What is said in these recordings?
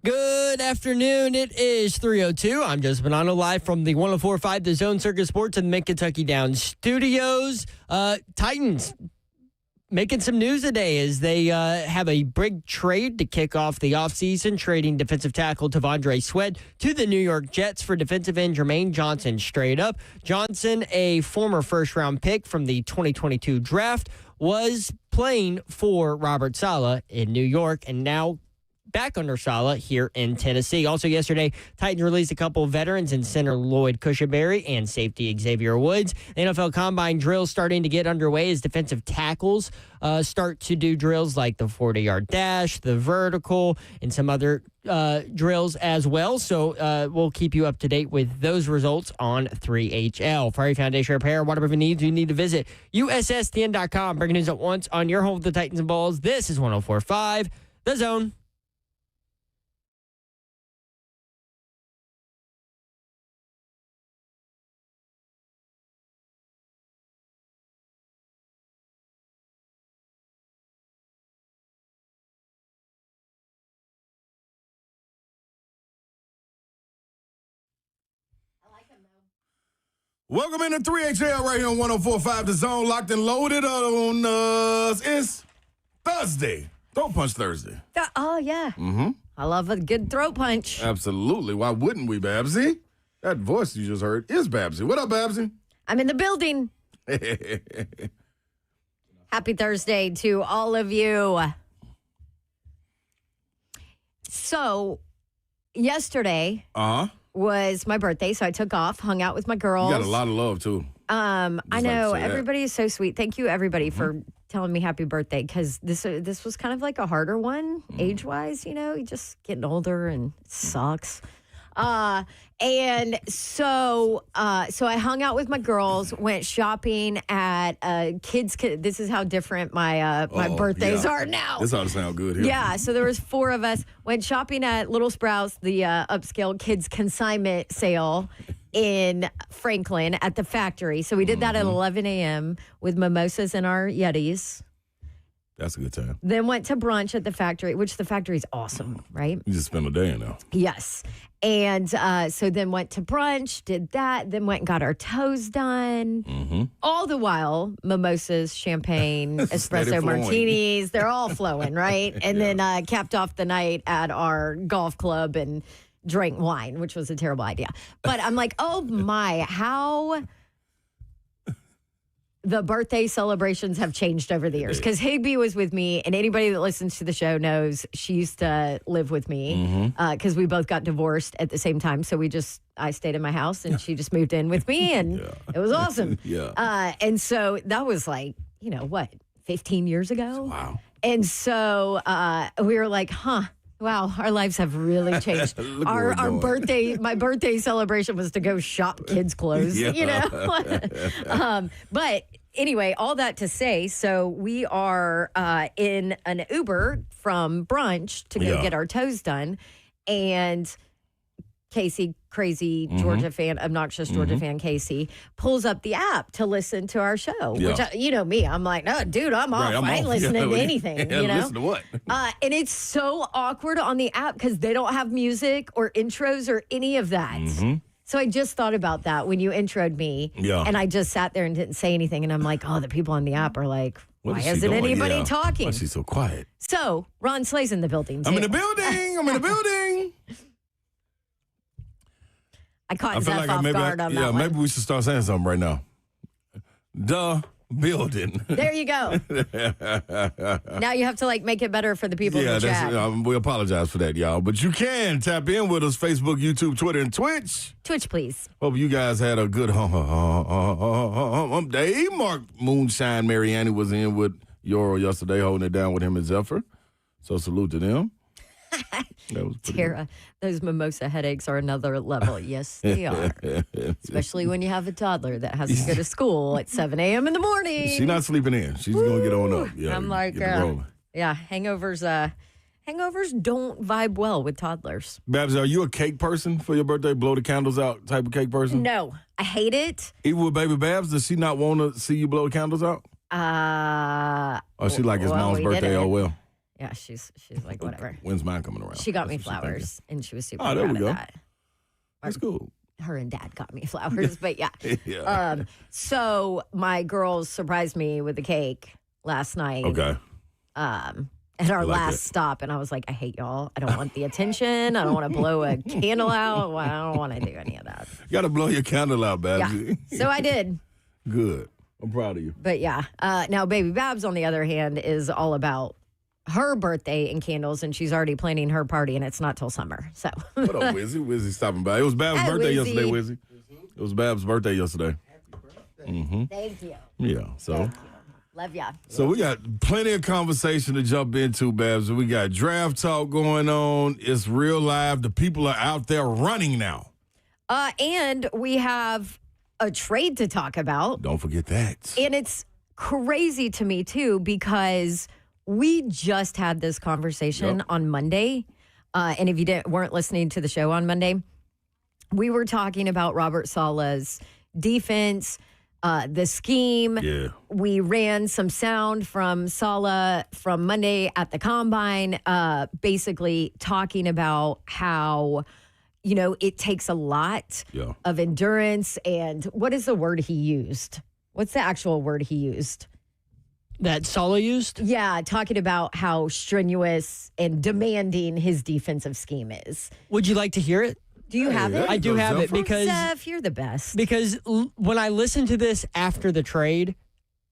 Good afternoon. It is 3:02. I'm Joseph Bonanno, live from the 104.5 The Zone Circus Sports and Mid-Kentucky Downs studios. Titans making some news today as they have a big trade to kick off the offseason, trading defensive tackle T'Vondre Sweat to the New York Jets for defensive end Jermaine Johnson straight up. Johnson, a former first-round pick from the 2022 draft, was playing for Robert Saleh in New York and now back under Saleh here in Tennessee. Also yesterday, Titans released a couple of veterans in center Lloyd Cushenberry and safety Xavier Woods. The NFL Combine drills starting to get underway as defensive tackles start to do drills like the 40-yard dash, the vertical, and some other drills as well. So we'll keep you up to date with those results on 3HL. For every foundation repair, waterproofing needs, you need to visit USSTN.com. Breaking news at once on your home with the Titans and Balls. This is 104.5 The Zone. Welcome into 3HL right here on 104.5 The Zone, locked and loaded on it's Thursday. Throat Punch Thursday. Oh, yeah. I love a good throat punch. Absolutely. Why wouldn't we, Babsy? That voice you just heard is Babsy. What up, Babsy? I'm in the building. Happy Thursday to all of you. So, yesterday was my birthday, so I took off, hung out with my girls. You got a lot of love, too. I know. Everybody is so sweet. Thank you, everybody, for telling me happy birthday, because this was kind of like a harder one, age-wise, you're just getting older and it sucks. And so I hung out with my girls, went shopping at kids. This is how different my birthdays are now. This ought to sound good here. Yeah, so there was 4 of us, went shopping at Little Sprouts, the upscale kids consignment sale in Franklin at the factory. So we did that at 11 a.m. with mimosas and our Yetis. That's a good time. Then went to brunch at the factory, which the factory is awesome, right? You just spend a day in there. Yes. And so then went to brunch, did that, then went and got our toes done. All the while, mimosas, champagne, espresso martinis, they're all flowing, right? And then capped off the night at our golf club and drank wine, which was a terrible idea. But I'm like, oh my, how the birthday celebrations have changed over the years. Because Higby was with me, and anybody that listens to the show knows she used to live with me because we both got divorced at the same time. So I stayed in my house, and she just moved in with me, and it was awesome. And so that was like, 15 years ago? Wow. And so we were like, wow, our lives have really changed. Our birthday, my birthday celebration was to go shop kids' clothes, But anyway, all that to say, so we are in an Uber from brunch to go get our toes done. And Casey, crazy Georgia fan, obnoxious Georgia fan Casey, pulls up the app to listen to our show. Which, me, I'm like, no, dude, I'm off. I ain't listening to anything, Listen to what? And it's so awkward on the app because they don't have music or intros or any of that. So I just thought about that when you introed me. And I just sat there and didn't say anything. And I'm like, the people on the app are like, why isn't anybody talking? Why is she so quiet? So Ron Slay's in the building, too. I'm in the building. I caught Zeph off guard on that one. Maybe we should start saying something right now. The building. There you go. Now you have to make it better for the people in the chat. We apologize for that, y'all. But you can tap in with us, Facebook, YouTube, Twitter, and Twitch. Twitch, please. Hope you guys had a good hump day. Mark Moonshine Mariani was in with Yoro yesterday, holding it down with him and Zephyr. So salute to them. Tara, those mimosa headaches are another level. Yes, they are. Especially when you have a toddler that has to go to school at 7 a.m. in the morning. She's not sleeping in. She's going to get on up. Yeah, I'm like, hangovers don't vibe well with toddlers. Babs, are you a cake person for your birthday? Blow the candles out type of cake person? No, I hate it. Even with baby Babs, does she not want to see you blow the candles out? Or she like it's mom's birthday, oh well? Yeah, she's like, whatever. When's mine coming around? She got me flowers, and she was super there proud we go. of that. That's cool. Her and Dad got me flowers, but yeah. Yeah. So my girls surprised me with the cake last night. Okay. At our last stop, and I was like, I hate y'all. I don't want the attention. I don't want to blow a candle out. Well, I don't want to do any of that. You got to blow your candle out, Babsy. Yeah. So I did. Good. I'm proud of you. But yeah. Now, baby Babs, on the other hand, is all about her birthday and candles, and she's already planning her party, and it's not till summer. So. What up, Wizzy? Wizzy stopping by. It was Babs' birthday yesterday, Wizzy. It was Babs' birthday yesterday. Happy birthday. Thank you. Yeah, so. Thank you. Love ya. So we got plenty of conversation to jump into, Babs. We got draft talk going on. It's real live. The people are out there running now. And we have a trade to talk about. Don't forget that. And it's crazy to me, too, because we just had this conversation on Monday. And if you weren't listening to the show on Monday, we were talking about Robert Saleh's defense, the scheme. Yeah. We ran some sound from Saleh from Monday at the Combine, basically talking about how, it takes a lot of endurance. And what is the word he used? What's the actual word he used? That Saleh used? Yeah, talking about how strenuous and demanding his defensive scheme is. Would you like to hear it? Do you have it? I do have it because Zeph, you're the best. Because when I listened to this after the trade,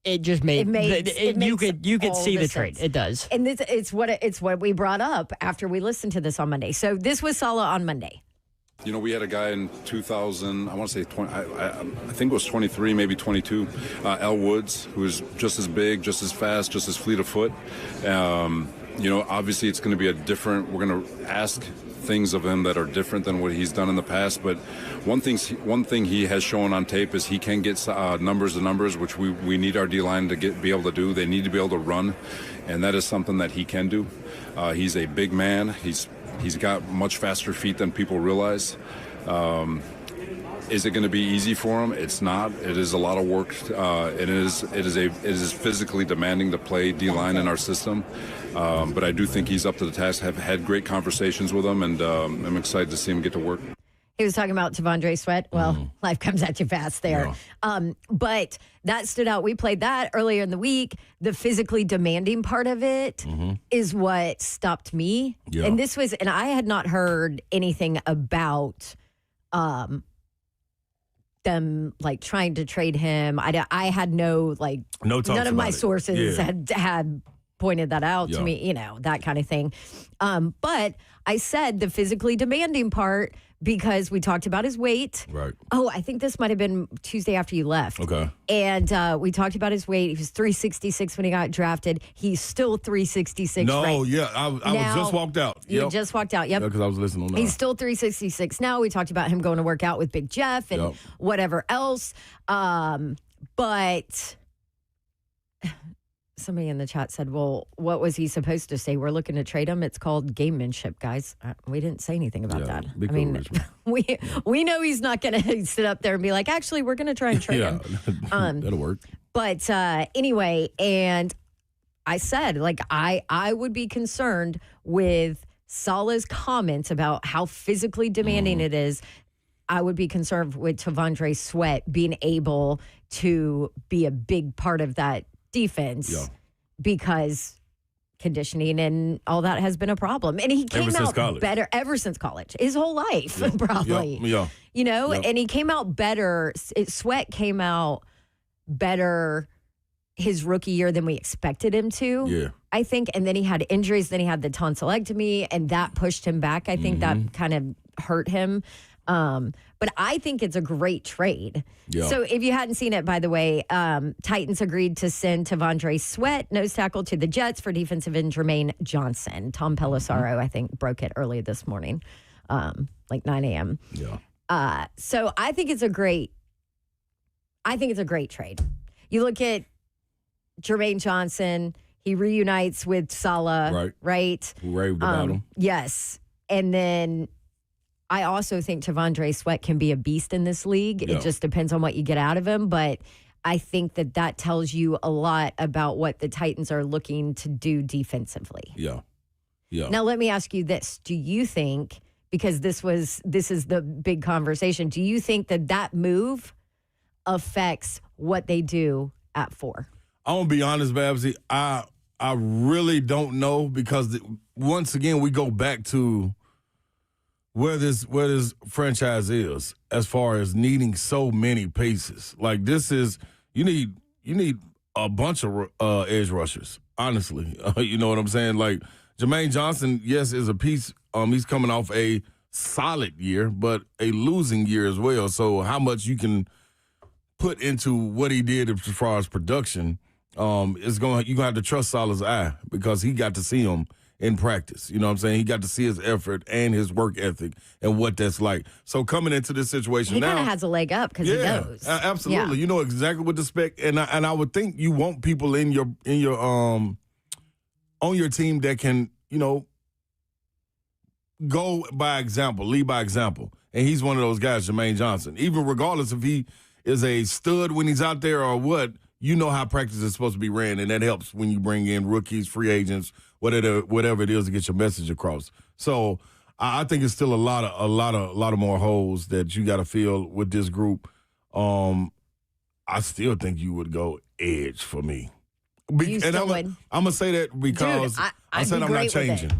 it just made you could see the trade. It does, and it's what we brought up after we listened to this on Monday. So this was Saleh on Monday. We had a guy in 2000, I want to say 20, I think it was 23, maybe 22, L. Woods, who was just as big, just as fast, just as fleet of foot. Obviously it's going to be we're going to ask things of him that are different than what he's done in the past. But one thing he has shown on tape is he can get numbers to numbers, which we need our D-line to be able to do. They need to be able to run, and that is something that he can do. He's a big man. He's got much faster feet than people realize. Is it going to be easy for him? It's not. It is a lot of work. It is physically demanding to play D-line in our system. But I do think he's up to the task. Have had great conversations with him, and I'm excited to see him get to work. He was talking about T'Vondre Sweat. Well, life comes at you fast there. Yeah. But that stood out. We played that earlier in the week. The physically demanding part of it is what stopped me. Yeah. And I had not heard anything about them like trying to trade him. I had no none of my sources had pointed that out to me, that kind of thing. But I said the physically demanding part because we talked about his weight. Right. Oh, I think this might have been Tuesday after you left. Okay. And we talked about his weight. He was 366 when he got drafted. He's still 366. No, right? yeah. I was just walked out. You just walked out. Yep. Yeah, because I was listening on that. He's still 366 now. We talked about him going to work out with Big Jeff and whatever else. But somebody in the chat said, well, what was he supposed to say? We're looking to trade him. It's called gamemanship, guys. We didn't say anything about that. I mean, we know he's not going to sit up there and be like, actually, we're going to try and trade him. That'll work. But anyway, and I said, I would be concerned with Saleh's comments about how physically demanding it is. I would be concerned with T'Vondre Sweat being able to be a big part of that defense because conditioning and all that has been a problem. And he came out better ever since college, his whole life, probably. And he came out better. Sweat came out better his rookie year than we expected him to, I think. And then he had injuries. Then he had the tonsillectomy, and that pushed him back. I think that kind of hurt him. But I think it's a great trade. Yeah. So if you hadn't seen it, by the way, Titans agreed to send T'Vondre Sweat, nose tackle, to the Jets for defensive end Jermaine Johnson. Tom Pelissaro, I think, broke it early this morning, 9 a.m. Yeah. So I think it's a great trade. You look at Jermaine Johnson, he reunites with Saleh, right? Who raved about him. Yes. And then I also think T'Vondre Sweat can be a beast in this league. It just depends on what you get out of him. But I think that tells you a lot about what the Titans are looking to do defensively. Yeah. Yeah. Now, let me ask you this. Do you think, because this is the big conversation, do you think that move affects what they do at 4? I'm going to be honest, Babsy. I really don't know because once again, we go back to where this franchise is as far as needing so many pieces. Like this is, you need a bunch of edge rushers, honestly. You know what I'm saying? Like Jermaine Johnson, yes, is a piece. He's coming off a solid year, but a losing year as well. So how much you can put into what he did as far as production, you're gonna have to trust Saleh's eye because he got to see him in practice. You know what I'm saying? He got to see his effort and his work ethic and what that's like. So coming into this situation he now, kind of has a leg up because he knows. Absolutely. Yeah. You know exactly what to expect, and I would think you want people in your on your team that can, you know, go by example, lead by example. And he's one of those guys, Jermaine Johnson. Even regardless if he is a stud when he's out there or what, you know how practice is supposed to be ran, and that helps when you bring in rookies, free agents, whatever it is to get your message across. So I think it's still a lot of more holes that you got to fill with this group. I still think you would go edge for me. I'm gonna say that because I said I'm not changing.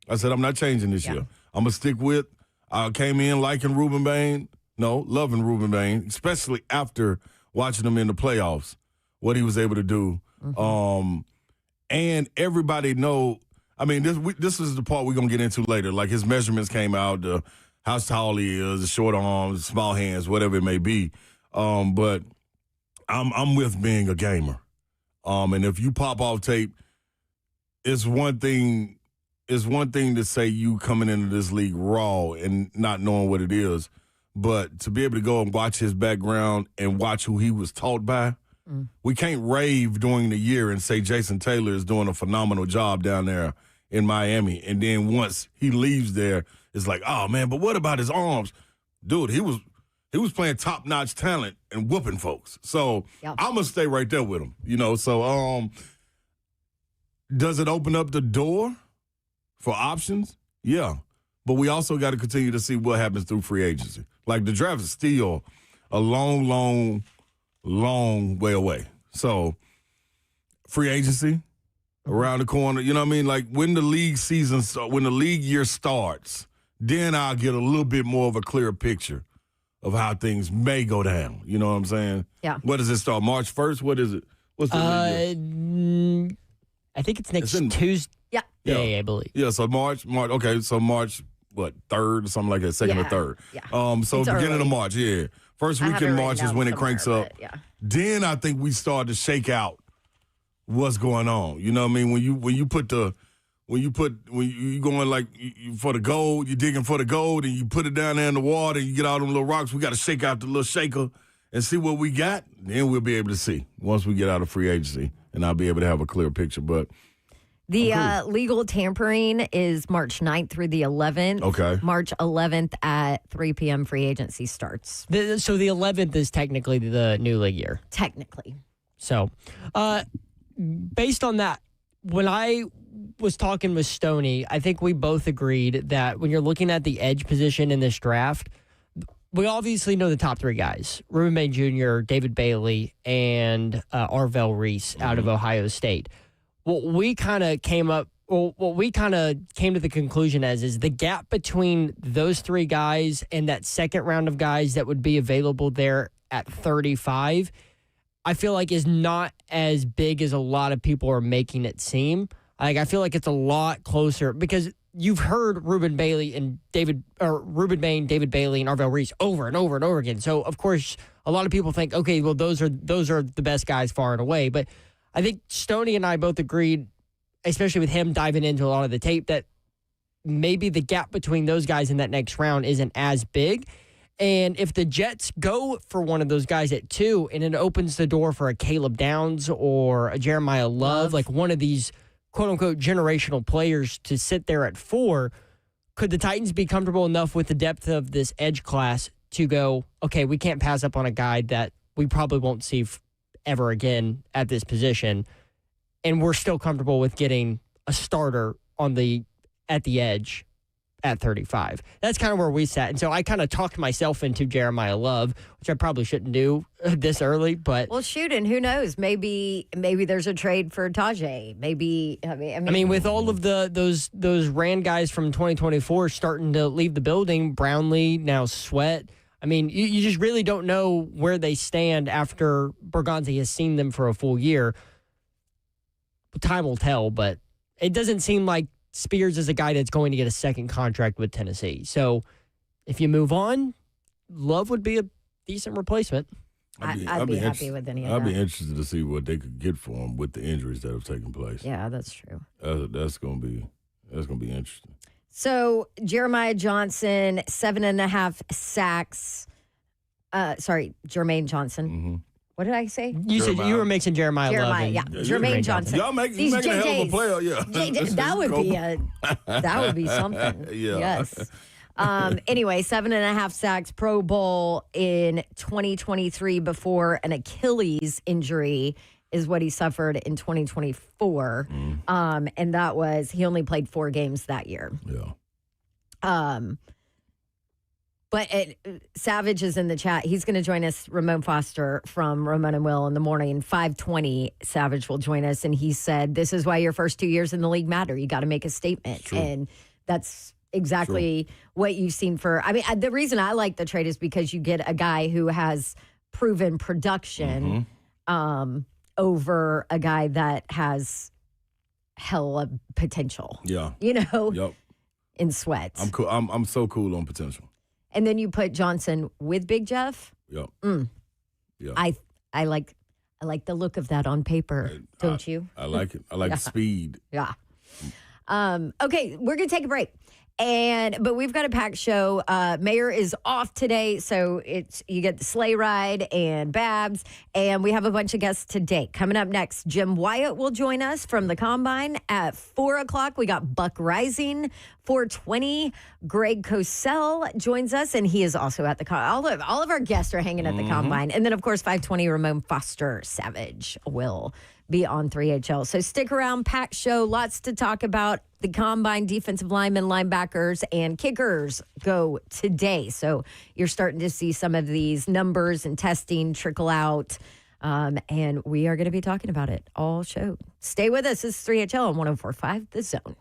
I said I'm not changing this year. I'm gonna stick with. I came in liking Ruben Bane. No, loving Ruben Bane, especially after watching him in the playoffs, what he was able to do. Mm-hmm. And everybody know. I mean, this is the part we're gonna get into later. Like his measurements came out, how tall he is, the short arms, small hands, whatever it may be. But I'm with being a gamer. And if you pop off tape, it's one thing to say you coming into this league raw and not knowing what it is. But to be able to go and watch his background and watch who he was taught by, we can't rave during the year and say Jason Taylor is doing a phenomenal job down there in Miami. And then once he leaves there, it's like, oh, man, but what about his arms? Dude, he was playing top-notch talent and whooping folks. So I'm going to stay right there with him, you know. So does it open up the door for options? Yeah. But we also got to continue to see what happens through free agency. Like the draft is still a long, long, long way away. So free agency around the corner, you know what I mean? Like when the league year starts, then I'll get a little bit more of a clear picture of how things may go down. You know what I'm saying? Yeah. What does it start? March 1st? What is it? What's the league year? I think it's next Tuesday. Yeah, I believe. Yeah, so March. Okay, so March, what, 3rd or something like that, 2nd or 3rd. Yeah. So it's beginning early. of March, yeah. First week in March is when it cranks up. Yeah. Then I think we start to shake out what's going on. You know what I mean? When you going like for the gold, you're digging for the gold, and you put it down there in the water, and you get all them little rocks. We got to shake out the little shaker and see what we got. Then we'll be able to see once we get out of free agency, and I'll be able to have a clear picture. But the legal tampering is March 9th through the 11th. Okay. March 11th at 3 p.m. free agency starts. So the 11th is technically the new league year. Technically. So based on that, when I was talking with Stoney, I think we both agreed that when you're looking at the edge position in this draft, we obviously know the top 3 guys, Ruben Bane Jr., David Bailey, and Arvell Reese out of Ohio State. What we kind of came to the conclusion is the gap between those 3 guys and that second round of guys that would be available there at 35, I feel like is not as big as a lot of people are making it seem. Like I feel like it's a lot closer because you've heard Ruben Bane, David Bailey, and Arvell Reese over and over and over again. So of course, a lot of people think, okay, well those are the best guys far and away. But I think Stoney and I both agreed, especially with him diving into a lot of the tape, that maybe the gap between those guys in that next round isn't as big. And if the Jets go for one of those guys at 2 and it opens the door for a Caleb Downs or a Jeremiah Love, like one of these quote-unquote generational players to sit there at 4, could the Titans be comfortable enough with the depth of this edge class to go, okay, we can't pass up on a guy that we probably won't see ever again at this position. And we're still comfortable with getting a starter at the edge at 35. That's kind of where we sat. And so I kind of talked myself into Jeremiah Love, which I probably shouldn't do this early, but well, shoot, and who knows? Maybe there's a trade for Tajay. Maybe I mean with all of those Rand guys from 2024 starting to leave the building, Brownlee, now Sweat. I mean, you just really don't know where they stand after Bergonzi has seen them for a full year. Time will tell, but it doesn't seem like Spears is a guy that's going to get a second contract with Tennessee. So if you move on, Love would be a decent replacement. I'd be happy with any of that. I'd be interested to see what they could get for him with the injuries that have taken place. Yeah, that's true. That's gonna be interesting. So Jeremiah Johnson, 7.5 sacks. Jermaine Johnson. Mm-hmm. What did I say? You said you were mixing Jeremiah Love. Yeah. Jermaine Johnson. Y'all making a hell of a player, yeah. That would be something. Yeah. Yes. Anyway, 7.5 sacks, Pro Bowl in 2023 before an Achilles injury is what he suffered in 2024. And that was, he only played 4 games that year. Yeah. But Savage is in the chat. He's going to join us, Ramon Foster from Ramon and Will in the morning. 5:20, Savage will join us. And he said, this is why your first 2 years in the league matter. You got to make a statement. And that's exactly what you've seen the reason I like the trade is because you get a guy who has proven production over a guy that has hella potential. Yeah. Yep. In Sweat. I'm cool. I'm so cool on potential. And then you put Johnson with Big Jeff. Yep. Yeah. I like the look of that on paper, don't you? I like it. I like the speed. Yeah. Okay, we're gonna take a break. But we've got a packed show. Mayor is off today, so you get the sleigh ride and Babs, and we have a bunch of guests today. Coming up next, Jim Wyatt will join us from the Combine at 4:00. We got Buck Rising. 4:20, Greg Cosell joins us, and he is also at the Combine. All of our guests are hanging at the Combine. And then, of course, 5:20, Ramon Foster Savage will be on 3HL. So stick around, packed show, lots to talk about. The Combine, defensive linemen, linebackers, and kickers go today. So you're starting to see some of these numbers and testing trickle out. And we are going to be talking about it all show. Stay with us. This is 3HL on 104.5 The Zone.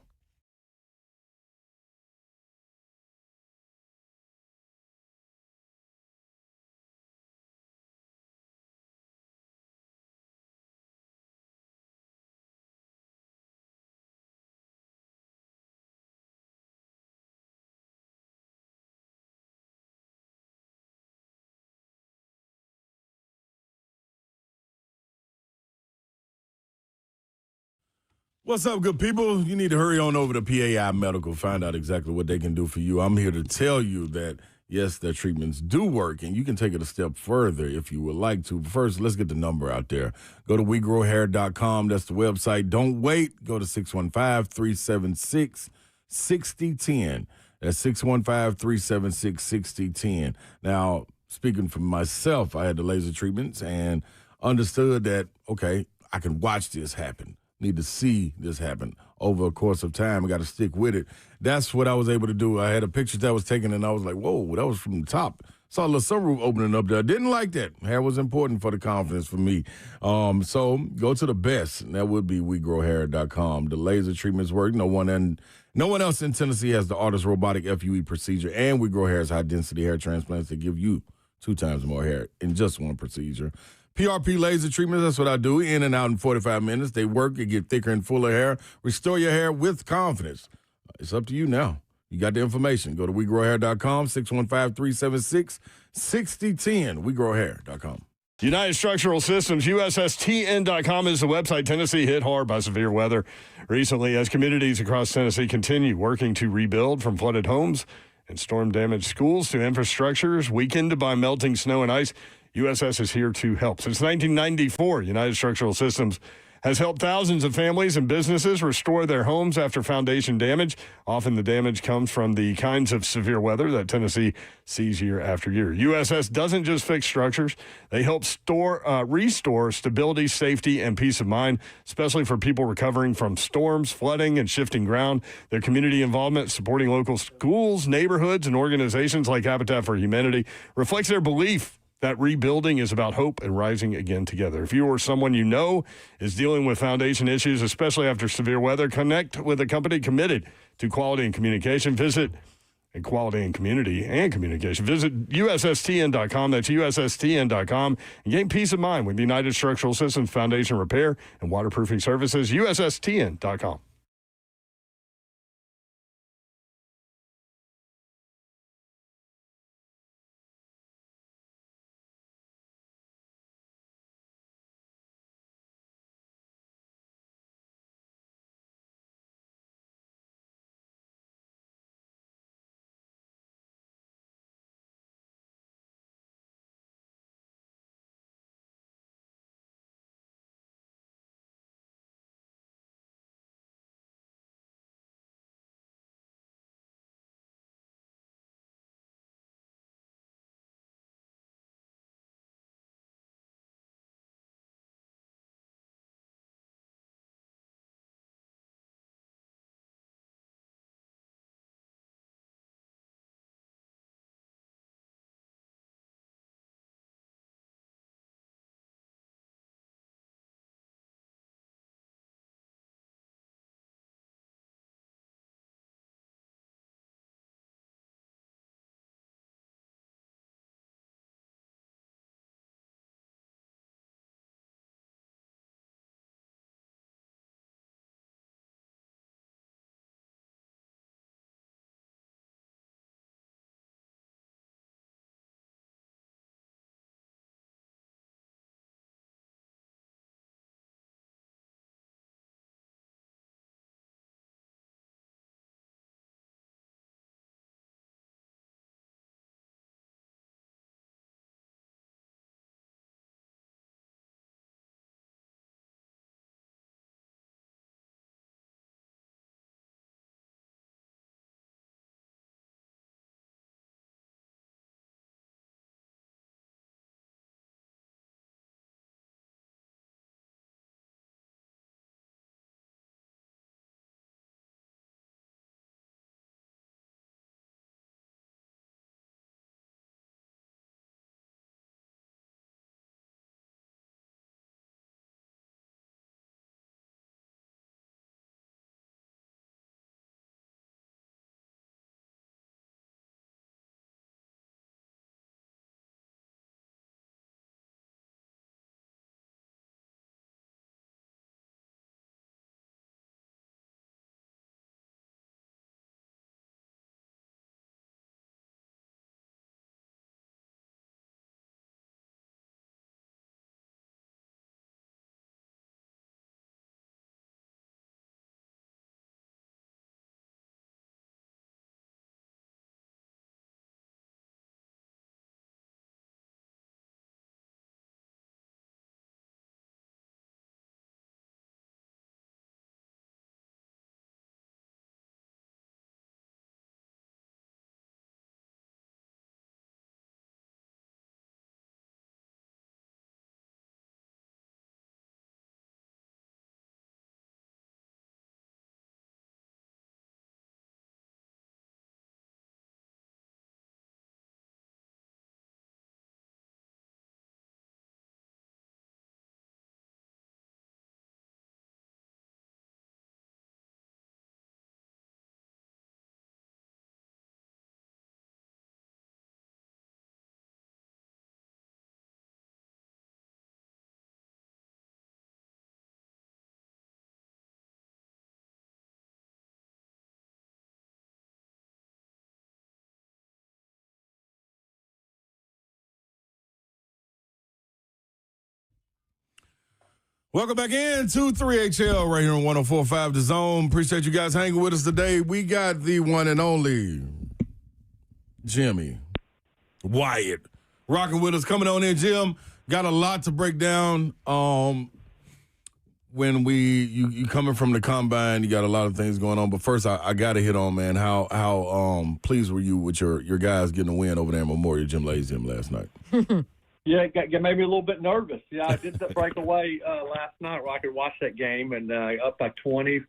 What's up, good people? You need to hurry on over to PAI Medical, find out exactly what they can do for you. I'm here to tell you that, yes, their treatments do work, and you can take it a step further if you would like to. First, let's get the number out there. Go to WeGrowHair.com. That's the website. Don't wait. Go to 615-376-6010. That's 615-376-6010. Now, speaking for myself, I had the laser treatments and understood that, okay, I can watch this happen. Need to see this happen over a course of time. I got to stick with it. That's what I was able to do. I had a picture that was taken, and I was like, whoa, that was from the top. Saw a little sunroof opening up there. Didn't like that. Hair was important for the confidence for me. So go to the best, and that would be WeGrowHair.com. The laser treatments work. No one else in Tennessee has the ARTIS robotic FUE procedure, and We Grow Hair's high-density hair transplants that give you 2 times more hair in just one procedure. PRP laser treatments, that's what I do. In and out in 45 minutes. They work. You get thicker and fuller hair. Restore your hair with confidence. It's up to you now. You got the information. Go to WeGrowHair.com, 615-376-6010, WeGrowHair.com. United Structural Systems, USSTN.com is the website. Tennessee hit hard by severe weather recently as communities across Tennessee continue working to rebuild from flooded homes and storm-damaged schools to infrastructures weakened by melting snow and ice. USS is here to help. Since 1994, United Structural Systems has helped thousands of families and businesses restore their homes after foundation damage. Often the damage comes from the kinds of severe weather that Tennessee sees year after year. USS doesn't just fix structures. They help restore stability, safety, and peace of mind, especially for people recovering from storms, flooding, and shifting ground. Their community involvement, supporting local schools, neighborhoods, and organizations like Habitat for Humanity reflects their belief that rebuilding is about hope and rising again together. If you or someone you know is dealing with foundation issues, especially after severe weather, connect with a company committed to quality and communication. Visit quality and community and communication. Visit USSTN.com. That's USSTN.com. And gain peace of mind with United Structural Systems Foundation Repair and Waterproofing Services. USSTN.com. Welcome back in to 3HL right here on 104.5 The Zone. Appreciate you guys hanging with us today. We got the one and only Jimmy Wyatt rocking with us, coming on in. Jim, got a lot to break down. when you coming from the combine, you got a lot of things going on. But first, I got to hit on, man, how pleased were you with your guys getting a win over there in Memorial Gymnasium last night? Yeah, it made me a little bit nervous. Yeah, I did that breakaway last night where I could watch that game and up by 20.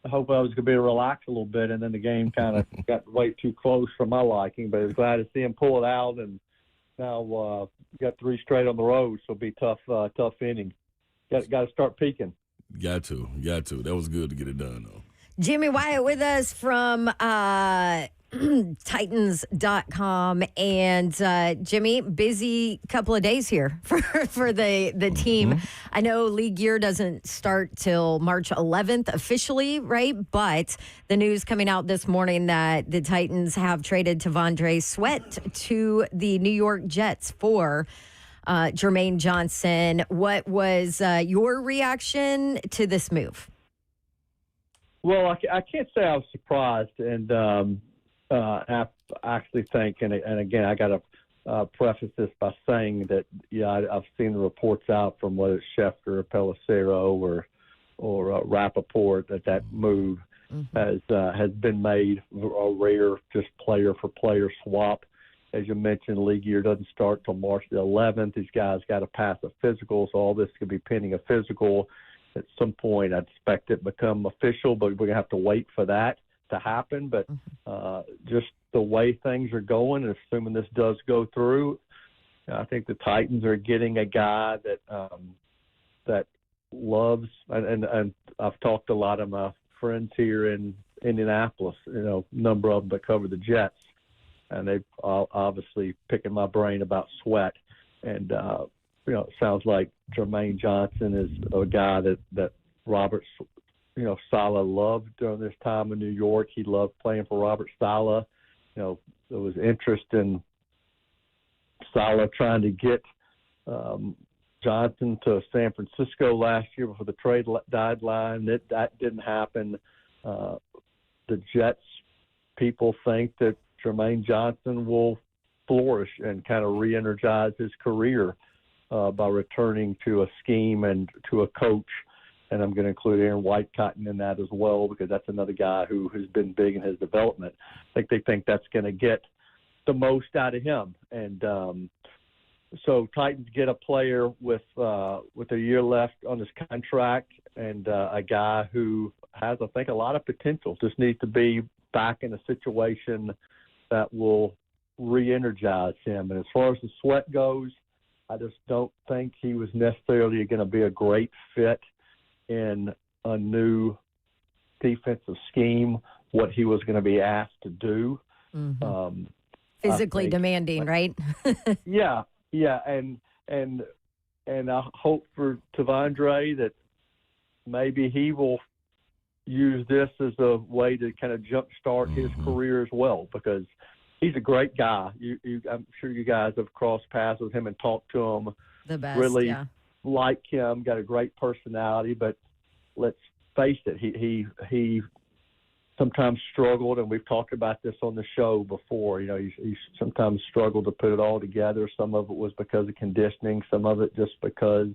I hope I was going to be able to relax a little bit, and then the game kind of got way too close for my liking. But I was glad to see him pull it out, and now got 3 straight on the road, so it'll be tough inning. Got to start peaking. Got to. That was good to get it done, though. Jimmy Wyatt with us from Titans.com. And Jimmy, busy couple of days here for the team. I know league year doesn't start till March 11th officially, right? But the news coming out this morning that the Titans have traded T'Vondre Sweat to the New York Jets for Jermaine Johnson. What was your reaction to this move? Well, I can't say I was surprised, and I actually think, and again, I got to preface this by saying that, I've seen the reports out from whether it's Schefter or Pelissero or Rappaport that move has been made a rare just player-for-player swap. As you mentioned, league year doesn't start till March the 11th. These guys got to pass a physical, so all this could be pending a physical. At some point, I'd expect it to become official, but we're going to have to wait for that to happen. But just the way things are going, and assuming this does go through, I think the Titans are getting a guy that loves, and I've talked to a lot of my friends here in Indianapolis, number of them that cover the Jets, and they've obviously picking my brain about Sweat. And, it sounds like Jermaine Johnson is a guy that Robert, Saleh loved during this time in New York. He loved playing for Robert Saleh. There was interest in Saleh trying to get Johnson to San Francisco last year before the trade deadline. That didn't happen. The Jets people think that Jermaine Johnson will flourish and kind of re-energize his career by returning to a scheme and to a coach. And I'm going to include Aaron White-Cotton in that as well, because that's another guy who has been big in his development. I think they think that's going to get the most out of him. And so Titans get a player with a year left on his contract, and a guy who has, I think, a lot of potential. Just needs to be back in a situation that will re-energize him. And as far as the Sweat goes, I just don't think he was necessarily going to be a great fit in a new defensive scheme, what he was going to be asked to do. Physically demanding, right? Yeah. And I hope for T'Vondre that maybe he will use this as a way to kind of jumpstart his career as well, because he's a great guy. I'm sure you guys have crossed paths with him and talked to him. The best, really like him, got a great personality, but let's face it, he sometimes struggled, and we've talked about this on the show before. He sometimes struggled to put it all together. Some of it was because of conditioning, some of it just because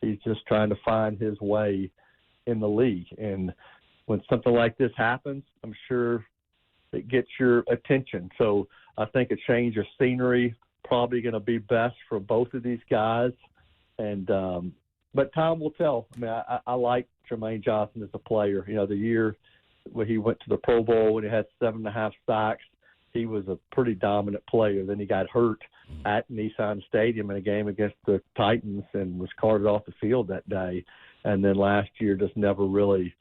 he's just trying to find his way in the league. And when something like this happens, I'm sure it gets your attention. So I think a change of scenery probably going to be best for both of these guys. And but time will tell. I mean, I like Jermaine Johnson as a player. The year when he went to the Pro Bowl and he had 7.5 sacks, he was a pretty dominant player. Then he got hurt at Nissan Stadium in a game against the Titans and was carted off the field that day. And then last year just never really,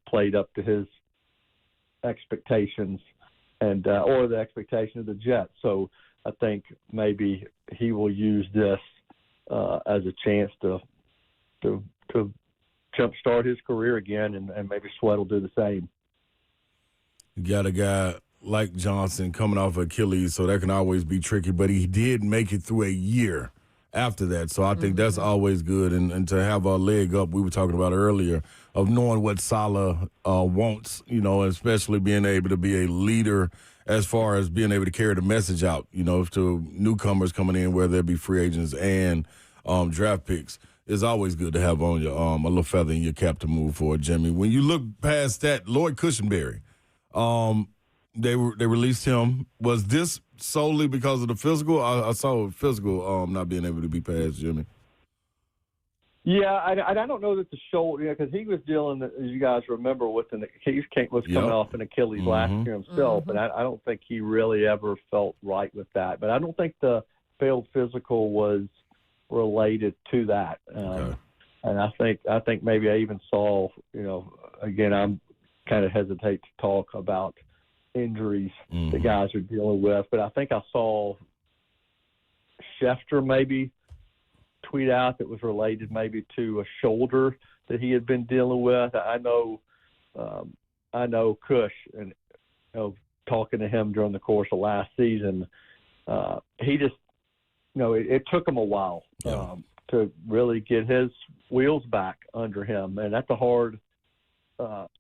played up to his expectations and or the expectation of the Jets. So I think maybe he will use this as a chance to jumpstart his career again, and maybe Sweat will do the same. You got a guy like Johnson coming off Achilles, so that can always be tricky, but he did make it through a year after that, so I think that's always good. And to have a leg up, we were talking about earlier, of knowing what Saleh wants, especially being able to be a leader as far as being able to carry the message out, to newcomers coming in, whether it be free agents and draft picks. it's always good to have on your a little feather in your cap to move forward, Jimmy. When you look past that, Lloyd Cushenberry, they released him. Was this solely because of the physical? I saw physical not being able to be passed, Jimmy. Yeah, I don't know that the shoulder, because he was dealing, as you guys remember, with he was coming off an Achilles last year himself, and I don't think he really ever felt right with that. But I don't think the failed physical was related to that. Okay. And I think maybe I even saw, again, I'm kind of hesitate to talk about injuries the guys are dealing with, but I think I saw Schefter maybe tweet out that was related maybe to a shoulder that he had been dealing with. I know Cush, and talking to him during the course of last season, he just, it took him a while to really get his wheels back under him, and that's a hard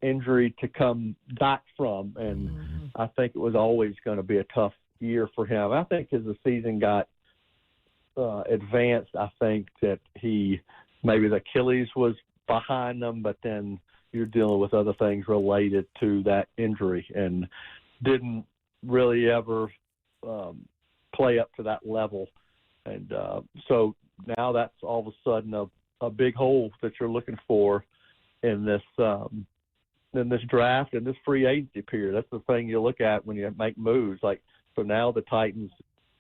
injury to come back from, and I think it was always going to be a tough year for him. I think as the season got advanced, I think that maybe the Achilles was behind them, but then you're dealing with other things related to that injury, and didn't really ever play up to that level. And so now that's all of a sudden a big hole that you're looking for in this draft and this free agency period. That's the thing you look at when you make moves. Like, so now the Titans,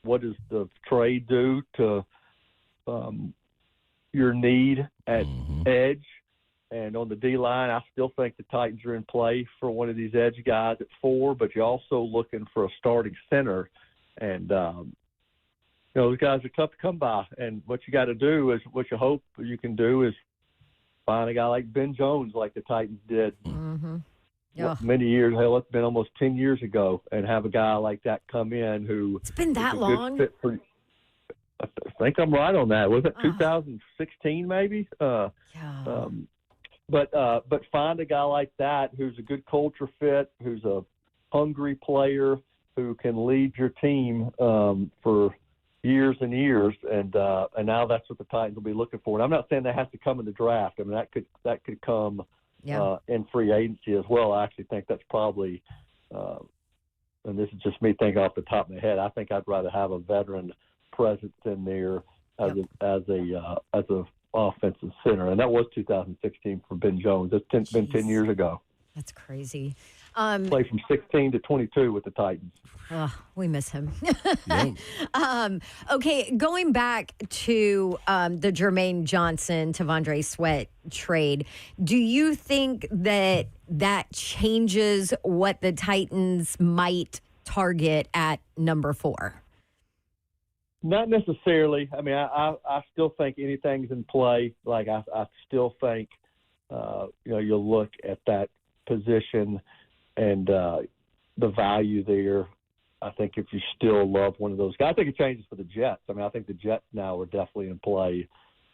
what does the trade do to your need at edge? And on the D-line, I still think the Titans are in play for one of these edge guys at 4, but you're also looking for a starting center. And, those guys are tough to come by. And what you got to do is, what you hope you can do is find a guy like Ben Jones, like the Titans did many years. Hell, it's been almost 10 years ago, and have a guy like that come in who it's been that long. I think I'm right on that. Was it 2016 maybe? But find a guy like that who's a good culture fit, who's a hungry player, who can lead your team for years and years, and now that's what the Titans will be looking for. And I'm not saying that has to come in the draft. I mean, that could come in free agency as well. I actually think that's probably, and this is just me thinking off the top of my head, I think I'd rather have a veteran presence in there as a offensive center, and that was 2016 for Ben Jones. That's been 10 years ago. That's crazy. Played from 16 to 22 with the Titans. Oh, we miss him. Okay, going back to the Jermaine Johnson, Tavondre Sweat trade, do you think that changes what the Titans might target at number 4? Not necessarily. I mean, I still think anything's in play. Like, I still think, you'll look at that position and the value there. I think if you still love one of those guys, I think it changes for the Jets. I mean, I think the Jets now are definitely in play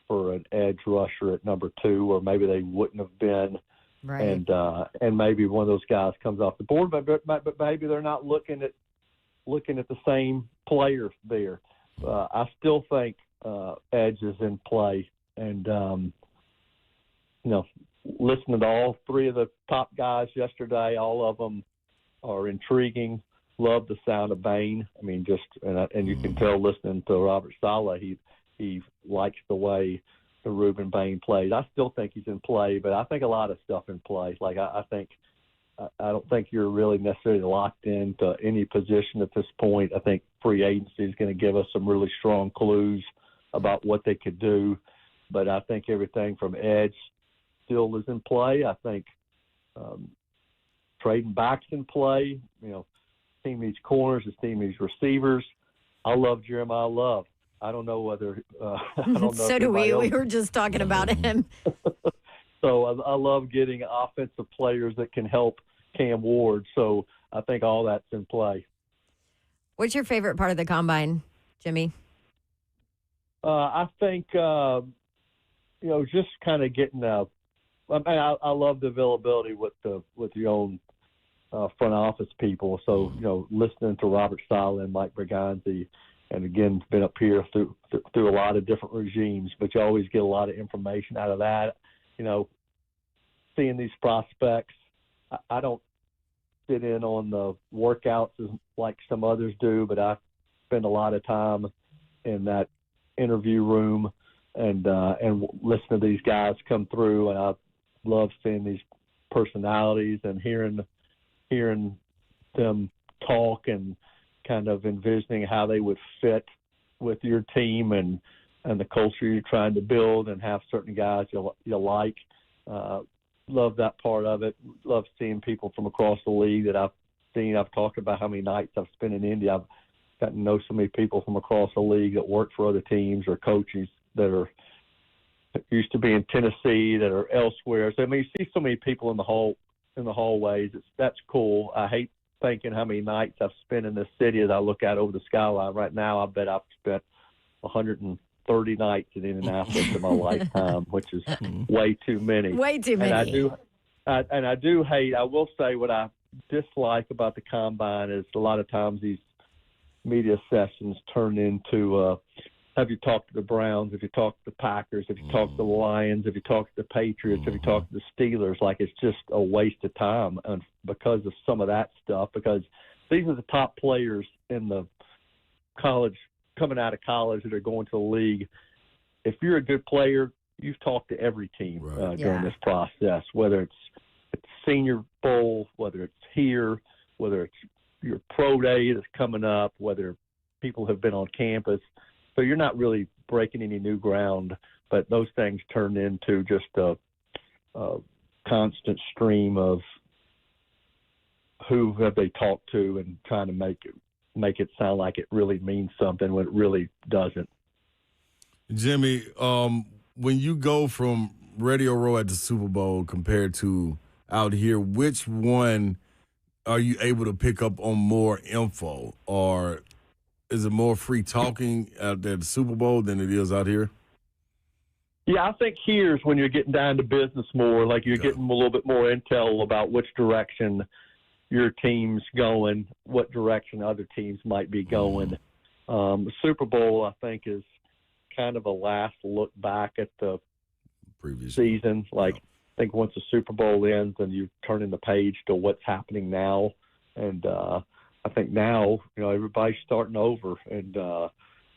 for an edge rusher at number 2, or maybe they wouldn't have been. Right. And maybe one of those guys comes off the board, but maybe they're not looking at the same player there. I still think edge is in play, and listening to all 3 of the top guys yesterday, all of them are intriguing. Love the sound of Bane. I mean, and you can tell listening to Robert Saleh, he likes the way the Ruben Bane plays. I still think he's in play, but I think a lot of stuff in play. Like, I don't think you're really necessarily locked into any position at this point. I think free agency is going to give us some really strong clues about what they could do, but I think everything from edge still is in play. I think trading back's in play. Team needs corners, this team needs receivers. I love Jeremiah Love. I don't know whether I don't know. So do we. We were just talking about him. So I love getting offensive players that can help Cam Ward. So I think all that's in play. What's your favorite part of the combine, Jimmy? I think just kind of getting I love the availability with your own front office people. So listening to Robert Saleh and Mike Berganzi again, been up here through a lot of different regimes, but you always get a lot of information out of that. Seeing these prospects, I don't sit in on the workouts like some others do, but I spend a lot of time in that interview room and listen to these guys come through, and I love seeing these personalities and hearing them talk and kind of envisioning how they would fit with your team and the culture you're trying to build, and have certain guys you like. Love that part of it. Love seeing people from across the league that I've seen. I've talked about how many nights I've spent in Indy. I've gotten to know so many people from across the league that work for other teams or coaches that used to be in Tennessee, that are elsewhere. So you see so many people in the hallways. That's cool. I hate thinking how many nights I've spent in this city as I look out over the skyline. Right now, I bet I've spent 130 nights in Indianapolis in my lifetime, which is way too many. Way too many. And I do hate. I will say what I dislike about the combine is a lot of times these media sessions turn into have you talked to the Browns, have you talked to the Packers, have you talked to the Lions, have you talked to the Patriots, have you talked to the Steelers? Like, it's just a waste of time because of some of that stuff, because these are the top players in the college, coming out of college, that are going to the league. If you're a good player, you've talked to every team during this process, whether it's Senior Bowl, whether it's here, whether it's your pro day that's coming up, whether people have been on campus. So you're not really breaking any new ground, but those things turn into just a constant stream of who have they talked to and trying to make it sound like it really means something when it really doesn't. Jimmy, when you go from Radio Row at the Super Bowl compared to out here, which one are you able to pick up on more info, or is it more free talking out there at the Super Bowl than it is out here? Yeah, I think here's when you're getting down to business more, like you're getting a little bit more intel about which direction your team's going, what direction other teams might be going. The Super Bowl, I think, is kind of a last look back at the previous season. Like, I think once the Super Bowl ends, then you turn in the page to what's happening now. And I think now, everybody's starting over. And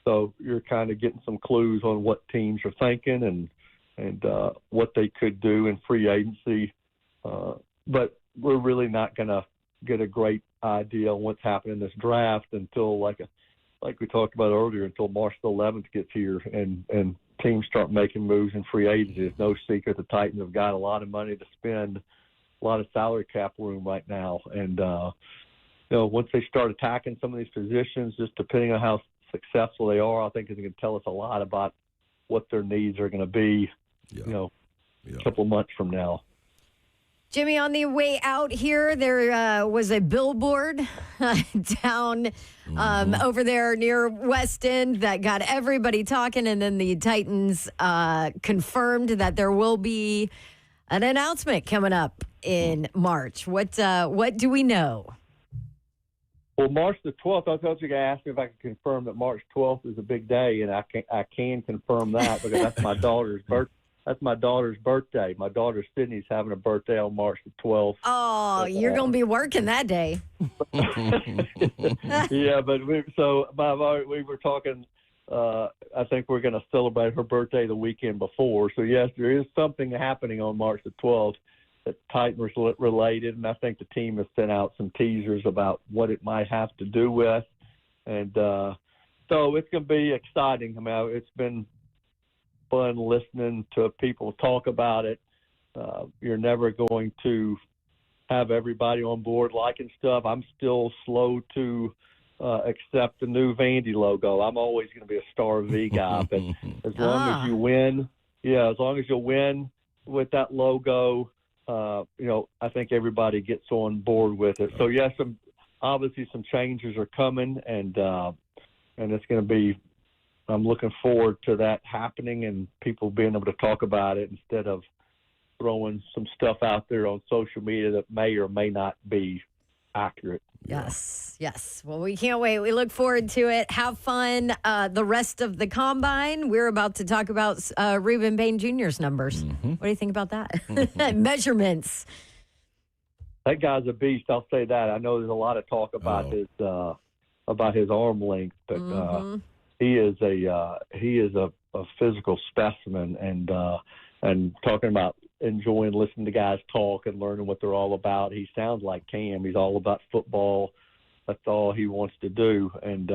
so you're kind of getting some clues on what teams are thinking and what they could do in free agency. But we're really not going to get a great idea on what's happening in this draft until, like we talked about earlier, until March the 11th gets here and teams start making moves in free agency. It's no secret the Titans have got a lot of money to spend, a lot of salary cap room right now. And, once they start attacking some of these positions, just depending on how successful they are, I think it's going to tell us a lot about what their needs are going to be, a couple of months from now. Jimmy, on the way out here, there was a billboard down over there near West End that got everybody talking, and then the Titans confirmed that there will be an announcement coming up in March. What do we know? Well, March the 12th, I thought you were going to ask me if I could confirm that March 12th is a big day, and I can confirm that because that's my daughter's birthday. That's my daughter's birthday. My daughter Sydney's having a birthday on March the 12th. Oh, you're going to be working that day. Yeah, but we were talking. I think we're going to celebrate her birthday the weekend before. So yes, there is something happening on March the 12th that's Titans related, and I think the team has sent out some teasers about what it might have to do with, and so it's going to be exciting. I mean, it's been fun listening to people talk about it. You're never going to have everybody on board liking stuff. I'm still slow to accept the new Vandy logo. I'm always going to be a Star V guy, but as long as you win, as long as you win with that logo, I think everybody gets on board with it. So yes, obviously some changes are coming, and it's going to be. I'm looking forward to that happening and people being able to talk about it instead of throwing some stuff out there on social media that may or may not be accurate. Yes. Well, we can't wait. We look forward to it. Have fun the rest of the combine. We're about to talk about Ruben Bane Jr.'s numbers. What do you think about that? Measurements. That guy's a beast. I'll say that. I know there's a lot of talk about his arm length, but he is a physical specimen. And talking about enjoying listening to guys talk and learning what they're all about. He sounds like Cam. He's all about football. That's all he wants to do. And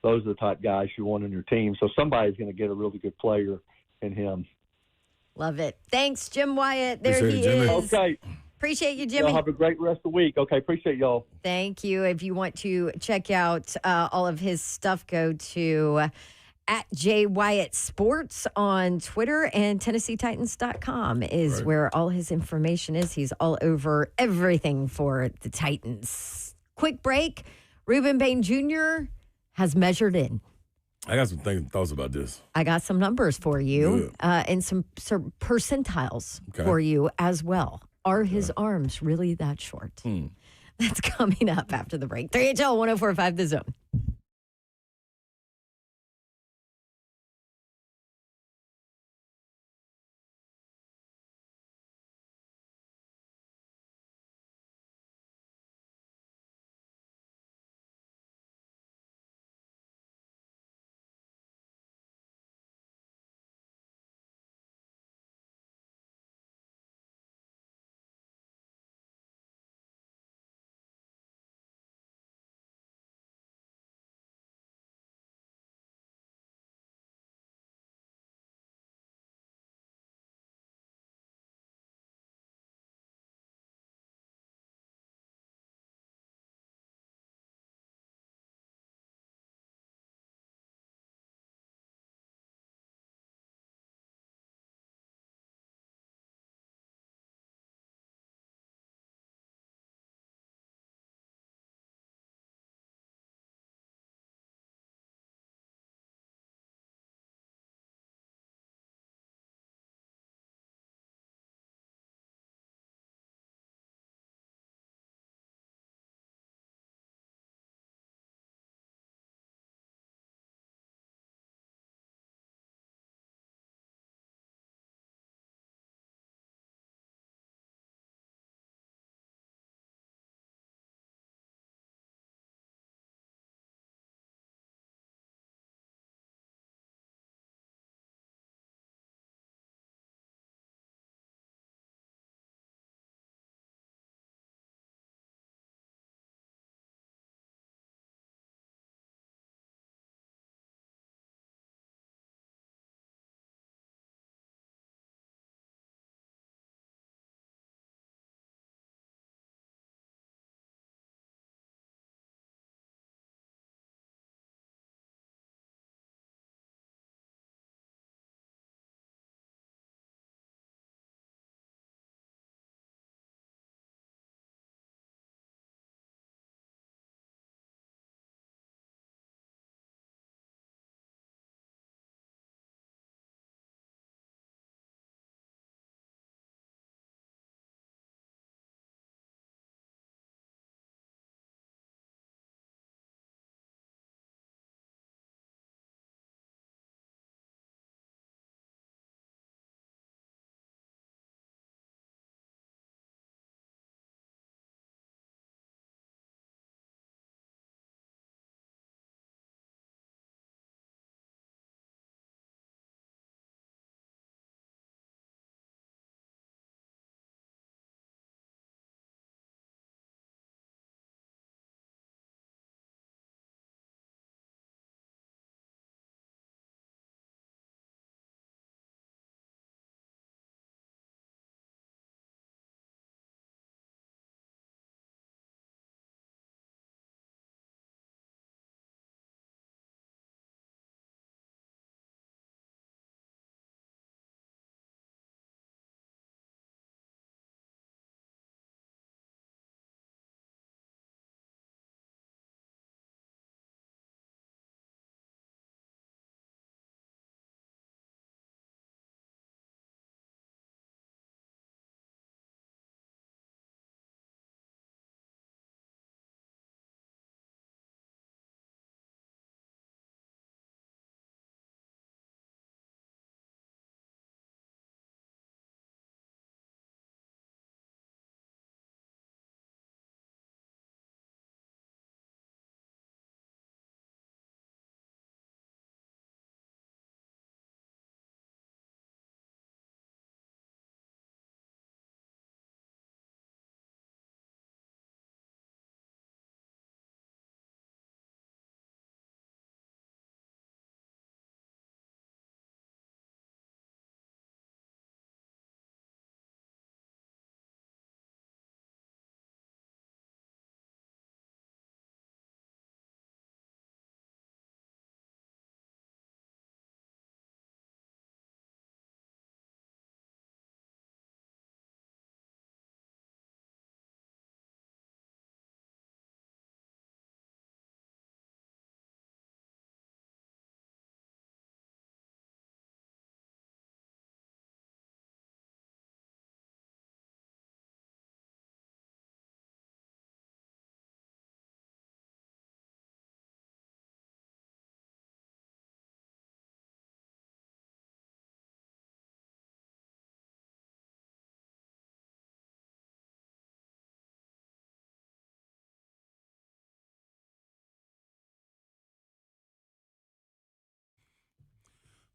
those are the type guys you want on your team. So somebody's going to get a really good player in him. Love it. Thanks, Jim Wyatt. There Appreciate he it, Jimmy. is. Okay. Appreciate you, Jimmy. Y'all have a great rest of the week. Okay, appreciate y'all. Thank you. If you want to check out all of his stuff, go to at J Wyatt Sports on Twitter, and TennesseeTitans.com is where all his information is. He's all over everything for the Titans. Quick break. Ruben Bane Jr. has measured in. I got some thoughts about this. I got some numbers for you and some percentiles for you as well. Are his arms really that short? That's coming up after the break. 3HL 104.5 The Zone.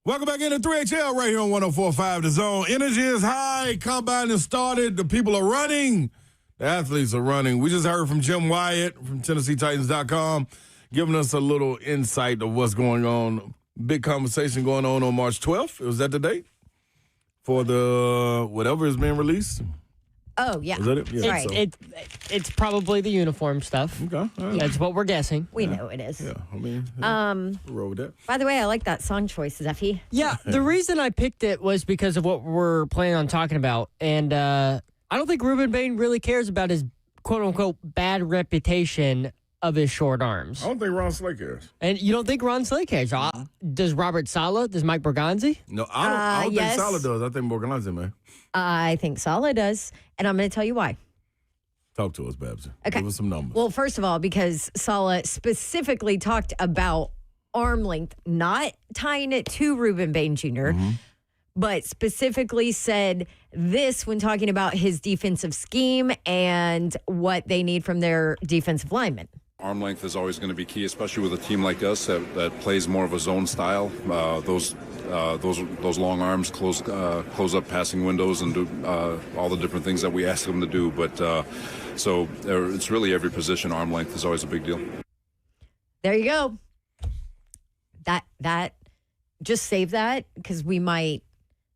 Welcome back into 3HL right here on 104.5 The Zone. Energy is high. Combine has started. The people are running. The athletes are running. We just heard from Jim Wyatt from TennesseeTitans.com giving us a little insight of what's going on. Big conversation going on March 12th. Was that the date for the whatever is being released? Oh, yeah. Is that it? Yeah. Right. It's probably the uniform stuff. Okay. All right. That's what we're guessing. We know it is. Yeah, I mean, we'll roll with that. By the way, I like that song choice, Zeffy. Yeah, the reason I picked it was because of what we're planning on talking about. And I don't think Ruben Bane really cares about his quote-unquote bad reputation of his short arms. I don't think Ron Slay cares. And you don't think Ron Slay cares? Does Robert Saleh? Does Mike Berganzi? No, I don't yes. think Saleh does. I think Borganazzi, man. I think Saleh does, and I'm going to tell you why. Talk to us, Babs. Okay. Give us some numbers. Well, first of all, because Saleh specifically talked about arm length, not tying it to Ruben Bane Jr., but specifically said this when talking about his defensive scheme and what they need from their defensive linemen. Arm length is always going to be key, especially with a team like us that plays more of a zone style. Those long arms close up passing windows and do all the different things that we ask them to do. But so it's really every position. Arm length is always a big deal. There you go. That just save that because we might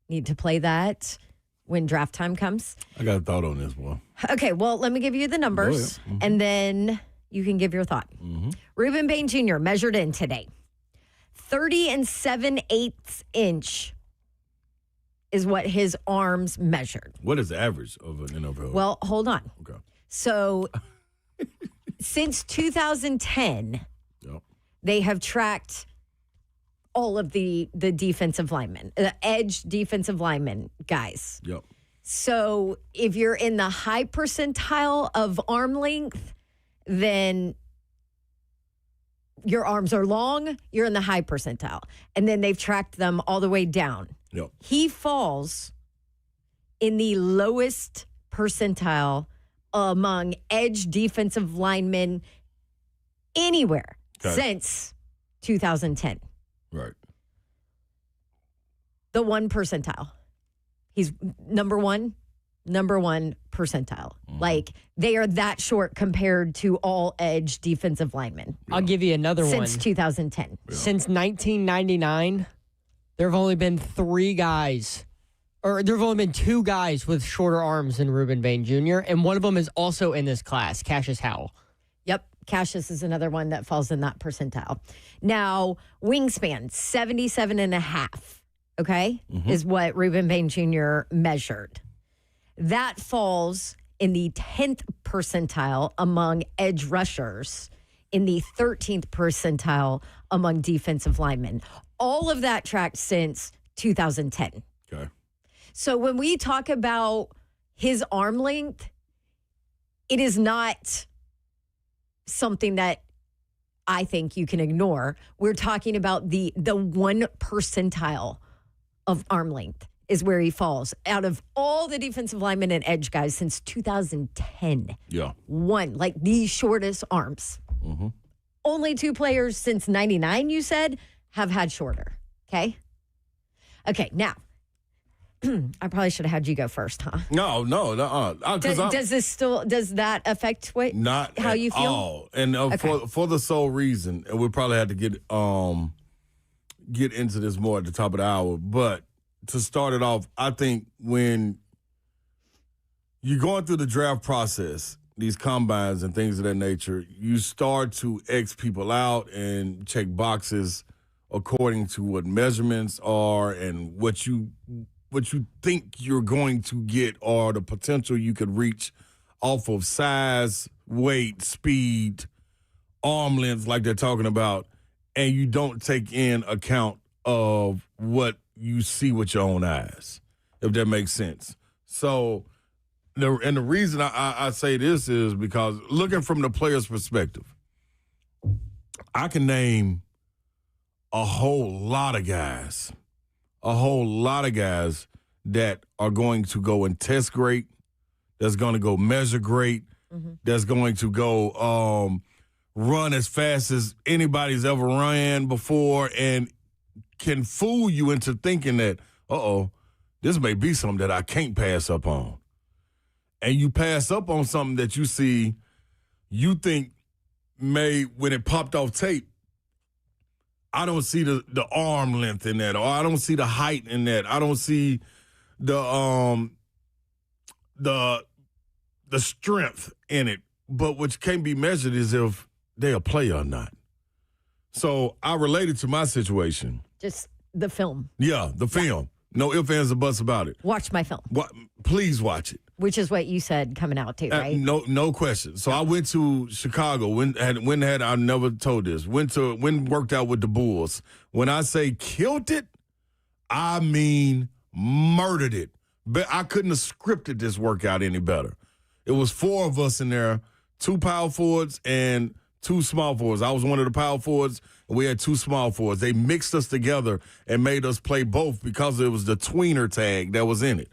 need to play that when draft time comes. I got a thought on this, boy. Okay, well, let me give you the numbers, and then you can give your thought. Ruben Bane Jr. measured in today. 30 7/8 inch is what his arms measured. What is the average of an NFL? Well, hold on. Okay. So since 2010, they have tracked all of the defensive linemen, the edge defensive linemen guys. Yep. So if you're in the high percentile of arm length, then your arms are long, you're in the high percentile. And then they've tracked them all the way down. Yep. He falls in the lowest percentile among edge defensive linemen anywhere since 2010. Right. The 1 percentile. He's number one percentile. Like, they are that short compared to all edge defensive linemen. I'll give you another one. Since 2010. Yeah. Since 1999, there have only been 3 guys, or there have only been 2 guys with shorter arms than Ruben Bane Jr., and one of them is also in this class, Cassius Howell. Yep. Cassius is another one that falls in that percentile. Now, wingspan, 77.5, okay, is what Ruben Bane Jr. measured. That falls in the 10th percentile among edge rushers, in the 13th percentile among defensive linemen. All of that tracked since 2010. Okay. So when we talk about his arm length, it is not something that I think you can ignore. We're talking about the 1 percentile of arm length is where he falls out of all the defensive linemen and edge guys since 2010. Yeah. 1, like the shortest arms. Only 2 players since 99, you said, have had shorter. Okay. Okay. Now, I probably should have had you go first, huh? No. Does that affect how you feel? All. And for the sole reason, and we'll probably have to get into this more at the top of the hour, but to start it off, I think when you're going through the draft process, these combines and things of that nature, you start to X people out and check boxes according to what measurements are and what you think you're going to get or the potential you could reach off of size, weight, speed, arm length like they're talking about, and you don't take in account of what you see with your own eyes, if that makes sense. So, the reason I say this is because looking from the player's perspective, I can name a whole lot of guys that are going to go and test great, that's going to go measure great, that's going to go run as fast as anybody's ever ran before and can fool you into thinking that, this may be something that I can't pass up on. And you pass up on something that you see, you think when it popped off tape, I don't see the arm length in that, or I don't see the height in that. I don't see the strength in it. But what can't be measured is if they're a player or not. So I related to my situation. Just the film. Yeah, the film. No ifs, ands, or buts about it. Watch my film. Please watch it. Which is what you said coming out too, right? No question. So I went to Chicago. When I never told this. Worked out with the Bulls. When I say killed it, I mean murdered it. But I couldn't have scripted this workout any better. It was 4 of us in there, 2 power forwards and 2 small forwards. I was one of the power forwards, and we had 2 small forwards. They mixed us together and made us play both because it was the tweener tag that was in it.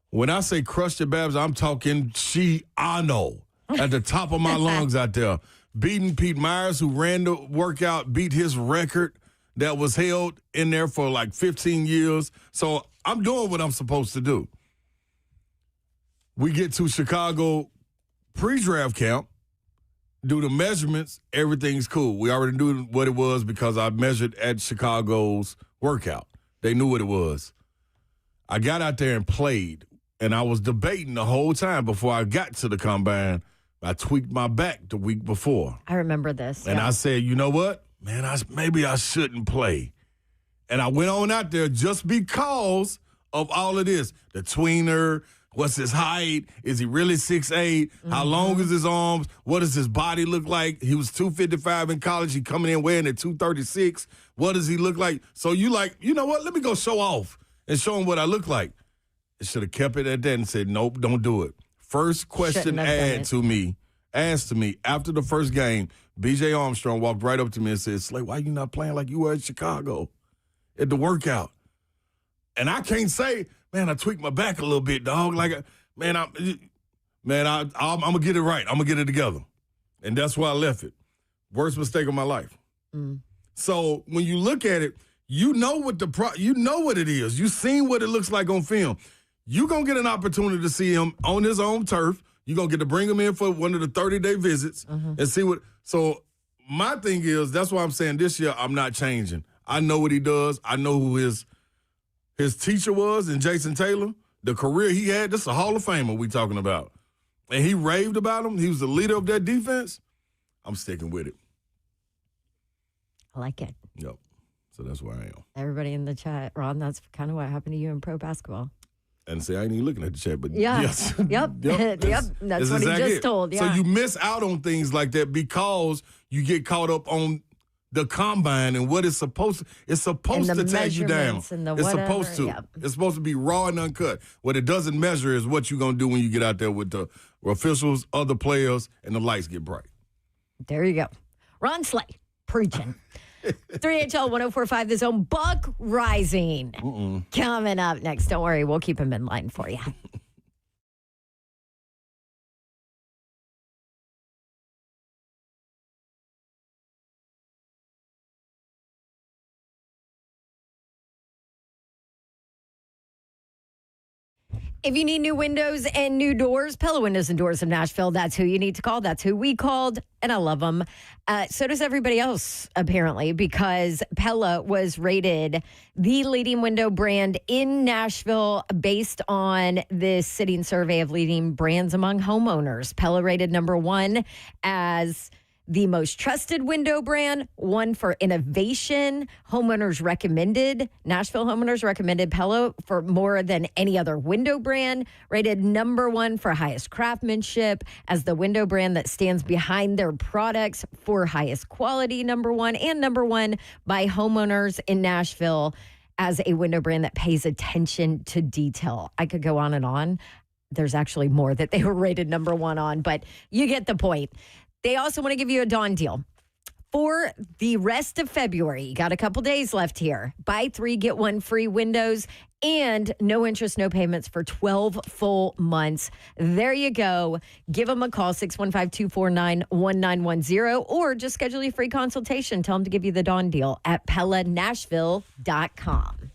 When I say crushed it, Babs, I'm talking Chiano at the top of my lungs out there. Beating Pete Myers, who ran the workout, beat his record that was held in there for like 15 years. So I'm doing what I'm supposed to do. We get to Chicago pre-draft camp, do the measurements, everything's cool. We already knew what it was because I measured at Chicago's workout. They knew what it was. I got out there and played, and I was debating the whole time before I got to the combine. I tweaked my back the week before. I remember this. And I said, you know what? Man, maybe I shouldn't play. And I went on out there just because of all of this. The tweener, what's his height? Is he really 6'8"? How long is his arms? What does his body look like? He was 255 in college. He coming in weighing at 236. What does he look like? So you know what? Let me go show off and show him what I look like. I should have kept it at that and said, nope, don't do it. First question asked to me after the first game, B.J. Armstrong walked right up to me and said, Saleh, why you not playing like you were in Chicago at the workout? And I can't say, man, I tweaked my back a little bit, dog. I'm going to get it right. I'm going to get it together. And that's why I left it. Worst mistake of my life. So when you look at it, you know what it is. You've seen what it looks like on film. You're going to get an opportunity to see him on his own turf. You're going to get to bring him in for one of the 30-day visits and see what. So my thing is, that's why I'm saying this year I'm not changing. I know what he does. I know who his teacher was in Jason Taylor. The career he had, this is a Hall of Famer we talking about. And he raved about him. He was the leader of that defense. I'm sticking with it. I like it. Yep. So that's where I am. Everybody in the chat, Ron, that's kind of what happened to you in pro basketball. And see, I ain't even looking at the chat, but yeah. Yes. Yep. That's what he just told. Yeah. So you miss out on things like that because you get caught up on the combine and what it's supposed to. It's supposed to tag you down. It's supposed to. Yep. It's supposed to be raw and uncut. What it doesn't measure is what you're gonna do when you get out there with the officials, other players, and the lights get bright. There you go. Ron Saleh, preaching. 3HL 104.5 The Zone, Buck Rising. Coming up next. Don't worry, we'll keep him in line for you. If you need new windows and new doors, Pella Windows and Doors of Nashville, that's who you need to call. That's who we called, and I love them. So does everybody else, apparently, because Pella was rated the leading window brand in Nashville based on this sitting survey of leading brands among homeowners. Pella rated number 1 as the most trusted window brand, 1 for innovation. Homeowners recommended, Nashville homeowners recommended Pella for more than any other window brand. Rated number 1 for highest craftsmanship as the window brand that stands behind their products for highest quality, number 1. And number 1 by homeowners in Nashville as a window brand that pays attention to detail. I could go on and on. There's actually more that they were rated number 1 on, but you get the point. They also want to give you a Dawn deal. For the rest of February, you got a couple days left here. Buy 3, get 1 free windows and no interest, no payments for 12 full months. There you go. Give them a call, 615-249-1910, or just schedule your free consultation. Tell them to give you the Dawn deal at PellaNashville.com.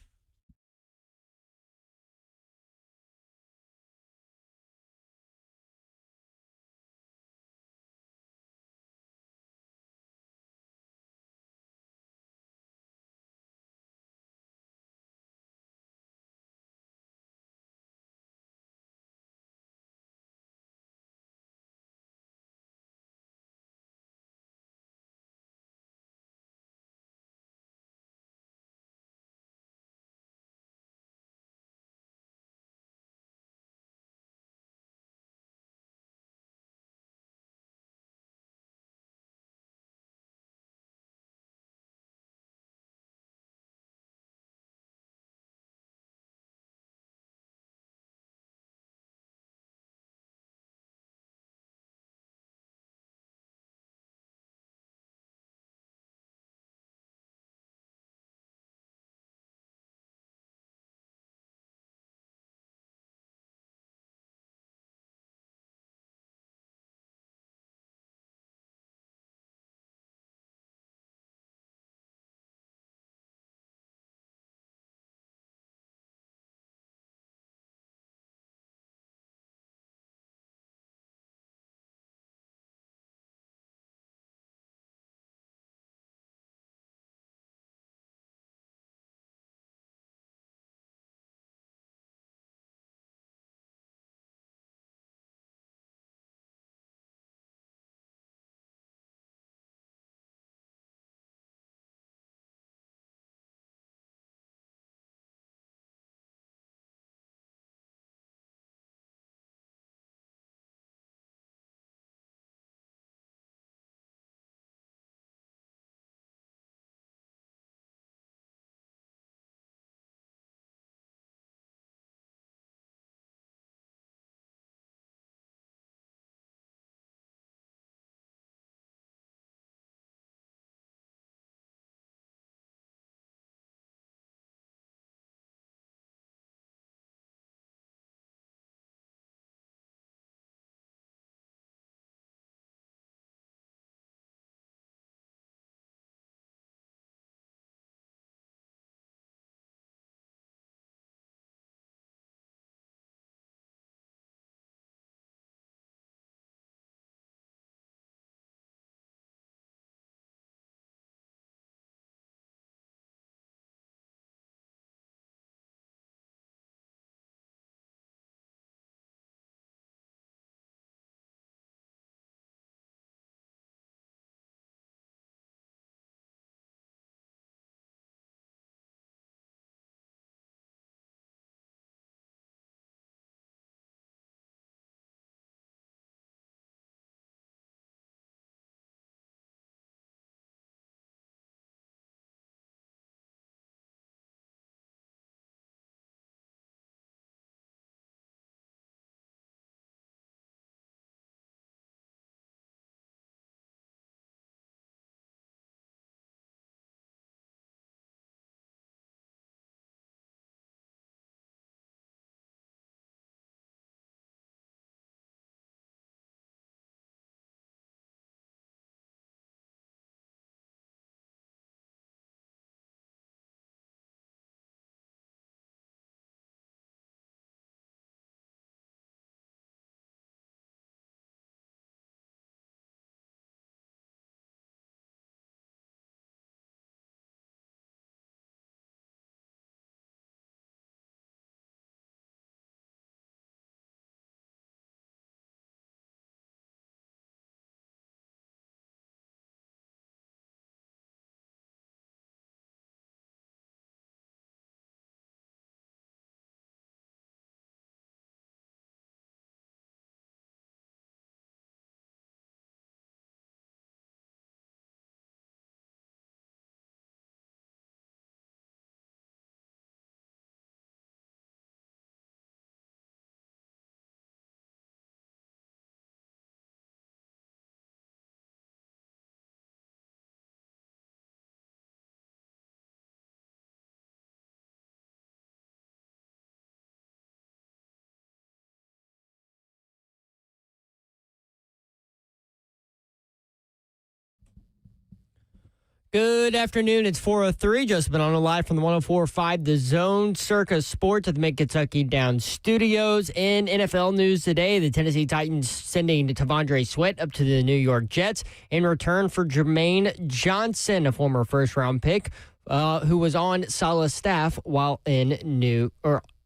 Good afternoon. It's 4:03. Just been on a live from the 104.5 The Zone Circa Sports at the Mid-Kentucky Down Studios. In NFL news today, the Tennessee Titans sending T'Vondre Sweat up to the New York Jets in return for Jermaine Johnson, a former first-round pick who was on Saleh's staff while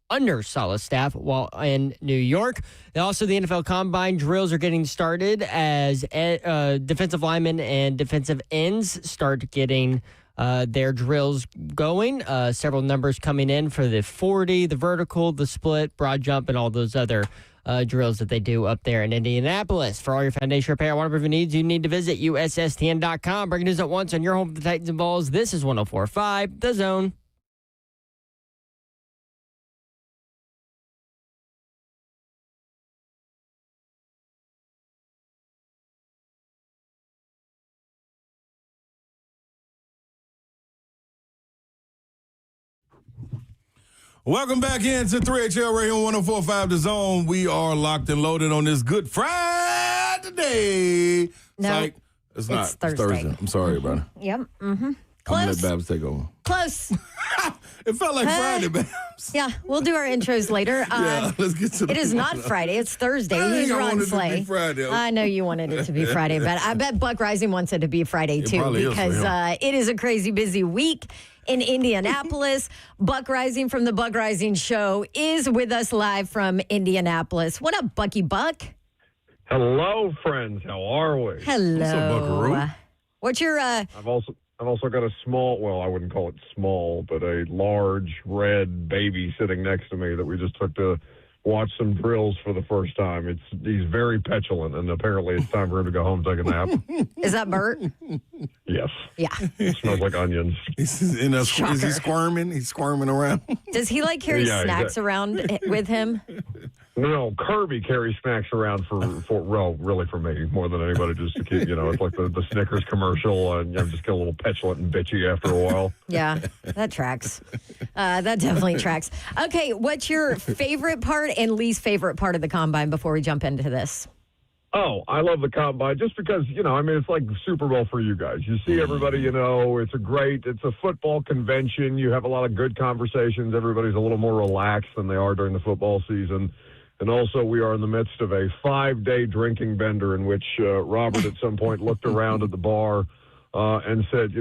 under Saleh's staff while in New York. Also, the NFL Combine drills are getting started as defensive linemen and defensive ends start getting their drills going. Several numbers coming in for the 40, the vertical, the split, broad jump, and all those other drills that they do up there in Indianapolis. For all your foundation repair and waterproofing needs, you need to visit USSTN.com. Breaking news at once on your home for the Titans and Vols. This is 104.5 The Zone. Welcome back into 3HL Radio 104.5 The Zone. We are locked and loaded on this Good Friday. No, it's not. It's Thursday. I'm sorry, brother. Yep. Mm-hmm. I'm Close. going to let Babs take over. Close. It felt like Friday, Babs. Yeah, we'll do our intros later. Yeah, let's get to It is not Friday. It's Thursday. He's Ron Slay. I know you wanted it to be Friday, but I bet Buck Rising wants it to be Friday too because it is a crazy busy week in Indianapolis. Buck Rising from the Buck Rising Show is with us live from Indianapolis. What up, Bucky Buck? Hello, friends. How are we? Hello. What's up, Buckaroo? What's your I've also got a small, well, I wouldn't call it small, but a large red baby sitting next to me that we just took to watch some drills for the first time. He's very petulant, and apparently it's time for him to go home and take a nap. Is that Bert? Yes. Yeah. It smells like onions. Is he squirming? He's squirming around. Does he carry snacks around with him? No, Kirby carries snacks around for really for me more than anybody, just to keep, it's like the Snickers commercial, and just get a little petulant and bitchy after a while. Yeah, that tracks. That definitely tracks. Okay, what's your favorite part and least favorite part of the Combine before we jump into this? Oh, I love the Combine just because, it's like Super Bowl for you guys. You see everybody, it's a football convention. You have a lot of good conversations. Everybody's a little more relaxed than they are during the football season. And also, we are in the midst of a 5-day drinking bender in which Robert at some point looked around at the bar and said,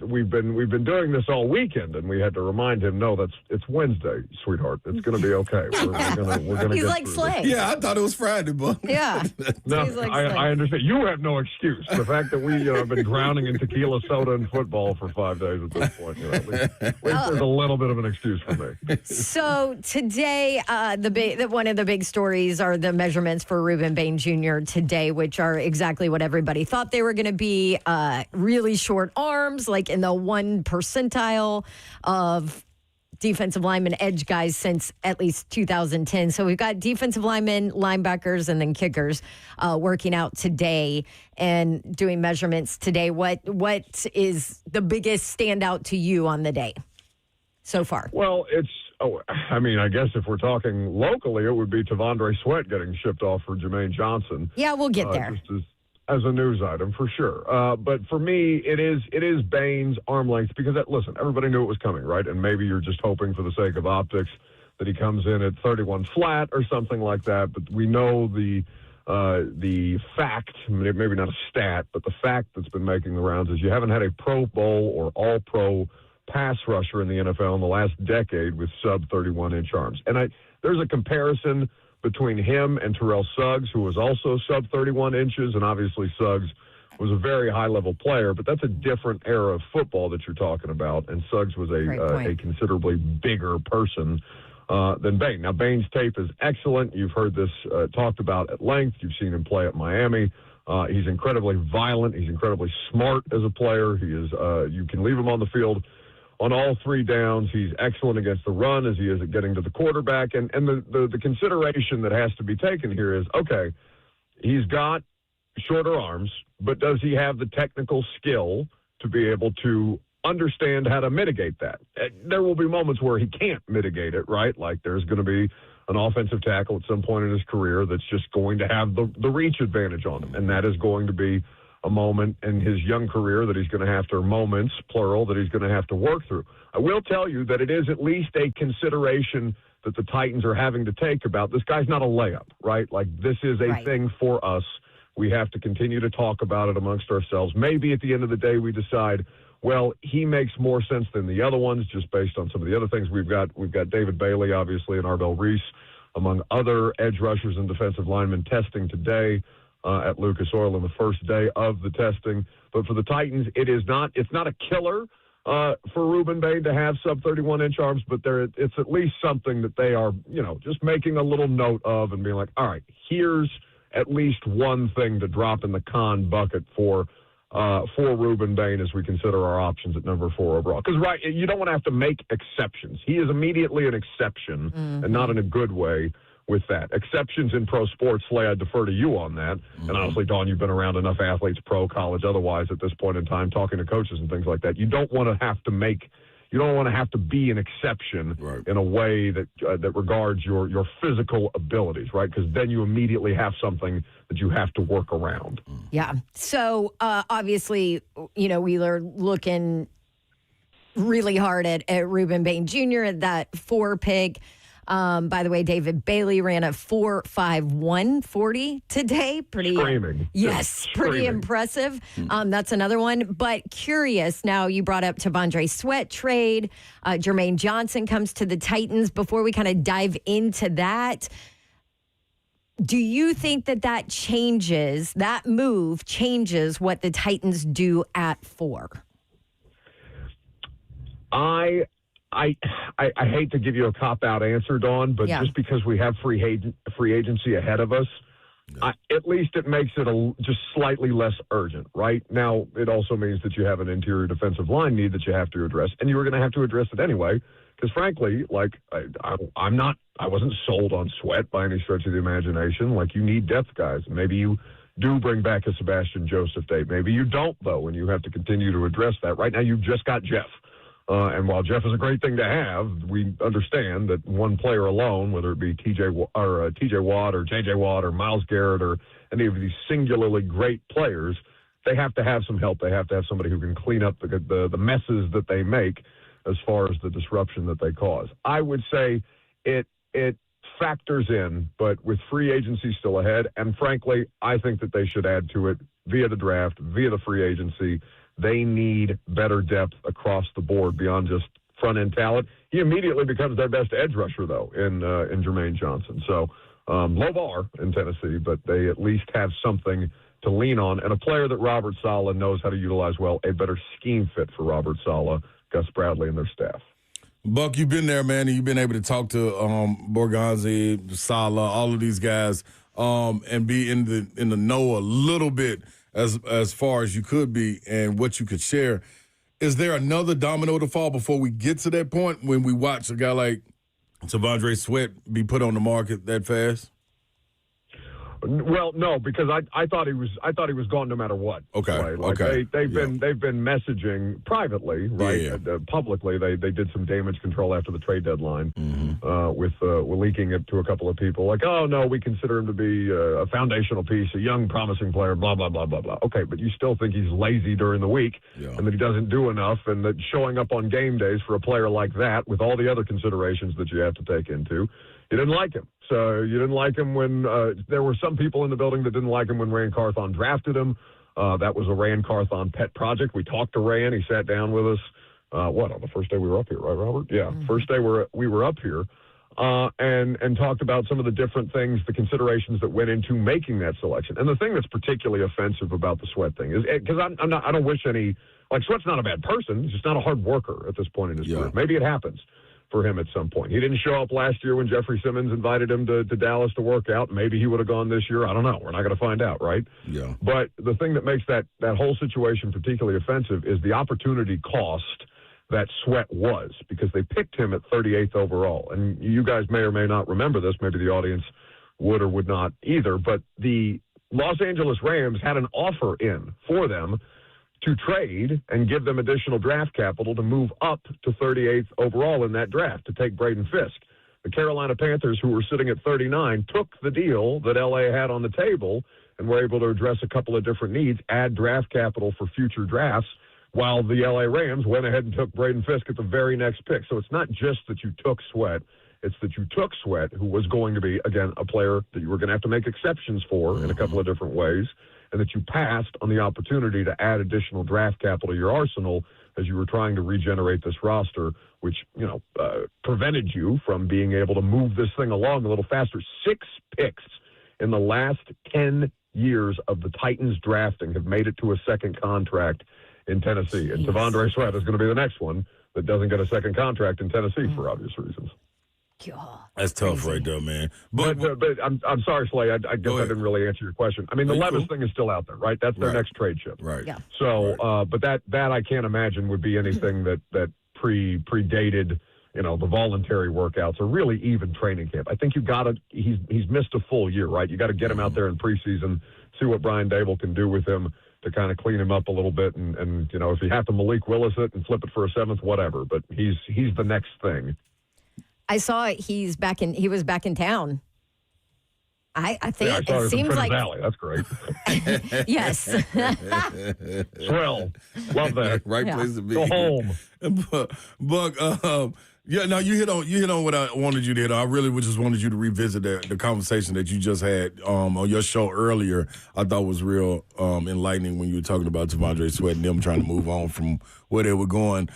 we've been doing this all weekend, and we had to remind him, no, it's Wednesday, sweetheart. It's going to be okay. We're gonna He's get like Slay. Yeah, I thought it was Friday, but yeah. No, I understand. You have no excuse. The fact that we have been drowning in tequila, soda, and football for 5 days at this point, at least there's a little bit of an excuse for me. So today, one of the big stories are the measurements for Ruben Bane Jr. today, which are exactly what everybody thought they were going to be. Really short arms, like in the 1 percentile of defensive lineman edge guys since at least 2010. So we've got defensive linemen, linebackers, and then kickers working out today and doing measurements today. What is the biggest standout to you on the day so far? Well, I guess if we're talking locally, it would be T'Vondre Sweat getting shipped off for Jermaine Johnson. Yeah, we'll get there. Just as a news item, for sure. But for me, it is Bane's arm length because, listen, everybody knew it was coming, right? And maybe you're just hoping for the sake of optics that he comes in at 31 flat or something like that. But we know the fact, maybe not a stat, but the fact that's been making the rounds is you haven't had a Pro Bowl or All-Pro pass rusher in the NFL in the last decade with sub 31-inch arms. And there's a comparison between him and Terrell Suggs, who was also sub 31 inches, and obviously Suggs was a very high-level player, but that's a different era of football that you're talking about, and Suggs was a considerably bigger person than Bane. Now, Bane's tape is excellent. You've heard this talked about at length. You've seen him play at Miami. He's incredibly violent. He's incredibly smart as a player. He is. You can leave him on the field on all 3 downs. He's excellent against the run as he is at getting to the quarterback. And the consideration that has to be taken here is, okay, he's got shorter arms, but does he have the technical skill to be able to understand how to mitigate that? There will be moments where he can't mitigate it, right? Like there's going to be an offensive tackle at some point in his career that's just going to have the reach advantage on him, and that is going to be a moment in his young career that he's going to have to, moments, plural, that he's going to have to work through. I will tell you that it is at least a consideration that the Titans are having to take about this guy's not a layup, right? Like, this is a thing for us. We have to continue to talk about it amongst ourselves. Maybe at the end of the day we decide, well, he makes more sense than the other ones just based on some of the other things we've got. We've got David Bailey, obviously, and Arbel Reese, among other edge rushers and defensive linemen testing today at Lucas Oil on the first day of the testing. But for the Titans, it's not a killer for Ruben Bane to have sub 31-inch arms, but it's at least something that they are, just making a little note of and being like, all right, here's at least one thing to drop in the con bucket for Ruben Bane as we consider our options at number 4 overall. Because, you don't want to have to make exceptions. He is immediately an exception, and not in a good way with that. Exceptions in pro sports, Slay, I defer to you on that. And honestly, Dawn, you've been around enough athletes, pro, college, otherwise, at this point in time, talking to coaches and things like that. You don't want to have to be an exception in a way that regards your physical abilities, right? Because then you immediately have something that you have to work around. Yeah. So obviously, we are looking really hard at Ruben Bane Jr., that 4 pick. By the way, David Bailey ran a 4.5140 today. Pretty screaming. Yes, pretty impressive. That's another one. But curious, now you brought up T'Vondre Sweat trade. Jermaine Johnson comes to the Titans. Before we kind of dive into that, do you think that move changes what the Titans do at 4? I hate to give you a cop-out answer, Dawn, but just because we have free agency ahead of us, at least it makes it just slightly less urgent, right? Now, it also means that you have an interior defensive line need that you have to address, and you were going to have to address it anyway, because frankly, I wasn't sold on Sweat by any stretch of the imagination. Like, you need depth guys. Maybe you do bring back a Sebastian Joseph Day. Maybe you don't, though, and you have to continue to address that. Right now, you've just got Jeff. And while Jeff is a great thing to have, we understand that one player alone, whether it be TJ Watt or JJ Watt or Myles Garrett or any of these singularly great players, they have to have some help. They have to have somebody who can clean up the messes that they make as far as the disruption that they cause. I would say it factors in, but with free agency still ahead, and frankly, I think that they should add to it via the draft, via the free agency. They need better depth across the board beyond just front-end talent. He immediately becomes their best edge rusher, though, in Jermaine Johnson. So low bar in Tennessee, but they at least have something to lean on. And a player that Robert Saleh knows how to utilize well, a better scheme fit for Robert Saleh, Gus Bradley, and their staff. Buck, you've been there, man, and you've been able to talk to Borgonzi, Saleh, all of these guys, and be in the know a little bit as far as you could be and what you could share. Is there another domino to fall before we get to that point when we watch a guy like T'Vondre Sweat be put on the market that fast? Well, no, because I thought he was gone no matter what. Okay. Right? Like they've been messaging privately, right? Yeah. Publicly, they did some damage control after the trade deadline with leaking it to a couple of people. Like, oh no, we consider him to be a foundational piece, a young promising player. Blah blah blah blah blah. Okay, but you still think he's lazy during the week and that he doesn't do enough, and that showing up on game days for a player like that, with all the other considerations that you have to take into. You didn't like him. So you didn't like him when there were some people in the building that didn't like him when Ran Carthon drafted him. That was a Ran Carthon pet project. We talked to Ran. He sat down with us, on the first day we were up here, right, Robert? Yeah, first day we were up here and talked about some of the different things, the considerations that went into making that selection. And the thing that's particularly offensive about the Sweat thing is because I don't wish any – like, Sweat's not a bad person. He's just not a hard worker at this point in his career. Maybe it happens for him at some point. He didn't show up last year when Jeffrey Simmons invited him to Dallas to work out. Maybe he would have gone this year. I don't know. We're not going to find out, right? Yeah. But the thing that makes that whole situation particularly offensive is the opportunity cost that Sweat was, because they picked him at 38th overall. And you guys may or may not remember this. Maybe the audience would or would not either. But the Los Angeles Rams had an offer in for them to trade and give them additional draft capital to move up to 38th overall in that draft to take Braden Fisk. The Carolina Panthers, who were sitting at 39, took the deal that LA had on the table and were able to address a couple of different needs, add draft capital for future drafts, while the LA Rams went ahead and took Braden Fisk at the very next pick. So it's not just that you took Sweat, it's that you took Sweat, who was going to be, again, a player that you were going to have to make exceptions for in a couple of different ways, and that you passed on the opportunity to add additional draft capital to your arsenal as you were trying to regenerate this roster, which, prevented you from being able to move this thing along a little faster. 6 picks in the last 10 years of the Titans drafting have made it to a second contract in Tennessee. And T'Vondre Sweat is going to be the next one that doesn't get a second contract in Tennessee for obvious reasons. God, that's tough right there, man. But I'm sorry, Slay. I guess I didn't really answer your question. I mean, the Levis thing is still out there, right? That's their next trade chip. Right. Yeah. So, but that I can't imagine would be anything that predated, the voluntary workouts or really even training camp. I think he's missed a full year, right? You got to get him out there in preseason, see what Brian Dable can do with him to kind of clean him up a little bit. And if you have to Malik Willis it and flip it for a 7th, whatever. But he's the next thing. I saw he was back in town. I think it seems like Valley. That's great. Yes. Swell. Love that. Right place to be. Go home. Buck, you hit on what I wanted you to hit on. I really just wanted you to revisit the conversation that you just had on your show earlier. I thought was real enlightening when you were talking about T'Vondre Sweat and them trying to move on from where they were going.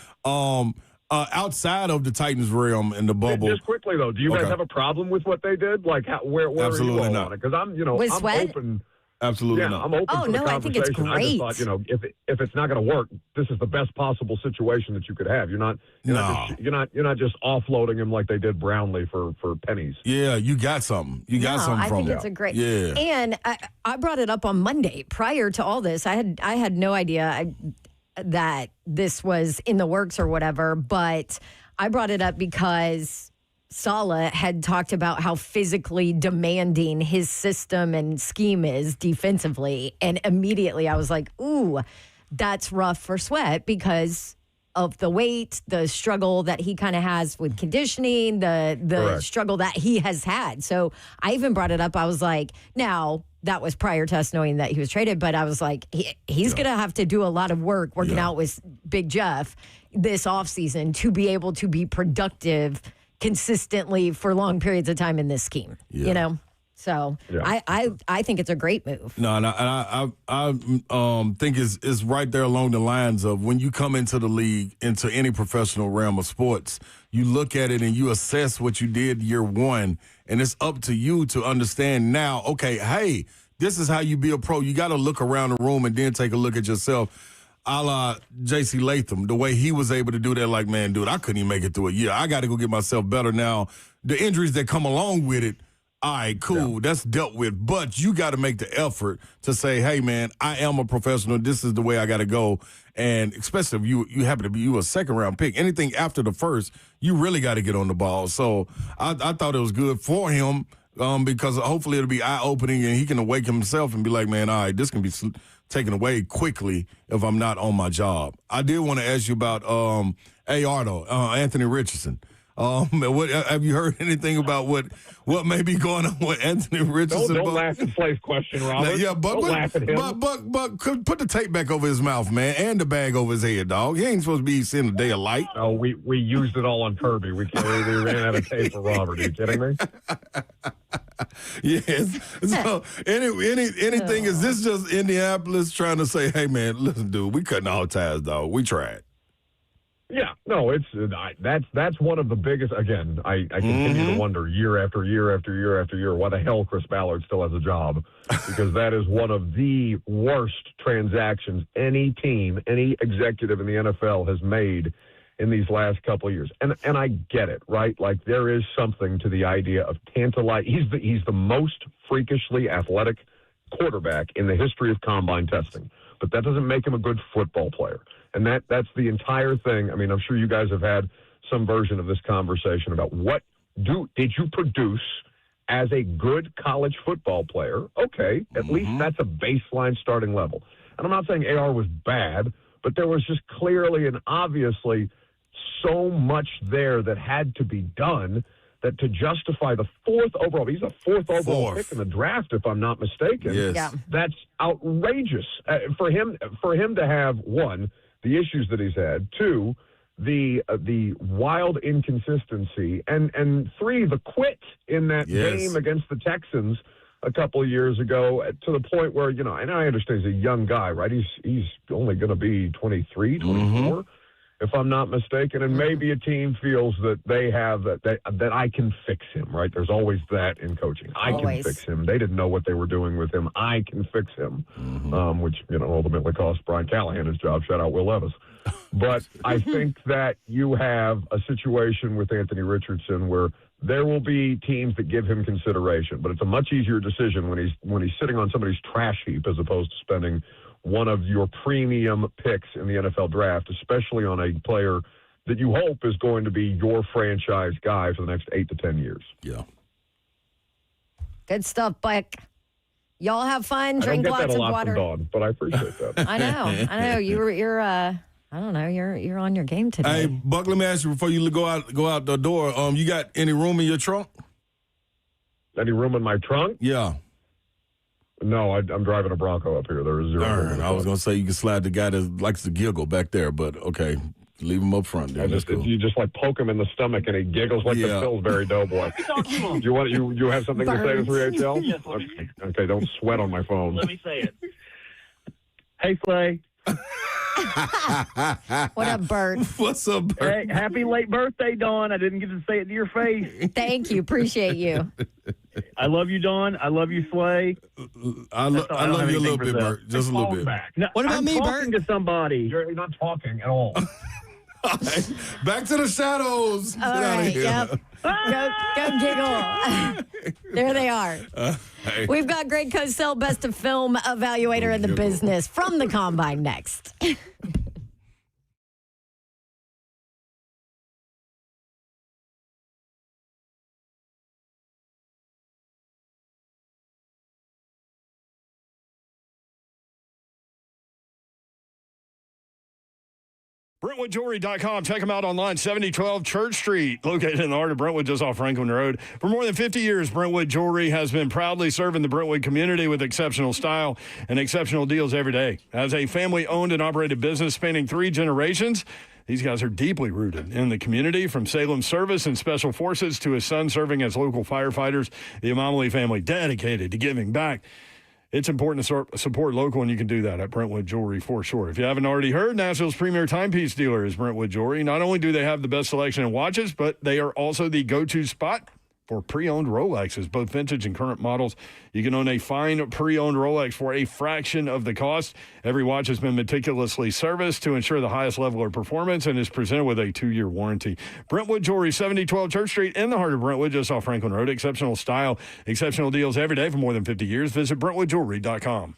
Outside of the Titans realm and the bubble. Just quickly though, do you guys have a problem with what they did? Like, where Absolutely are you all not. on it? Because I'm open. Absolutely not. I'm open to the I think it's conversation. great. I just thought, if it's not going to work, this is the best possible situation that you could have. You're not just offloading him like they did Brownlee for pennies. Yeah, you got something. You got something from I think him. it's a great. Yeah. And I brought it up on Monday prior to all this. I had no idea that this was in the works or whatever, but I brought it up because Saleh had talked about how physically demanding his system and scheme is defensively. And immediately I was like, ooh, that's rough for Sweat because of the weight, the struggle that he kind of has with conditioning, the struggle that he has had. So I even brought it up. I was like, now that was prior to us knowing that he was traded, but I was like, he's going to have to do a lot of work working out with Big Jeff this offseason to be able to be productive consistently for long periods of time in this scheme, So I think it's a great move. No, and I think it's right there along the lines of when you come into the league, into any professional realm of sports, you look at it and you assess what you did year one, and it's up to you to understand now, okay, hey, this is how you be a pro. You got to look around the room and then take a look at yourself. A la J.C. Latham, the way he was able to do that, like, man, dude, I couldn't even make it through a year. I got to go get myself better now. The injuries that come along with it, all right, cool, that's dealt with. But you got to make the effort to say, hey, man, I am a professional. This is the way I got to go. And especially if you happen to be a second-round pick, anything after the first, you really got to get on the ball. So I thought it was good for him because hopefully it'll be eye-opening and he can awake himself and be like, man, all right, this can be taken away quickly if I'm not on my job. I did want to ask you about AR, though, Anthony Richardson. What have you heard anything about what may be going on with Anthony Richardson? Don't laugh at Slay's question, Robert. Yeah, don't laugh at him. But put the tape back over his mouth, man, and the bag over his head, dog. He ain't supposed to be seeing a day of light. Oh, we used it all on Kirby. We ran out of tape for Robert. Are you kidding me? Yes. So anything, is this just Indianapolis trying to say, hey, man, listen, dude, we cutting all ties, dog. We tried. Yeah, no, that's one of the biggest. Again, I continue to wonder year after year after year after year why the hell Chris Ballard still has a job, because that is one of the worst transactions any team, any executive in the NFL has made in these last couple of years. And I get it, right? Like, there is something to the idea of tantalizing. He's the most freakishly athletic quarterback in the history of combine testing, but that doesn't make him a good football player. And that's the entire thing. I mean, I'm sure you guys have had some version of this conversation about did you produce as a good college football player? Okay, at least that's a baseline starting level. And I'm not saying AR was bad, but there was just clearly and obviously so much there that had to be done that to justify the 4th overall, he's a 4th overall pick in the draft, if I'm not mistaken. Yes. Yeah. That's outrageous for him to have, one, the issues that he's had, two, the wild inconsistency, and three, the quit in that game against the Texans a couple of years ago, to the point where, and I understand he's a young guy, right? He's only going to be 23, 24, if I'm not mistaken, and maybe a team feels that they have that I can fix him, right? There's always that in coaching. I can fix him. They didn't know what they were doing with him. I can fix him, which ultimately cost Brian Callahan his job. Shout out Will Levis. But I think that you have a situation with Anthony Richardson where there will be teams that give him consideration, but it's a much easier decision when he's sitting on somebody's trash heap as opposed to spending one of your premium picks in the NFL draft, especially on a player that you hope is going to be your franchise guy for the next 8 to 10 years. Yeah. Good stuff, Buck. Y'all have fun. Drink lots of water. Dawn, but I appreciate that. I know. You're I don't know. You're on your game today. Hey, Buck, let me ask you before you go out the door. You got any room in your trunk? Any room in my trunk? Yeah. No, I'm driving a Bronco up here. There is zero. Darn, I was going to say you can slide the guy that likes to giggle back there, but okay. Leave him up front there. That's cool. You just poke him in the stomach and he giggles like the Pillsbury Doughboy. You have something to say to 3HL? Yes, okay, don't sweat on my phone. Let me say it. Hey, Slay. What up, Bert? What's up, Bert? Hey, happy late birthday, Dawn. I didn't get to say it to your face. Thank you. Appreciate you. I love you, Dawn. I love you, Slay. I love you a little bit, Bert. Just a little bit. No, What about me, I'm Bert? talking to somebody. You're not talking at all. All right. Back to the shadows. All right. Yep. Go giggle. There they are. Hey. We've got Greg Cosell, best of film evaluator in the business, from the Combine next. BrentwoodJewelry.com. Check them out online, 7012 Church Street, located in the heart of Brentwood, just off Franklin Road. For more than 50 years, Brentwood Jewelry has been proudly serving the Brentwood community with exceptional style and exceptional deals every day. As a family-owned and operated business spanning 3 generations, these guys are deeply rooted in the community, from Salem service and special forces to his son serving as local firefighters. The Anomaly family dedicated to giving back. It's important to support local, and you can do that at Brentwood Jewelry for sure. If you haven't already heard, Nashville's premier timepiece dealer is Brentwood Jewelry. Not only do they have the best selection in watches, but they are also the go-to spot for pre-owned Rolexes, both vintage and current models. You can own a fine pre-owned Rolex for a fraction of the cost. Every watch has been meticulously serviced to ensure the highest level of performance and is presented with a 2-year warranty. Brentwood Jewelry, 7012 Church Street in the heart of Brentwood, just off Franklin Road. Exceptional style, exceptional deals every day for more than 50 years. Visit BrentwoodJewelry.com.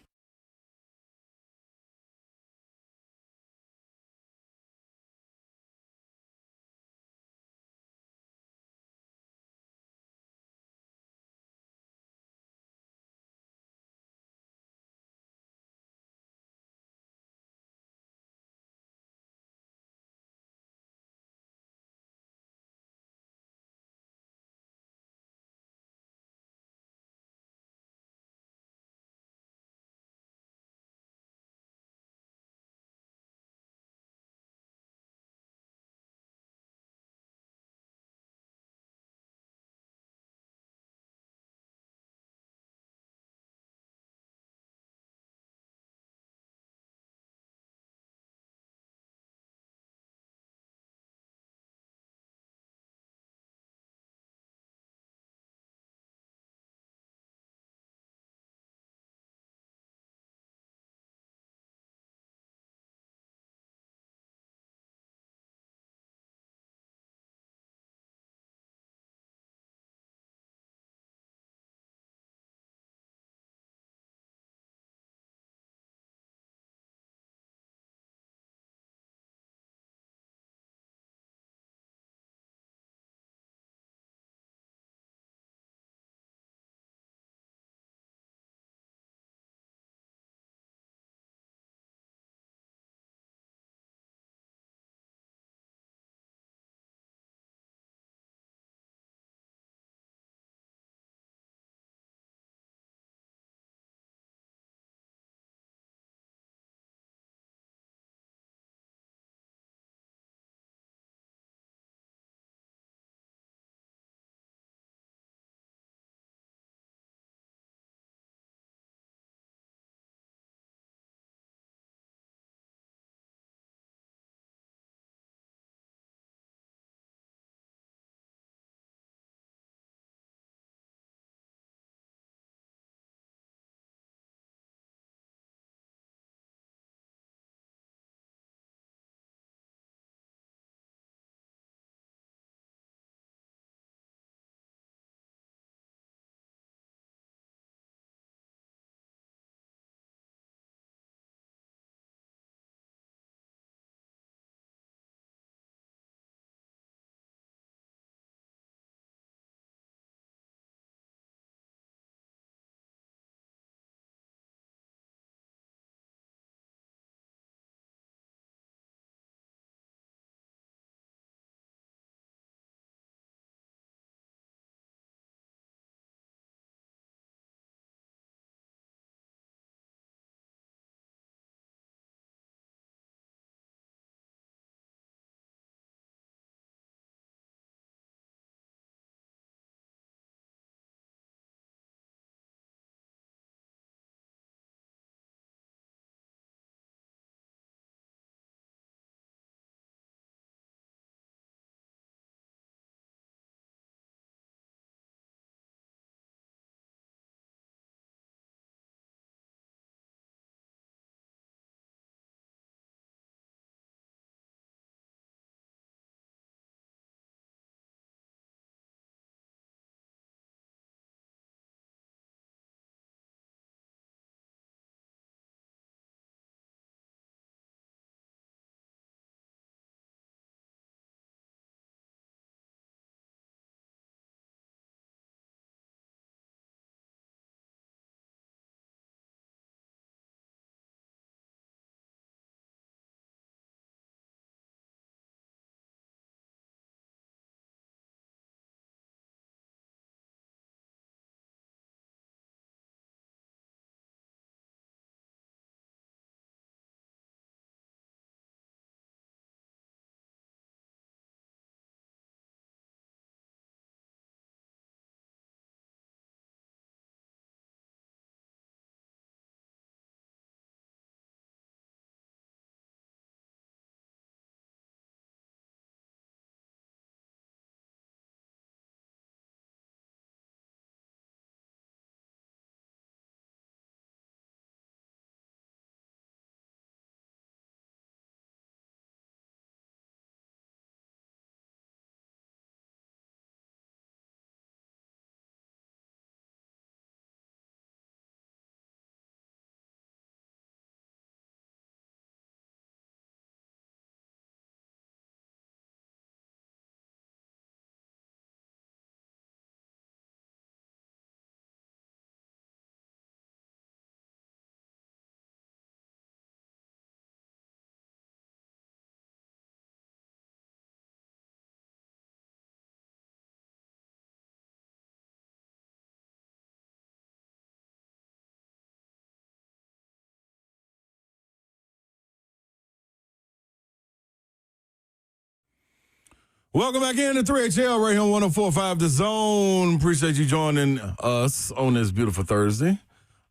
Welcome back in to 3HL right here on 104.5 The Zone. Appreciate you joining us on this beautiful Thursday.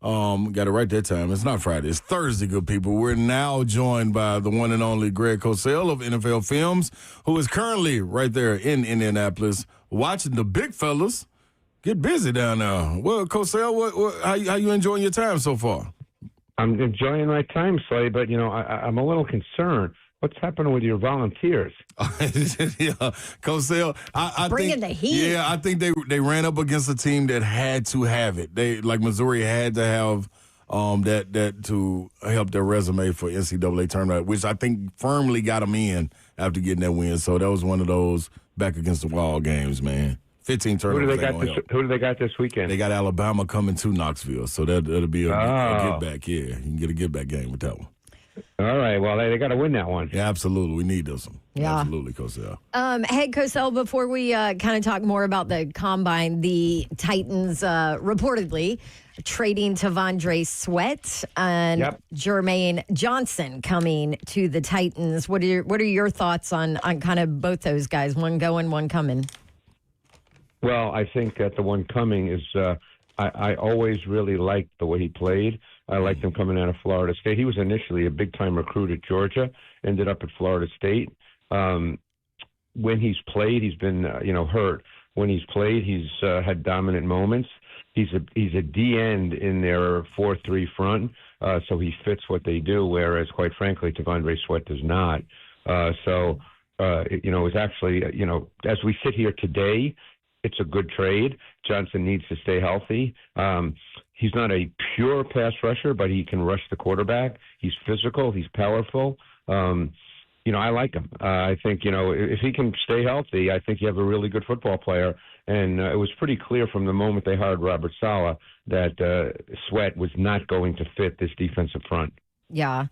Got it right that time. It's not Friday. It's Thursday, good people. We're now joined by the one and only Greg Cosell of NFL Films, who is currently right there in Indianapolis watching the big fellas get busy down there. Well, Cosell, how you enjoying your time so far? I'm enjoying my time, Saleh, but, I'm a little concerned. What's happening with your volunteers? Yeah, Cosell, I Bringing think, the heat. Yeah, I think they ran up against a team that had to have it. They, like Missouri, had to have that to help their resume for NCAA tournament, which I think firmly got them in after getting that win. So that was one of those back against the wall games, man. 15 turnovers. Who do they got this weekend? They got Alabama coming to Knoxville, so that'll be a get back. Yeah, you can get a get back game with that one. All right. Well, they got to win that one. Yeah, absolutely. We need this one. Yeah. Absolutely, Cosell. Hey, Cosell, before we kind of talk more about the combine, the Titans reportedly trading T'Vondre Sweat and Jermaine Johnson coming to the Titans. What are your thoughts on kind of both those guys, one going, one coming? Well, I think that the one coming is I always really liked the way he played. I liked him coming out of Florida State. He was initially a big-time recruit at Georgia, ended up at Florida State. When he's played, he's been, hurt. When he's played, he's had dominant moments. He's a D-end in their 4-3 front, so he fits what they do, whereas, quite frankly, T'Vondre Sweat does not. It's actually, as we sit here today, it's a good trade. Johnson needs to stay healthy. He's not a pure pass rusher, but he can rush the quarterback. He's physical. He's powerful. I like him. I think, if he can stay healthy, I think you have a really good football player. And it was pretty clear from the moment they hired Robert Saleh that Sweat was not going to fit this defensive front. Yeah.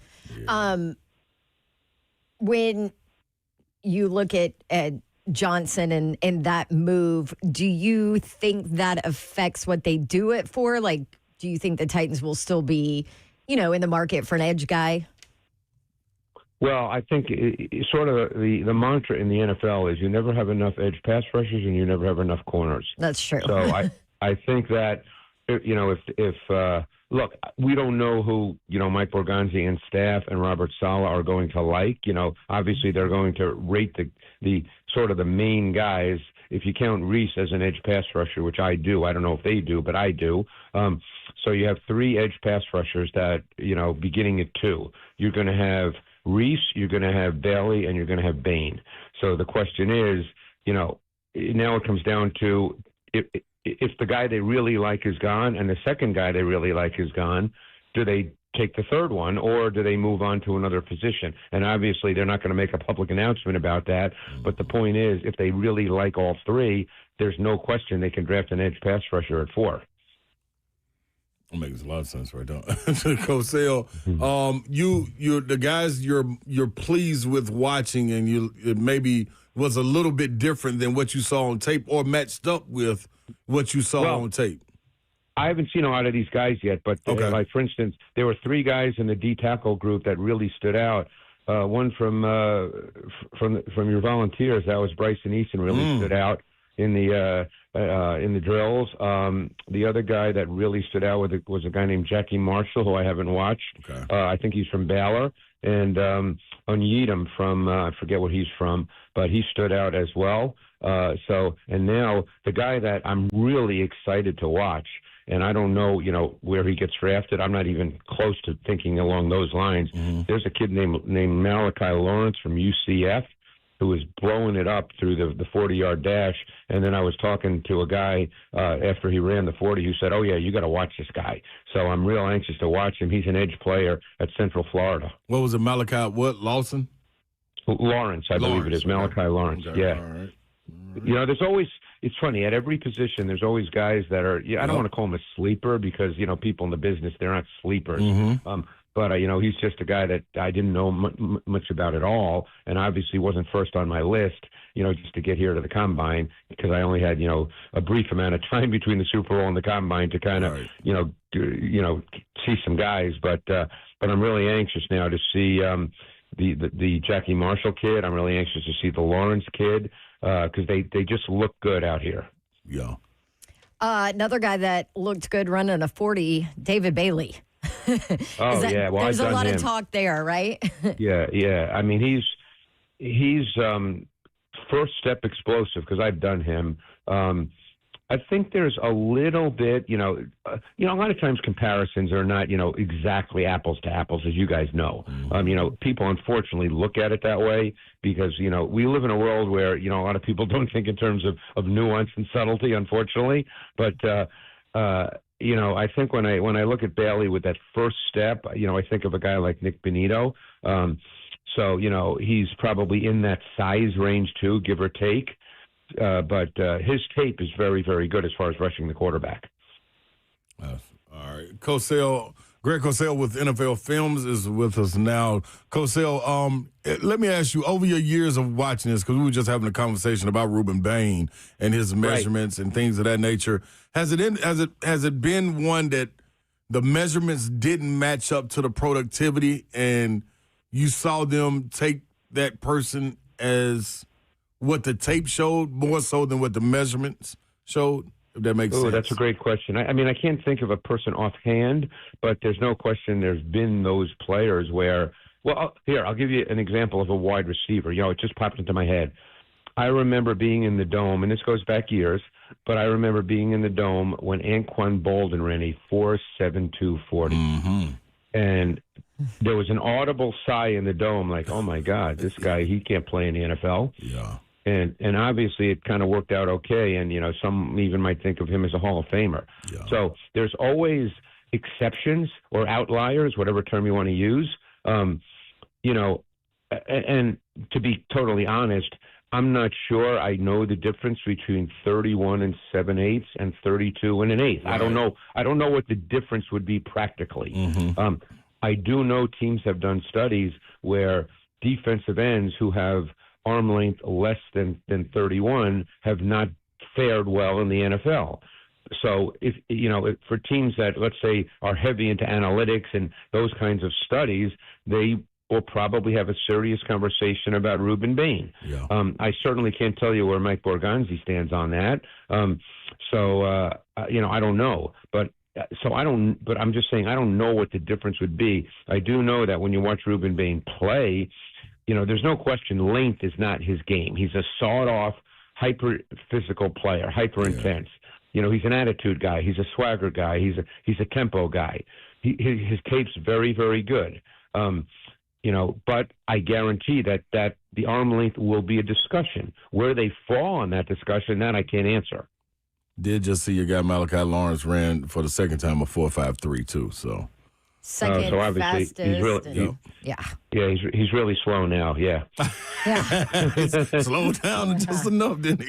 When you look at Johnson and that move, do you think that affects what they do it for? Like, do you think the Titans will still be, in the market for an edge guy? Well, I think sort of the mantra in the NFL is you never have enough edge pass rushers and you never have enough corners. That's true. So I think that, look, we don't know who, Mike Borgonzi and staff and Robert Saleh are going to like. Obviously they're going to rate the sort of the main guys. If you count Reese as an edge pass rusher, which I do, I don't know if they do, but I do. So you have 3 edge pass rushers that, beginning at 2. You're going to have Reese, you're going to have Bailey, and you're going to have Bane. So the question is, now it comes down to if the guy they really like is gone and the second guy they really like is gone, do they take the third one or do they move on to another position? And obviously they're not going to make a public announcement about that. But the point is, if they really like all 3, there's no question they can draft an edge pass rusher at 4. That makes a lot of sense right now. Cosell, you're the guys you're pleased with watching, and it maybe was a little bit different than what you saw on tape or matched up with what you saw on tape. I haven't seen a lot of these guys yet, but like, for instance, there were 3 guys in the D tackle group that really stood out. One from your Volunteers, that was Bryson Easton, really stood out in the drills. The other guy that really stood out was a guy named Jackie Marshall, who I haven't watched. Okay. I think he's from Baylor. And Onyedem from, I forget what he's from, but he stood out as well. And now the guy that I'm really excited to watch, and I don't know, where he gets drafted. I'm not even close to thinking along those lines. Mm-hmm. There's a kid named Malachi Lawrence from UCF who was blowing it up through the 40-yard dash. And then I was talking to a guy after he ran the 40 who said, oh, yeah, you got to watch this guy. So I'm real anxious to watch him. He's an edge player at Central Florida. What was it, Malachi, Lawson? Lawrence, I believe it is. Malachi Lawrence, yeah. All right. There's always, it's funny, at every position, there's always guys that are, I don't want to call him a sleeper because, people in the business, they're not sleepers. Mm-hmm. But he's just a guy that I didn't know much about at all, and obviously wasn't first on my list, just to get here to the Combine, because I only had, a brief amount of time between the Super Bowl and the Combine to kind of, see some guys. But I'm really anxious now to see, the Jackie Marshall kid. I'm really anxious to see the Lawrence kid because they just look good out here. Yeah. Another guy that looked good running a 40, David Bailey. Yeah. Well, there's a lot of talk there, right? Yeah. I mean, he's first step explosive because I've done him. I think there's a little bit, a lot of times comparisons are not, exactly apples to apples, as you guys know. People unfortunately look at it that way because, we live in a world where, a lot of people don't think in terms of nuance and subtlety, unfortunately. But, I think when I look at Bailey with that first step, I think of a guy like Nick Benito. So, he's probably in that size range too, give or take. But his tape is very, very good as far as rushing the quarterback. All right. Cosell, Greg Cosell with NFL Films is with us now. Cosell, let me ask you, over your years of watching this, because we were just having a conversation about Ruben Bane and his measurements and things of that nature, has it been one that the measurements didn't match up to the productivity and you saw them take that person as what the tape showed more so than what the measurements showed, if that makes sense? That's a great question. I mean, I can't think of a person offhand, but there's no question there's been those players where, I'll give you an example of a wide receiver. It just popped into my head. I remember being in the Dome, and this goes back years, but I remember being in the Dome when Anquan Bolden ran a 4.72 40. Mm-hmm. And there was an audible sigh in the Dome like, oh, my God, this guy, he can't play in the NFL. Yeah. And obviously it kind of worked out okay. And, some even might think of him as a Hall of Famer. Yeah. So there's always exceptions or outliers, whatever term you want to use. And to be totally honest, I'm not sure I know the difference between 31 and 7/8 and 32 and an eighth. Right. I don't know what the difference would be practically. Mm-hmm. I do know teams have done studies where defensive ends who have arm length less than 31 have not fared well in the NFL. So if for teams that, let's say, are heavy into analytics and those kinds of studies, they will probably have a serious conversation about Ruben Bane. Yeah. I certainly can't tell you where Mike Borgonzi stands on that. I don't know, but I'm just saying I don't know what the difference would be. I do know that when you watch Ruben Bane play, there's no question length is not his game. He's a sawed-off, hyper-physical player, hyper-intense. Yeah. He's an attitude guy. He's a swagger guy. He's a tempo guy. His tape's very, very good. But I guarantee that the arm length will be a discussion. Where they fall on that discussion, that I can't answer. Did just see your guy Malachi Lawrence ran for the second time a 4.53 too. So second so obviously fastest. He's really, he's really slow now. Yeah. Slowed down just enough, didn't he?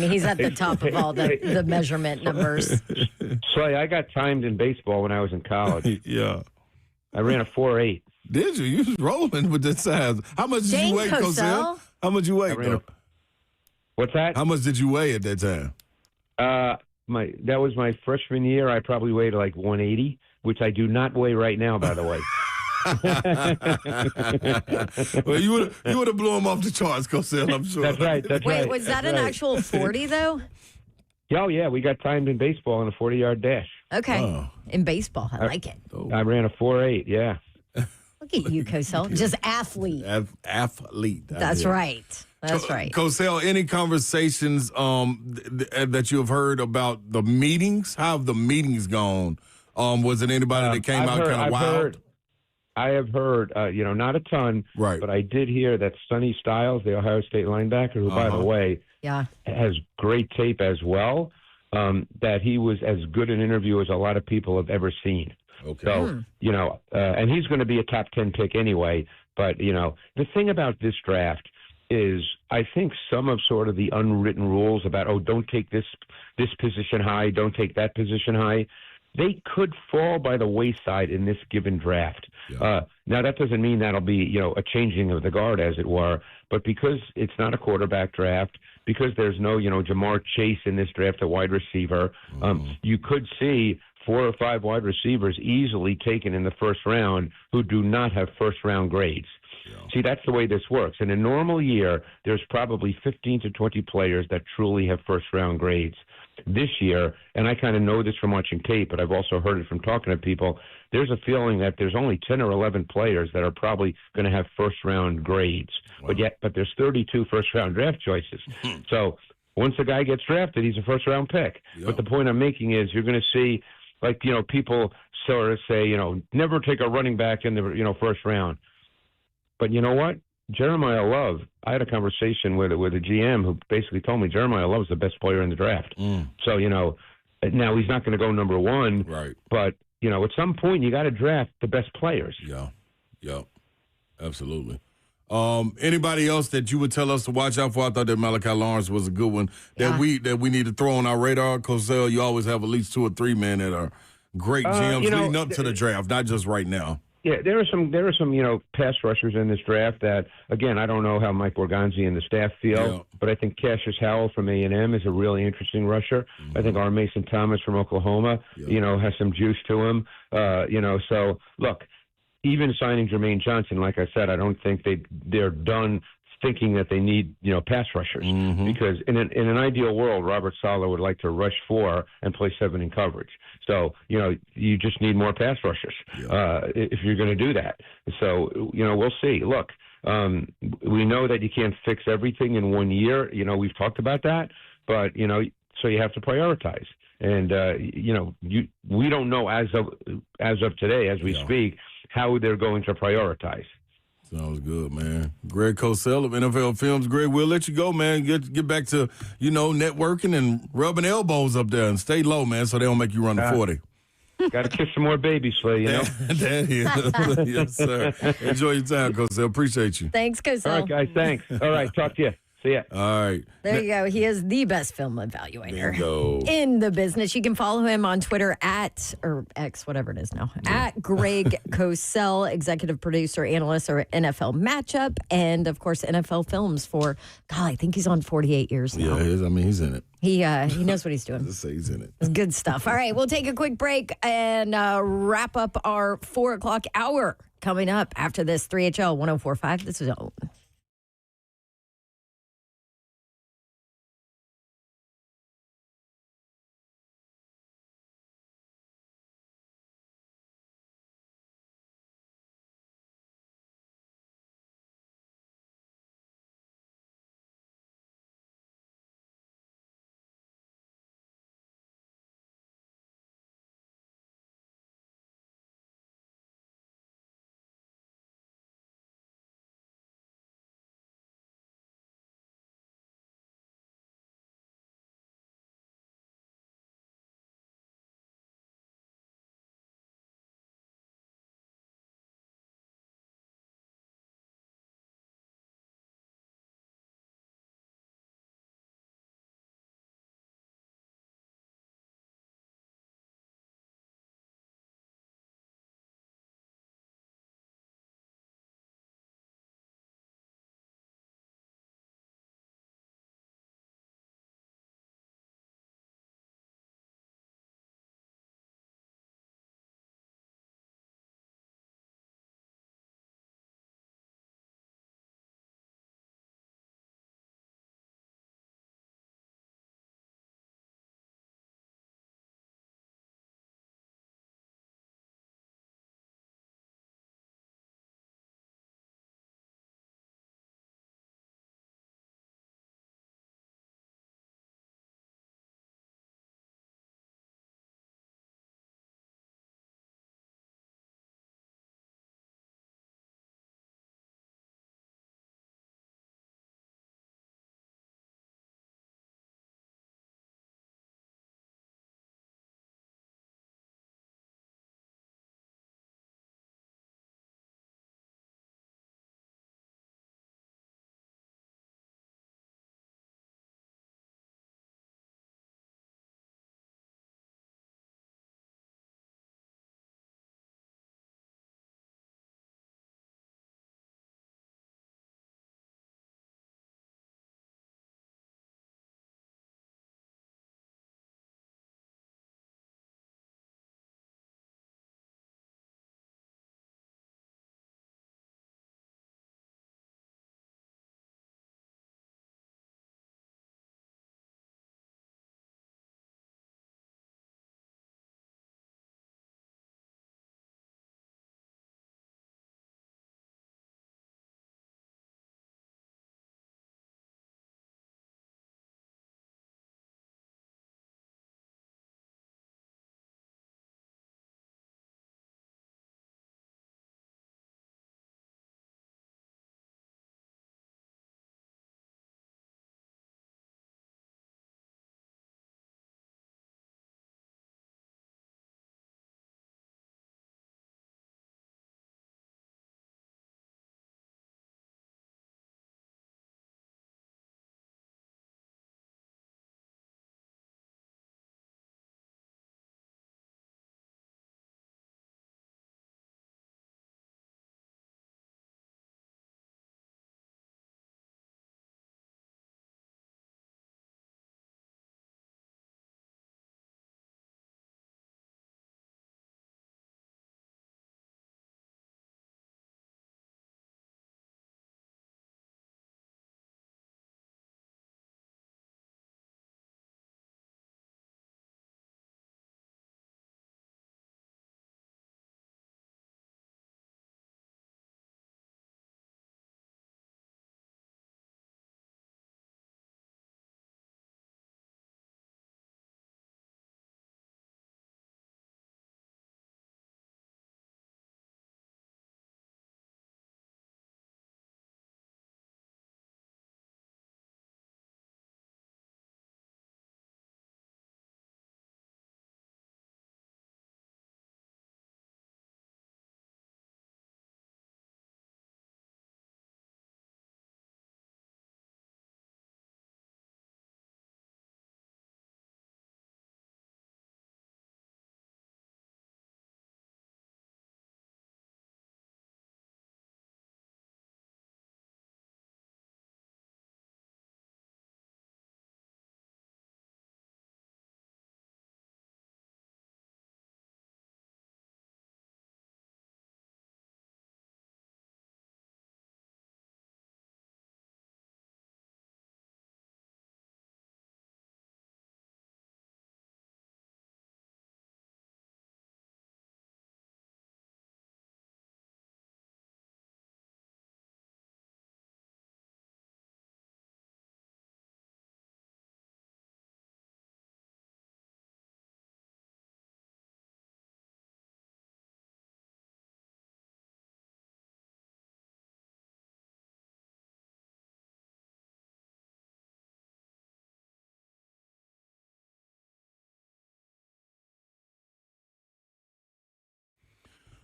He's at the top of all the measurement numbers. Slay, I got timed in baseball when I was in college. Yeah. I ran a 4.8. Did you? You was rolling with the size. How much did you weigh, Cosell? How much you weigh? What's that? How much did you weigh at that time? That was my freshman year. I probably weighed like 180, which I do not weigh right now, by the way. Well, you would have blew him off the charts, Cosell, I'm sure. That's right. Wait, was that an actual 40 though? Oh yeah, we got timed in baseball in a 40-yard dash. Okay, in baseball, I like it. I ran a 4.8. Yeah. Look at you, Cosell. Just athlete. Athlete. That's right. That's right. Cosell, any conversations that you have heard about the meetings? How have the meetings gone? Was it anybody that came out kind of wild? I have heard, not a ton, right? But I did hear that Sonny Styles, the Ohio State linebacker, who, by the way, has great tape as well, that he was as good an interview as a lot of people have ever seen. Okay. So, and he's going to be a top 10 pick anyway. But, the thing about this draft is I think some of sort of the unwritten rules about, don't take this position high, don't take that position high, they could fall by the wayside in this given draft. Yeah. Now, that doesn't mean that'll be, a changing of the guard, as it were. But because it's not a quarterback draft, because there's no, Jamar Chase in this draft, a wide receiver, you could see 4 or 5 wide receivers easily taken in the first round who do not have first-round grades. See, that's the way this works. In a normal year, there's probably 15 to 20 players that truly have first-round grades. This year, and I kind of know this from watching tape, but I've also heard it from talking to people, there's a feeling that there's only 10 or 11 players that are probably going to have first-round grades. Wow. But there's 32 first-round draft choices. So once a guy gets drafted, he's a first-round pick. Yep. But the point I'm making is you're going to see, like, people sort of say, never take a running back in the, first round. But you know what? Jeremiah Love, I had a conversation with a GM who basically told me Jeremiah Love's the best player in the draft. So, now he's not going to go number one. Right. But, at some point you got to draft the best players. Yeah. Absolutely. Anybody else that you would tell us to watch out for? I thought that Malachi Lawrence was a good one that we need to throw on our radar. Cosell, you always have at least 2 or 3 men that are great GMs leading up to the draft, not just right now. Yeah, there are some pass rushers in this draft that, again, I don't know how Mike Borgonzi and the staff feel, but I think Cassius Howell from A&M is a really interesting rusher. I think R. Mason Thomas from Oklahoma, has some juice to him. So look, even signing Jermaine Johnson, like I said, I don't think they're done thinking that they need, pass rushers. Because in an ideal world, Robert Saleh would like to rush 4 and play 7 in coverage. So, you just need more pass rushers if you're going to do that. So, we'll see. Look, we know that you can't fix everything in 1 year. We've talked about that. But, so you have to prioritize. And, we don't know as of today, as we speak, how they're going to prioritize. Sounds good, man. Greg Cosell of NFL Films. Greg, we'll let you go, man. Get back to, networking and rubbing elbows up there and stay low, man, so they don't make you run to 40. Got to kiss some more babies, Slay, That is. Yes, sir. Enjoy your time, Cosell. Appreciate you. Thanks, Cosell. All right, guys, thanks. All right, talk to you. See ya. All right. There you go. He is the best film evaluator in the business. You can follow him on Twitter or X, whatever it is now, at Greg Cosell, executive producer, analyst for NFL Matchup, and, of course, NFL Films for, I think he's on 48 years now. Yeah, he's in it. He knows what he's doing. Just say he's in it. It's good stuff. All right, we'll take a quick break and wrap up our 4 o'clock hour coming up after this 3HL 104.5 The Zone.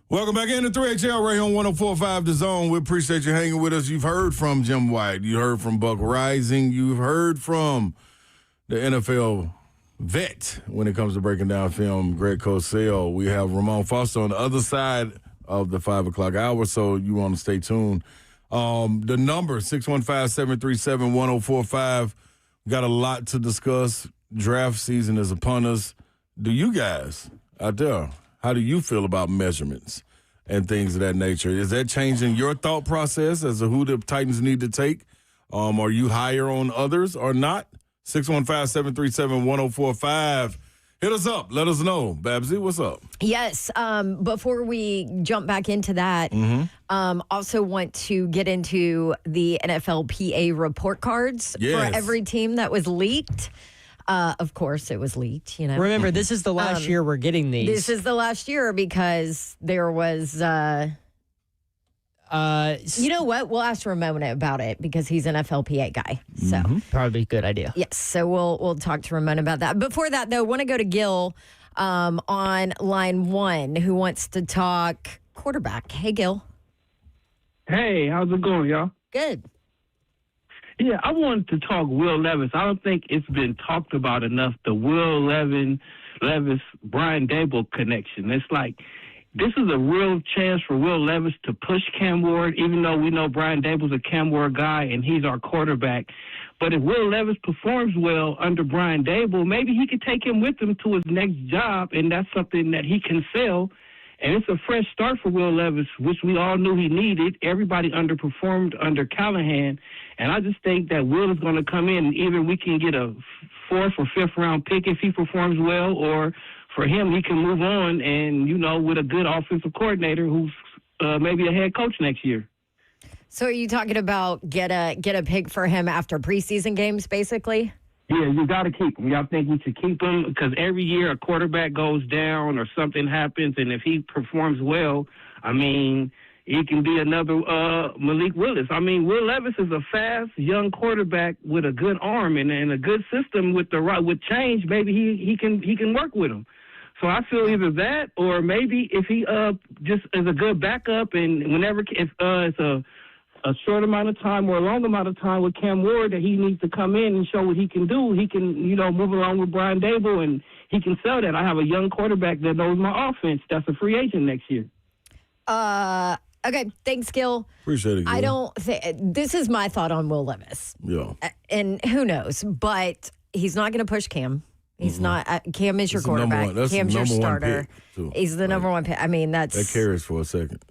Welcome back into 3HL right here on 104.5 The Zone. We appreciate you hanging with us. You've heard from Jim Wyatt. You heard from Buck Rising. You've heard from the NFL vet when it comes to breaking down film, Greg Cosell. We have Ramon Foster on the other side of the 5 o'clock hour, so you want to stay tuned. The number, 615-737-1045. We got a lot to discuss. Draft season is upon us. Do you guys out there, how do you feel about measurements and things of that nature? Is that changing your thought process as to who the Titans need to take? Are you higher on others or not? 615-737-1045. Hit us up. Let us know. Babsy, what's up? Yes. Before we jump back into that, also want to get into the NFLPA report cards for every team that was leaked. Of course, it was leaked, you know. Remember, this is the last year we're getting these. This is the last year because there was, you know what? We'll ask Ramon about it because he's an NFLPA guy. So probably a good idea. Yes, so we'll talk to Ramon about that. Before that, though, want to go to Gil on line 1 who wants to talk quarterback. Hey, Gil. Hey, how's it going, y'all? Good. Yeah, I wanted to talk Will Levis. I don't think it's been talked about enough, the Will Levis, Brian Daboll connection. It's like this is a real chance for Will Levis to push Cam Ward, even though we know Brian Daboll's a Cam Ward guy and he's our quarterback. But if Will Levis performs well under Brian Daboll, maybe he could take him with him to his next job, and that's something that he can sell. And it's a fresh start for Will Levis, which we all knew he needed. Everybody underperformed under Callahan. And I just think that Will is going to come in, and either we can get a 4th or 5th round pick if he performs well, or for him, he can move on and, you know, with a good offensive coordinator who's maybe a head coach next year. So are you talking about get a pick for him after preseason games, basically? Yeah, you got to keep him. Y'all think we should keep him? Because every year a quarterback goes down or something happens, and if he performs well, I mean, he can be another Malik Willis. I mean, Will Levis is a fast, young quarterback with a good arm and a good system with change. Maybe he can work with him. So I feel either that or maybe if he just is a good backup, and whenever if it's a short amount of time or a long amount of time with Cam Ward that he needs to come in and show what he can do. He can, you know, move along with Brian Daboll, and he can sell that. I have a young quarterback that knows my offense. That's a free agent next year. Okay, thanks, Gil. Appreciate it, Gil. This is my thought on Will Levis. Yeah. And who knows, but he's not going to push Cam. He's not. Cam is your quarterback. Cam's your starter. He's the number one pick. I mean, that carries for a second.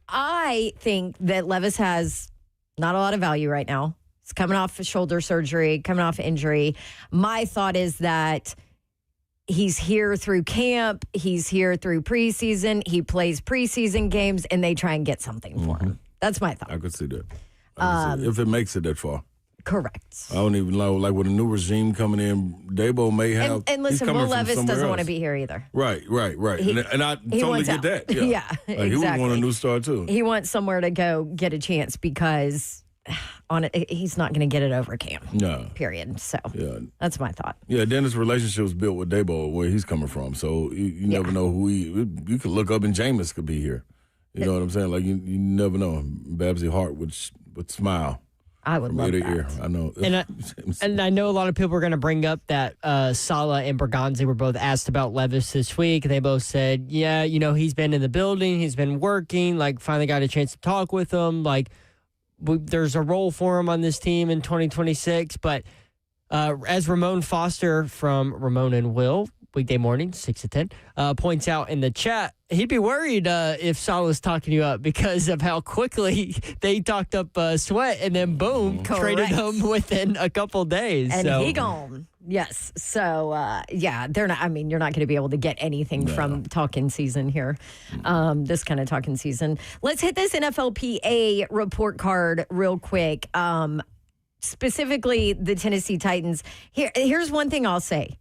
I think that Levis has not a lot of value right now. He's coming off shoulder surgery, coming off injury. My thought is that he's here through camp. He's here through preseason. He plays preseason games, and they try and get something for him. That's my thought. I could see that. If it makes it that far. Correct. I don't even know, like with a new regime coming in, Daboll may have. And listen, Will Levis doesn't want to be here either. Right. And I totally get that. Yeah, exactly. He would want a new start too. He wants somewhere to go get a chance because he's not going to get it over Cam. No. Period. So that's my thought. Yeah, Dennis' relationship was built with Daboll where he's coming from. So you never know who you could look up and Jameis could be here. You know what I'm saying? Like you never know. Babsy Hart would smile. I would love that. Ear. I know. And I know a lot of people are going to bring up that Saleh and Berganzi were both asked about Levis this week. They both said, yeah, you know, he's been in the building. He's been working, like finally got a chance to talk with him. Like there's a role for him on this team in 2026. But as Ramon Foster from Ramon and Will, weekday morning, 6 to 10, points out in the chat, he'd be worried if Saleh's talking you up because of how quickly they talked up Sweat and then boom, traded him within a couple days. And he gone. Yes. So, they're not, I mean, you're not going to be able to get anything from talking season here, this kind of talking season. Let's hit this NFLPA report card real quick. Specifically, the Tennessee Titans. Here's one thing I'll say.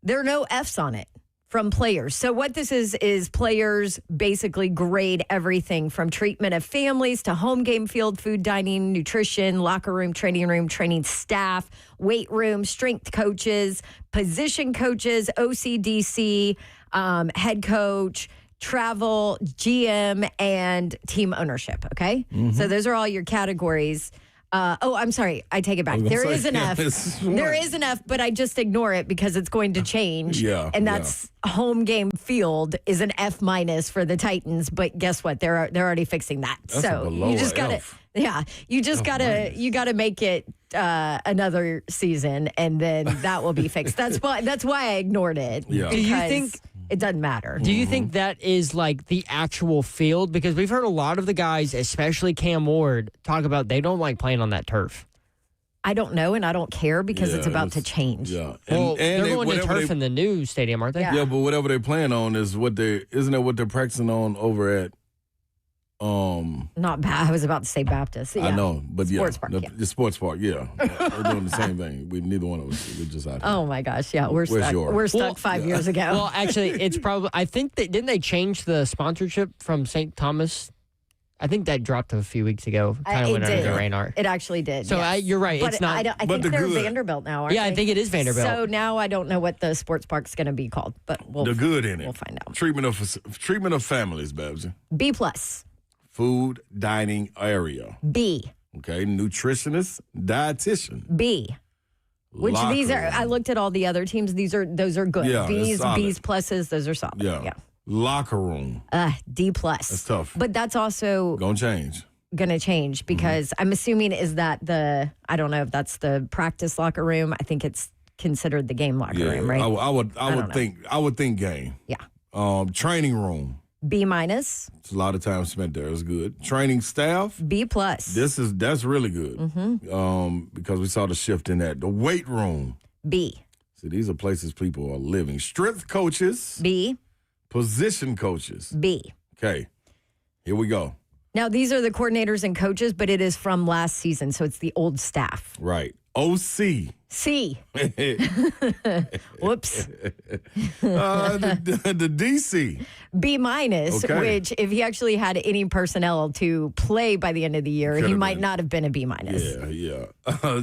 There are no Fs on it from players. So what this is players basically grade everything from treatment of families to home game field, food, dining, nutrition, locker room, training staff, weight room, strength coaches, position coaches, OCDC, head coach, travel, GM, and team ownership. Okay, so those are all your categories. I'm sorry. I take it back. There is an F. There is an F, but I just ignore it because it's going to change. And that's home game field is an F- for the Titans. But guess what? They're already fixing that. That's so you just got to, you just gotta make it another season, and then that will be fixed. That's why I ignored it. Yeah. Do you think it doesn't matter? Do you think that is like the actual field? Because we've heard a lot of the guys, especially Cam Ward, talk about they don't like playing on that turf. I don't know, and I don't care because it's about to change. Yeah, and they're going to turf in the new stadium, aren't they? Yeah. Yeah, but whatever they're playing on is isn't that what they're practicing on over at? Not bad. I was about to say Baptist. Yeah. I know, but sports park, the sports park. Yeah, we're doing the same thing. Neither one of us. We're just out here. Oh my gosh, yeah, we're Where's stuck. yours? We're stuck 5 years ago. Well, actually, it's probably. I think didn't they change the sponsorship from St. Thomas? I think that dropped a few weeks ago. Kind of went under the radar. It actually did. So yes. you're right. But it's not. I think they're Vanderbilt now. Aren't Yeah, they? I think it is Vanderbilt. So now I don't know what the sports park's going to be called, but the good in it. We'll find out. Treatment of families, Babsy. B+. Food dining area. B. Okay, nutritionist, dietitian. B. Which Locker these are? room. I looked at all the other teams. Those are good. Yeah, B's, that's solid. B's pluses. Those are solid. Yeah. Locker room. D+. That's tough. But that's also Gonna change. going to change because I'm assuming is that I don't know if that's the practice locker room. I think it's considered the game locker room, right? I would think game. Yeah. Training room. B-. It's a lot of time spent there. It's good. Training staff. B+. That's really good. Because we saw the shift in that. The weight room. B. See, these are places people are living. Strength coaches. B. Position coaches. B. Okay. Here we go. Now, these are the coordinators and coaches, but it is from last season, so it's the old staff. Right. OC. C. Whoops. The DC. B-, Okay. which if he actually had any personnel to play by the end of the year, he might not have been a B-. Yeah.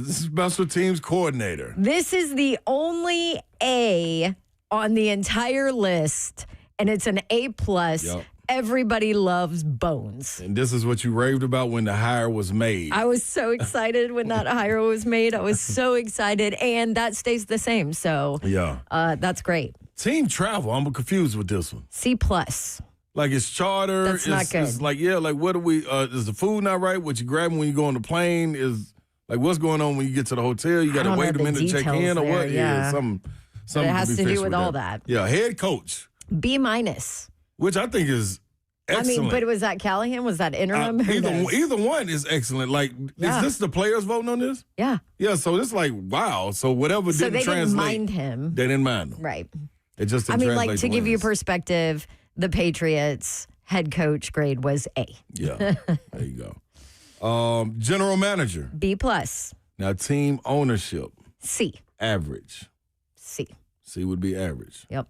Special teams coordinator. This is the only A on the entire list, and it's an A+. Yep. Everybody loves Bones. And this is what you raved about when the hire was made. I was so excited when that hire was made. I was so excited, and that stays the same. So that's great. Team travel. I'm confused with this one. C+. Like it's charter. That's not good. It's like, what do we, is the food not right? What you grabbing when you go on the plane is, like, what's going on when you get to the hotel? You got to wait a minute to check in or what? Yeah. Something it has to do with all that. Yeah, head coach. B-. Which I think is excellent. I mean, but was that Callahan? Was that interim? Either one is excellent. Like, is this the players voting on this? Yeah. Yeah, so it's like, wow. So whatever so didn't translate. Didn't mind him. They didn't mind him. Right. It just didn't translate like to give you perspective, the Patriots head coach grade was A. Yeah, there you go. General manager. B+. Now, team ownership. C. Average. C. C would be average. Yep.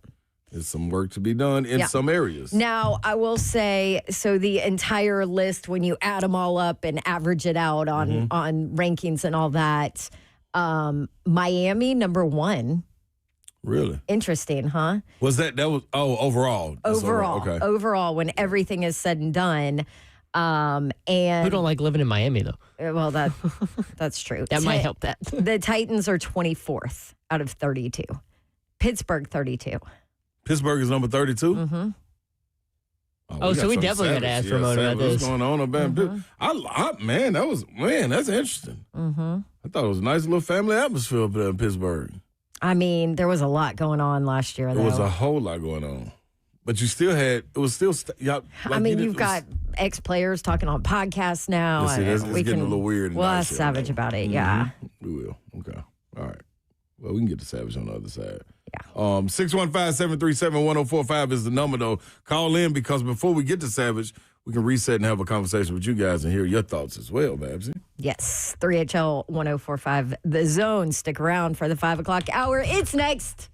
There's some work to be done in some areas. Now, I will say, so the entire list, when you add them all up and average it out on rankings and all that, Miami, number 1. Really? Interesting, huh? Overall. Okay. Overall, when everything is said and done. And who don't like living in Miami, though? Well, that's true. That might help that. The Titans are 24th out of 32. Pittsburgh, 32. Pittsburgh is number 32? Mm-hmm. So we definitely got to ask Ramon about this. What's going on about that's interesting. Mm-hmm. I thought it was a nice little family atmosphere up there in Pittsburgh. I mean, there was a lot going on last year, though. There was a whole lot going on. But you still had, you've got ex-players talking on podcasts now. It's getting a little weird. We'll ask Savage about it, yeah. We will. Okay. All right. Well, we can get to Savage on the other side. Yeah. 615-737-1045 is the number, though. Call in because before we get to Savage, we can reset and have a conversation with you guys and hear your thoughts as well, Babsy. Yes. 3HL 1045 The Zone. Stick around for the 5 o'clock hour. It's next.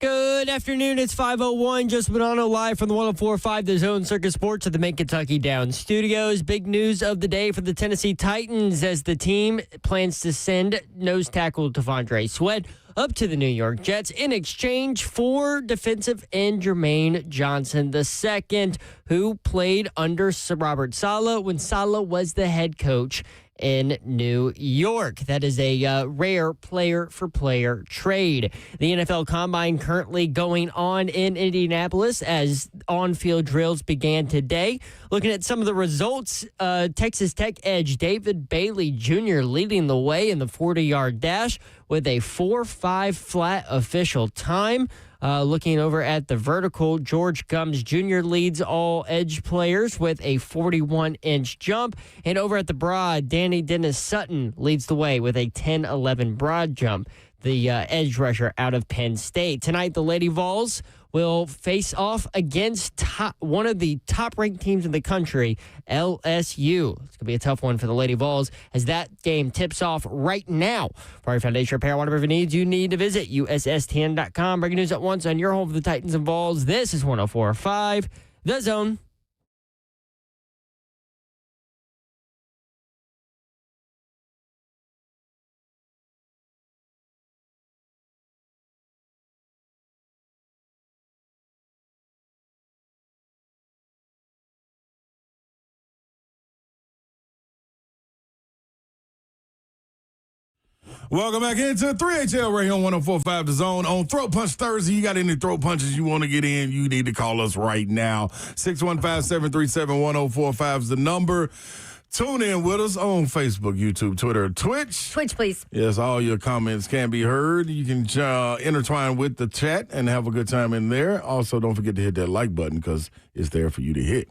Good afternoon. It's 5:01. Just Bonanno live from the 104.5 The Zone Circus Sports at the Make Kentucky Down Studios. Big news of the day for the Tennessee Titans as the team plans to send nose tackle T'Vondre Sweat up to the New York Jets in exchange for defensive end Jermaine Johnson II, who played under Sir Robert Saleh when Saleh was the head coach in New York. That is a rare player-for-player trade. The NFL Combine currently going on in Indianapolis as on-field drills began today. Looking at some of the results, Texas Tech edge David Bailey Jr. leading the way in the 40-yard dash with a 4.5 flat official time. Looking over at the vertical, George Gumbs Jr. leads all edge players with a 41-inch jump. And over at the broad, Danny Dennis Sutton leads the way with a 10-11 broad jump, the edge rusher out of Penn State. Tonight, the Lady Vols will face off against one of the top-ranked teams in the country, LSU. It's going to be a tough one for the Lady Vols as that game tips off right now. For your foundation repair, whatever needs, you need to visit USSTN.com. Breaking news at once on your home for the Titans and Vols. This is 104.5 The Zone. Welcome back into 3HL right here on 104.5 The Zone. On Throat Punch Thursday, you got any throat punches you want to get in, you need to call us right now. 615-737-1045 is the number. Tune in with us on Facebook, YouTube, Twitter, Twitch. Twitch, please. Yes, all your comments can be heard. You can intertwine with the chat and have a good time in there. Also, don't forget to hit that like button because it's there for you to hit.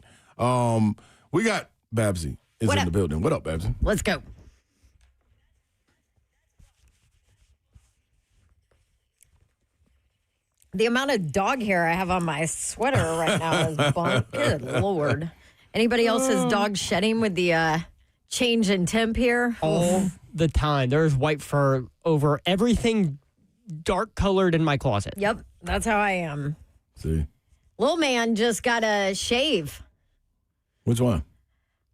We got Babsy is in the building. What up, Babsy? Let's go. The amount of dog hair I have on my sweater right now is bunk. Good Lord. Anybody else's dog shedding with the change in temp here? All the time. There's white fur over everything dark colored in my closet. Yep, that's how I am. See? Little man just got a shave. Which one?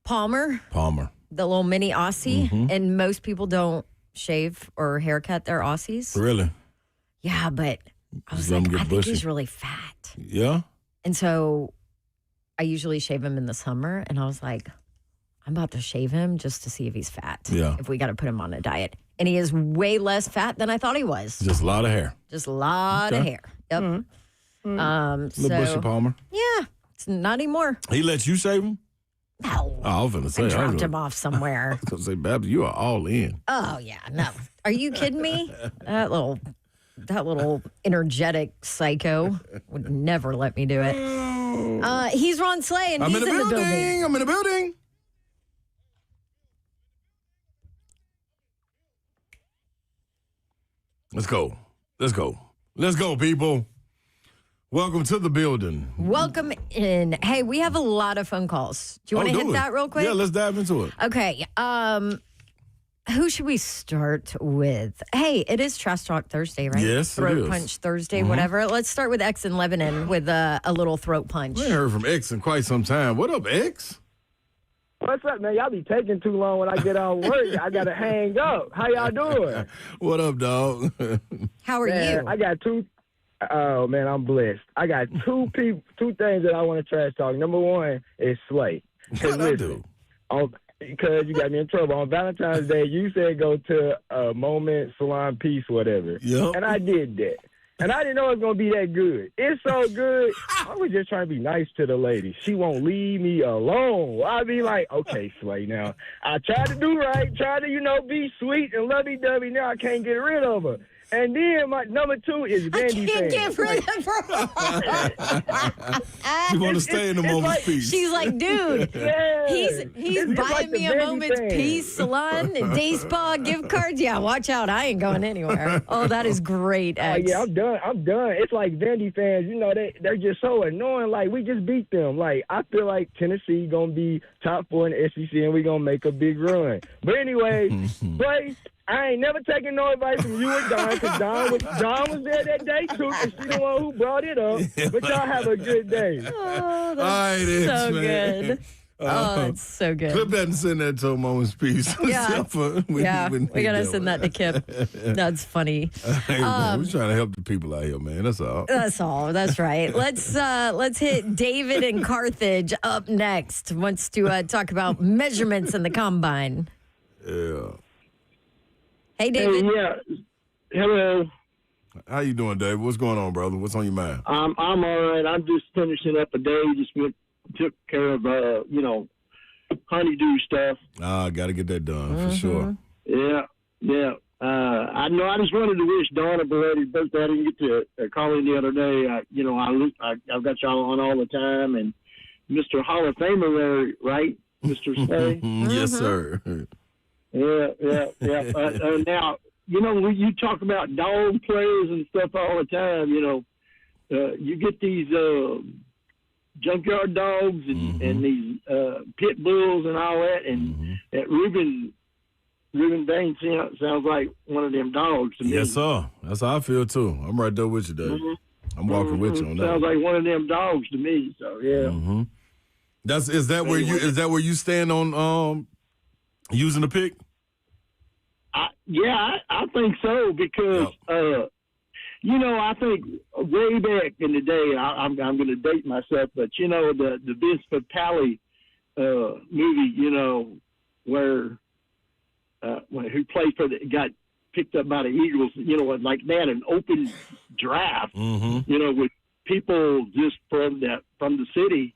Palmer. The little mini Aussie. Mm-hmm. And most people don't shave or haircut their Aussies. Really? Yeah, but I was like, I think he's really fat. Yeah? And so I usually shave him in the summer. And I was like, I'm about to shave him just to see if he's fat. Yeah. If we got to put him on a diet. And he is way less fat than I thought he was. Just a lot of hair. Just a lot of hair. Yep. Mm-hmm. Little Bushy Palmer. Yeah. It's not anymore. He let you shave him? No. Oh, I was going to say. I dropped him off somewhere. I was going to say, Babs, you are all in. Oh, yeah. No. Are you kidding me? That little energetic psycho would never let me do it. He's Ron Slay, and I'm he's in the building. I'm in the building. Let's go. Let's go, people. Welcome to the building. Welcome in. Hey, we have a lot of phone calls. Do you want to hit that real quick? Yeah, let's dive into it. Okay. Who should we start with? Hey, it is Trash Talk Thursday, right? Yes, Throat it is. Punch Thursday, whatever. Let's start with X in Lebanon with a little throat punch. We ain't heard from X in quite some time. What up, X? What's up, man? Y'all be taking too long when I get on work. I got to hang up. How y'all doing? What up, dog? How are you? I got two. Oh, man, I'm blessed. I got two things that I want to trash talk. Number one is Slay. What I do? Because you got me in trouble. On Valentine's Day, you said go to a Moment, Salon, Peace, whatever. Yep. And I did that. And I didn't know it was going to be that good. It's so good. I was just trying to be nice to the lady. She won't leave me alone. I'll be like, okay, Slay, now. I tried to do right, tried to, be sweet and lovey-dovey. Now I can't get rid of her. And then my number two is Vandy I can't fans. get rid of her. You want to stay in the moment's peace. She's like, dude, Yeah. he's It's buying like me the a Vandy Moment's fans. Peace salon and day spa gift cards. Yeah, watch out. I ain't going anywhere. Oh, that is great, Oh, X. yeah, I'm done. It's like Vandy fans, they're just so annoying. Like, we just beat them. Like, I feel like Tennessee going to be top 4 in the SEC, and we're going to make a big run. But anyway, Slay, I ain't never taking no advice from you or Don, because Don was there that day, too, because she the one who brought it up. But y'all have a good day. Oh, that's right, so man. good. Oh, it's so good. Clip that and send that to a moment's peace. Yeah. We got to send that to Kip. That's funny. Hey, man, we're trying to help the people out here, man. That's all. That's all. That's right. Let's hit David in Carthage up next. Wants to talk about measurements in the combine. Yeah. Hey, David. Yeah. Hello. How you doing, David? What's going on, brother? What's on your mind? I'm all right. I'm just finishing up a day. Took care of, honeydew stuff. Got to get that done for sure. Yeah. I know. I just wanted to wish Dawn a belated birthday. I didn't get to call in the other day. I've got y'all on all the time, and Mr. Hall of Famer there, right, Mr. Saleh? Yes, sir. Yeah. Now, when you talk about dog players and stuff all the time, you get these junkyard dogs and these pit bulls and all that, and that Ruben Bane sounds like one of them dogs to me. Yes, sir. That's how I feel too. I'm right there with you, Dave. I'm walking with you on that. Sounds like one of them dogs to me. So yeah. Is that where you stand on using the pick? I think so, because I think way back in the day, I'm going to date myself, but the Vince Papale movie, where who played got picked up by the Eagles, like they had an open draft, with people just from the city,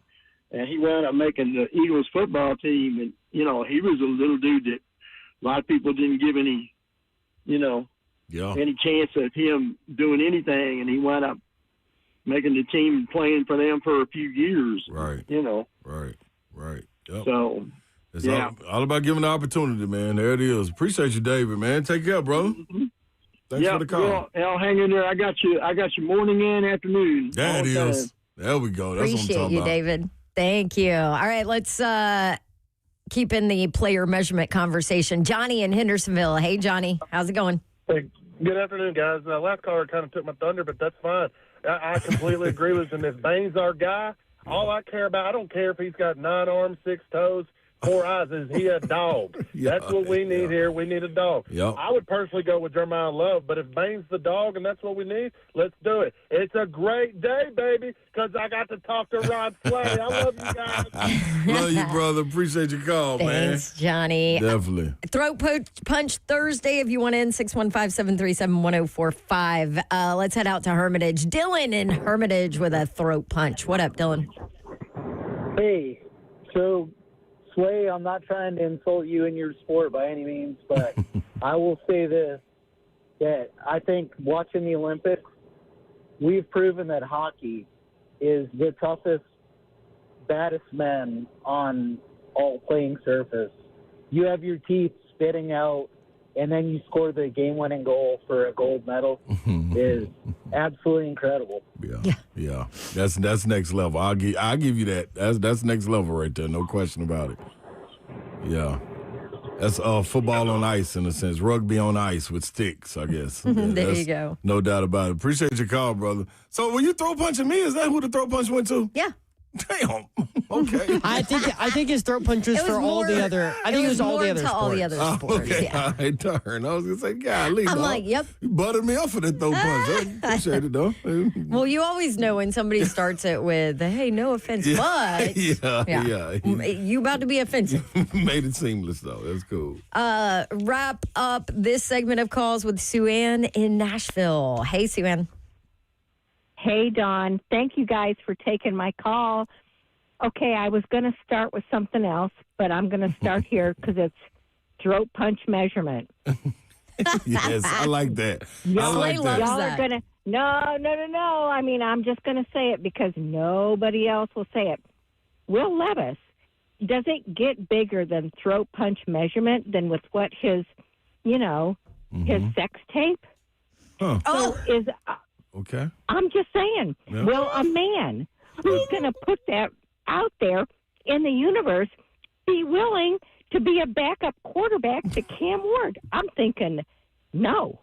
and he wound up making the Eagles football team, and he was a little dude that a lot of people didn't give any chance of him doing anything, and he wound up making the team and playing for them for a few years. Right. Right. Yep. So it's all about giving the opportunity, man. There it is. Appreciate you, David, man. Take care, brother. Thanks for the call. Well, I'll hang in there. I got you morning and afternoon. There it is. There we go. That's Appreciate what I'm talking you, about. David. Thank you. All right, let's keep in the player measurement conversation. Johnny in Hendersonville. Hey, Johnny. How's it going? Hey, good afternoon, guys. Last caller kind of took my thunder, but that's fine. I completely agree with him. If Bane's our guy, all I care about, I don't care if he's got 9 arms, 6 toes, 4 eyes. Is he a dog? That's what we need here. We need a dog. Yep. I would personally go with Jeremiah Love, but if Bane's the dog and that's what we need, let's do it. It's a great day, baby, because I got to talk to Rod Slay. I love you guys. Love you, brother. Appreciate your call, man. Thanks, Johnny. Definitely. Throat Punch Thursday, if you want in, 615-737-1045. Let's head out to Hermitage. Dylan in Hermitage with a throat punch. What up, Dylan? Hey, so Slay, I'm not trying to insult you in your sport by any means, but I will say this, that I think watching the Olympics, we've proven that hockey is the toughest, baddest men on all playing surface. You have your teeth spitting out, and then you score the game-winning goal for a gold medal is absolutely incredible. Yeah. That's next level. I'll give you that. That's next level right there. No question about it. Yeah. That's football on ice in a sense. Rugby on ice with sticks, I guess. There you go. No doubt about it. Appreciate your call, brother. So when you throw punching me, is that who the throw punch went to? Yeah. Damn. Okay. I think his throat punch was for all the other. I think it was all the other sports. All the other sports. Okay. Yeah. All right, turn. I was gonna say, golly, I'm dog. like, yep. You buttered me up for that throw punch. I appreciate it, though. Well, you always know when somebody starts it with, hey, no offense, but. Yeah. You about to be offensive. Made it seamless, though. That's cool. Wrap up this segment of calls with Sue-Ann in Nashville. Hey, Sue-Ann. Hey, Dawn. Thank you guys for taking my call. Okay, I was going to start with something else, but I'm going to start here because it's throat punch measurement. Yes, I like that. Y'all, I like that. Y'all are going to, no. I mean, I'm just going to say it because nobody else will say it. Will Levis, does it get bigger than throat punch measurement than with what his, his sex tape? Huh. So Okay. I'm just saying, will a man who's going to put that out there in the universe be willing to be a backup quarterback to Cam Ward. I'm thinking, no.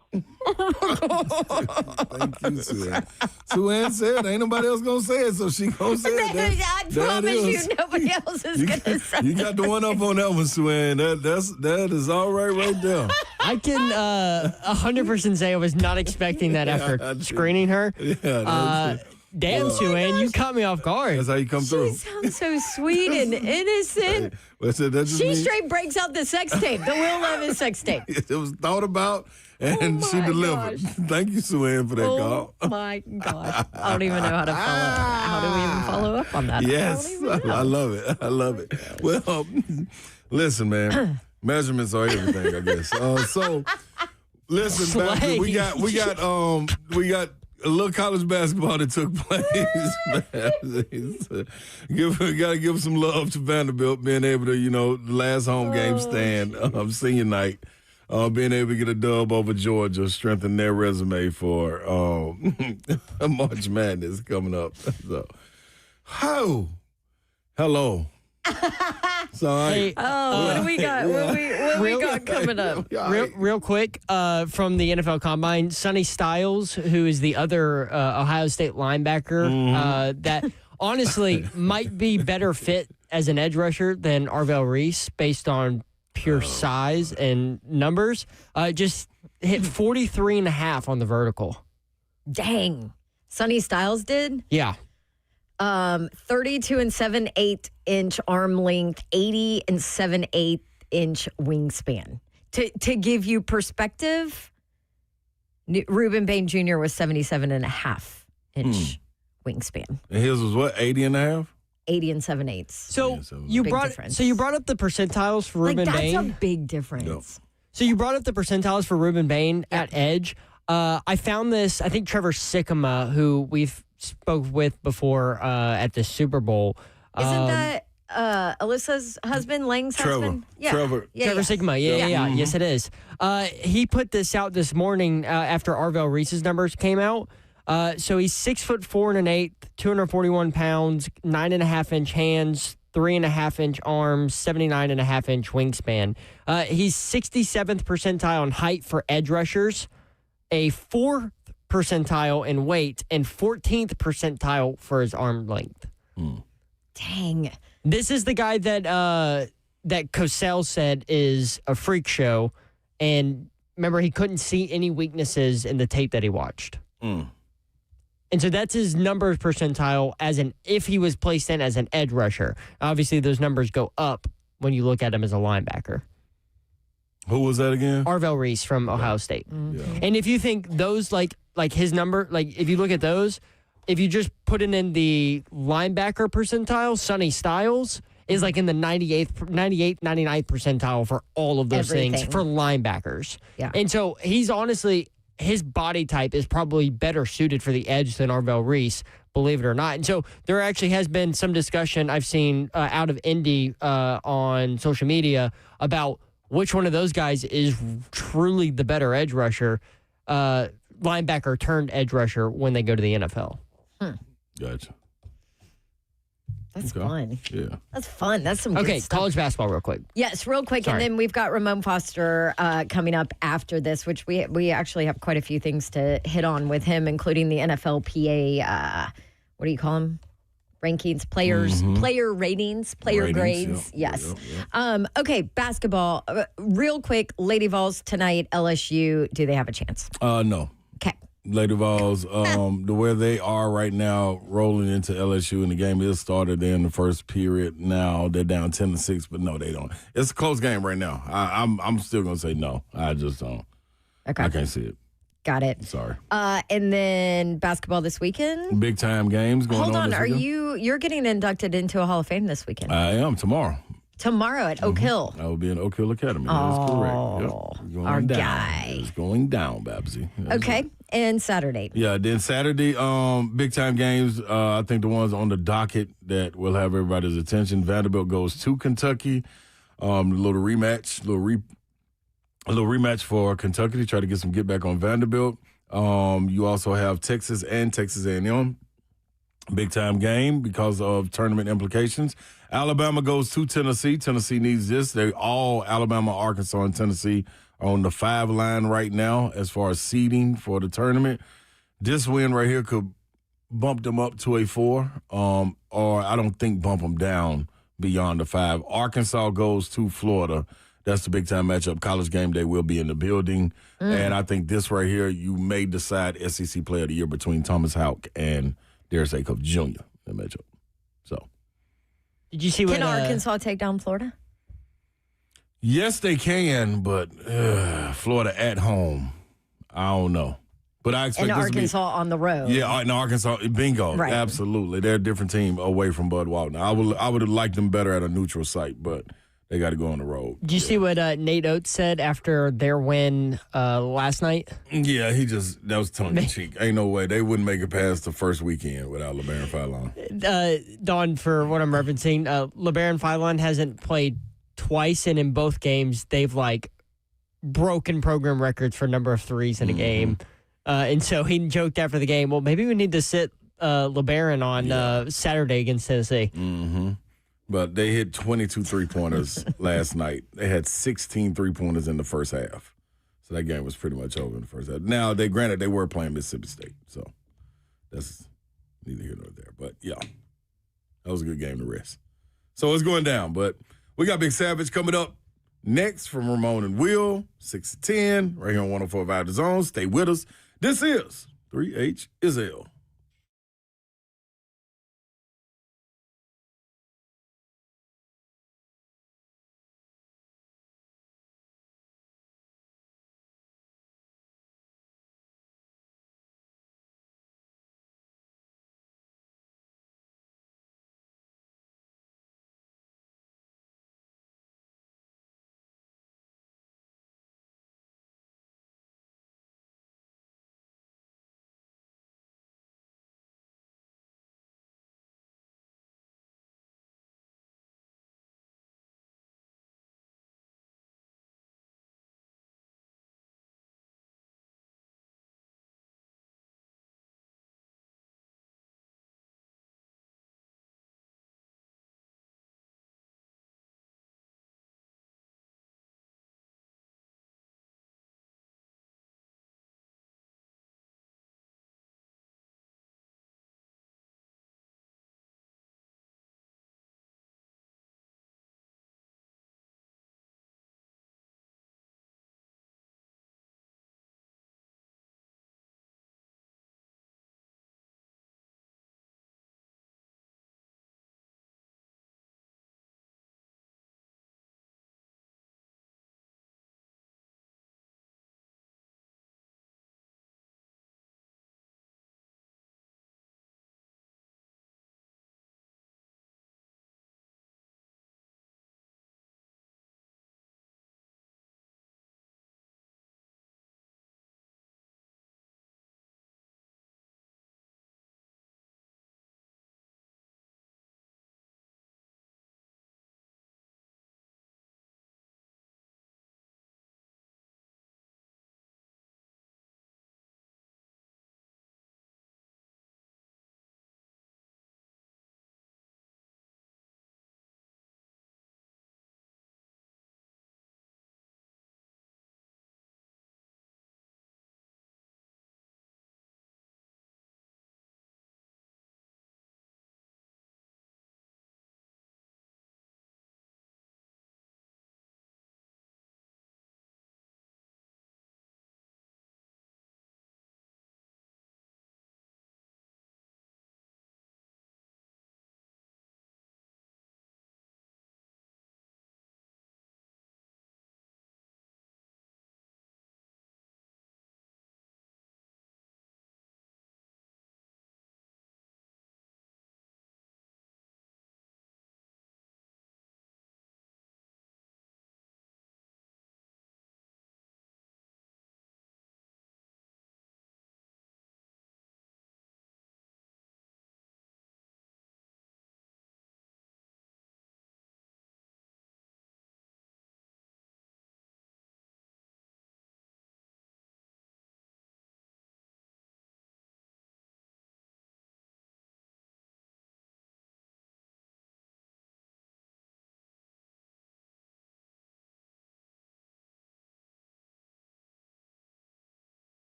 Thank you, Sue-Ann. Sue-Ann said, ain't nobody else going to say it, so she going to say it. I promise you nobody else is going to say it. You got the one up on that one, Sue-Ann. That is all right there. I can 100% say I was not expecting that after screening her. Yeah, damn, Sue-Ann, you caught me off guard. That's how you come through. She sounds so sweet and innocent. She straight breaks out the sex tape, the Will Levis sex tape. It was thought about, and she delivered. Gosh. Thank you, Sue-Ann, for that call. Oh, my gosh. I don't even know how to follow up. How do we even follow up on that? Yes, I love it. I love it. Well, listen, man. Measurements are everything, I guess. So, listen, Babs, we got a little college basketball that took place. Gotta give some love to Vanderbilt being able to, the last home game stand senior night, being able to get a dub over Georgia, strengthen their resume for March Madness coming up. So, hello. Sorry. What do we got? What we got coming up? Real quick, from the NFL Combine, Sonny Styles, who is the other Ohio State linebacker, that honestly might be better fit as an edge rusher than Arvell Reese based on pure size and numbers, just hit 43.5 on the vertical. Dang. Sonny Styles did? Yeah. 32 and 7/8 inch arm length, 80 and 7/8 inch wingspan. To give you perspective, Ruben Bane Jr. was 77.5 inch wingspan. And his was what, 80.5? 80 and 7/8. So you brought up the percentiles for Ruben Bane. That's a big difference. Yep. So you brought up the percentiles for Ruben Bane at edge. I found this. I think Trevor Sikkema, who we've spoke with before at the Super Bowl. Isn't that Alyssa's husband, Lang's husband? Yeah. Trevor Sikkema. Yeah. Yes, it is. He put this out this morning after Arvell Reese's numbers came out. So he's 6'4" and 1/8", 241 pounds, 9.5 inch hands, 3.5 inch arms, 79.5 inch wingspan. He's 67th percentile in height for edge rushers, a 4th percentile in weight, and 14th percentile for his arm length. Dang. This is the guy that Cosell said is a freak show, and remember, he couldn't see any weaknesses in the tape that he watched. And so that's his numbers percentile if he was placed in as an edge rusher. Obviously, those numbers go up when you look at him as a linebacker. Who was that again? Arvell Reese from Ohio State. Yeah. And if you think those, like his number, if you look at those, if you just put it in the linebacker percentile, Sonny Styles is in the 98th, 99th percentile for all of those things for linebackers. Yeah. And so he's honestly, his body type is probably better suited for the edge than Arvell Reese, believe it or not. And so there actually has been some discussion I've seen out of Indy on social media about which one of those guys is truly the better edge rusher, linebacker turned edge rusher when they go to the NFL. Gotcha. That's fun. Yeah. That's fun. That's some good stuff. College basketball real quick. Yes, real quick. Sorry. And then we've got Ramon Foster coming up after this, which we actually have quite a few things to hit on with him, including the NFLPA, what do you call them? Rankings, player ratings, player grades. Yep. Yes. Yep. Okay, basketball. Real quick, Lady Vols tonight, LSU, do they have a chance? No. Okay. Lady Vols, the way they are right now, rolling into LSU, and the game is started there in the first period. Now they're down 10-6, but no, they don't. It's a close game right now. I'm still gonna say no. I just don't. Okay. I can't see it. Got it. Sorry. And then basketball this weekend. Big time games going on. Hold on, are you're getting inducted into a Hall of Fame this weekend? I am tomorrow. Tomorrow at Oak Hill. I will be in Oak Hill Academy. That's correct. Yep. Our guy. It's going down, Babsy. Okay. And Saturday. Yeah, then Saturday, big time games. I think the ones on the docket that will have everybody's attention. Vanderbilt goes to Kentucky. A little rematch for Kentucky to try to get some get back on Vanderbilt. You also have Texas and Texas A&M. Big time game because of tournament implications. Alabama goes to Tennessee. Tennessee needs this. They all Alabama, Arkansas, and Tennessee are on the 5 line right now as far as seeding for the tournament. This win right here could bump them up to a 4, or I don't think bump them down beyond the 5. Arkansas goes to Florida. That's the big-time matchup. College game day will be in the building. And I think this right here, you may decide SEC Player of the Year between Thomas Houck and Darius Acuff Jr. in that matchup. So, did you see what? Can Arkansas take down Florida? Yes, they can, but Florida at home, I don't know. But I expect and this Arkansas to be, on the road. Yeah, in Arkansas, bingo, right. Absolutely. They're a different team away from Bud Walton. I would have liked them better at a neutral site, but they got to go on the road. Did you see what Nate Oates said after their win last night? Yeah, that was tongue in cheek. Ain't no way they wouldn't make it past the first weekend without LeBaron Philon. Don, for what I'm referencing, LeBaron Philon hasn't played twice, and in both games they've broken program records for number of threes in a game. And so he joked after the game, well, maybe we need to sit LeBaron on Saturday against Tennessee. Mm-hmm. But they hit 22 three-pointers last night. They had 16 three-pointers in the first half. So that game was pretty much over in the first half. Now, they were playing Mississippi State. So that's neither here nor there. But, yeah, that was a good game to rest. So it's going down. But we got Big Savage coming up next from Ramon and Will, 6 to 10, right here on 104.5 The Zone. Stay with us. This is 3H is L.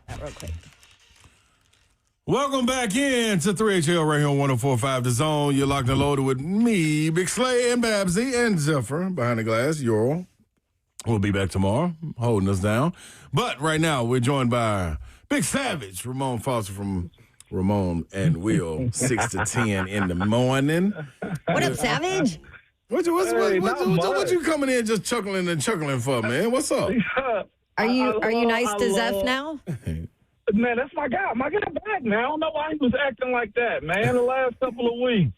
that real quick. Welcome back in to 3HL right here on 104.5 The Zone. You're locked and loaded with me, Big Slay, and Babsy, and Zephyr behind the glass. Earl. We'll be back tomorrow, holding us down. But right now, we're joined by Big Savage, Ramon Foster from Ramon and Will, 6 to 10 in the morning. What up, Savage? What you coming in just chuckling for, man? What's up? Are you nice to Zeph now? Man, that's my guy. My guy back now. I don't know why he was acting like that, man, the last couple of weeks.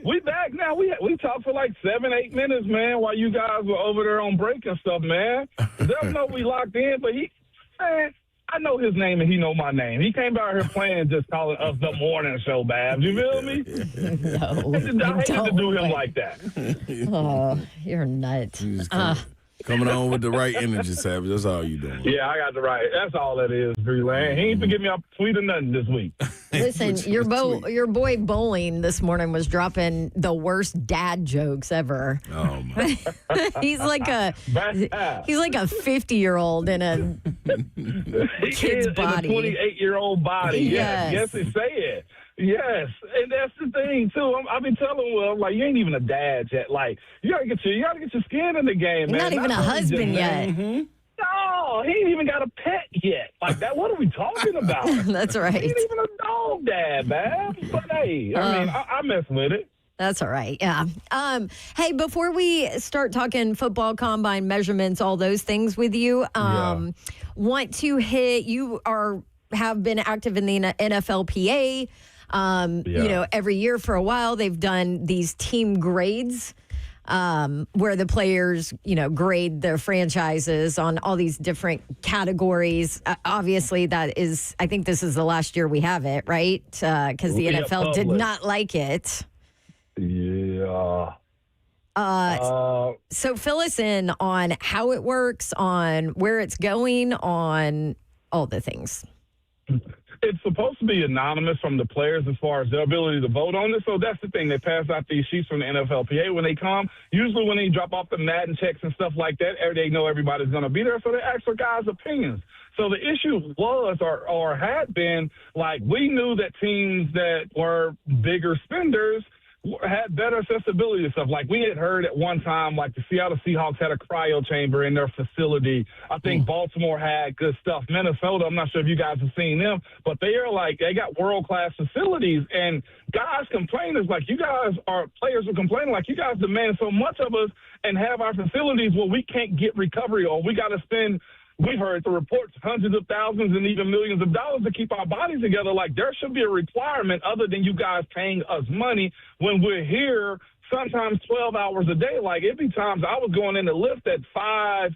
We back now. We talked for like 7-8 minutes, man, while you guys were over there on break and stuff, man. Zeph know we locked in, but I know his name and he know my name. He came out here playing just calling us the morning show, Babs. You feel me? No. I hated to do him like that. Oh, you're nuts. Coming on with the right energy, Savage. That's all you doing. Yeah, I got the right. That's all that is, Breland. He ain't forgive me off tweet or nothing this week. Listen, your boy Bowling this morning was dropping the worst dad jokes ever. Oh my! He's like a 50-year-old in a kid's body. In a 28-year-old body. Yes, he say it. Yes, and that's the thing too. I've been telling Will, like, you ain't even a dad yet. Like, you gotta get your skin in the game, man. You're not even a husband yet. Mm-hmm. No, he ain't even got a pet yet. Like that. What are we talking about? That's right. He ain't even a dog dad, man. But hey, I mess with it. That's all right. Yeah. Hey, before we start talking football combine measurements, all those things with you, want to hit. You have been active in the NFLPA. You know, every year for a while, they've done these team grades where the players, grade their franchises on all these different categories. Obviously, I think this is the last year we have it, right? Because the NFL did not like it. Yeah. So fill us in on how it works, on where it's going, on all the things. It's supposed to be anonymous from the players as far as their ability to vote on this. So that's the thing. They pass out these sheets from the NFLPA when they come. Usually when they drop off the Madden checks and stuff like that, they know everybody's going to be there. So they ask for guys' opinions. So the issue was or had been, like, we knew that teams that were bigger spenders had better accessibility and stuff. Like, we had heard at one time, like, the Seattle Seahawks had a cryo chamber in their facility. I think Baltimore had good stuff. Minnesota, I'm not sure if you guys have seen them, but they got world-class facilities. And guys complain is like, players are complaining like, you guys demand so much of us and have our facilities where we can't get recovery, or we got to spend, we've heard the reports, hundreds of thousands and even millions of dollars to keep our bodies together. Like, there should be a requirement other than you guys paying us money when we're here sometimes 12 hours a day. Like, it'd be times I was going in the lift at 5.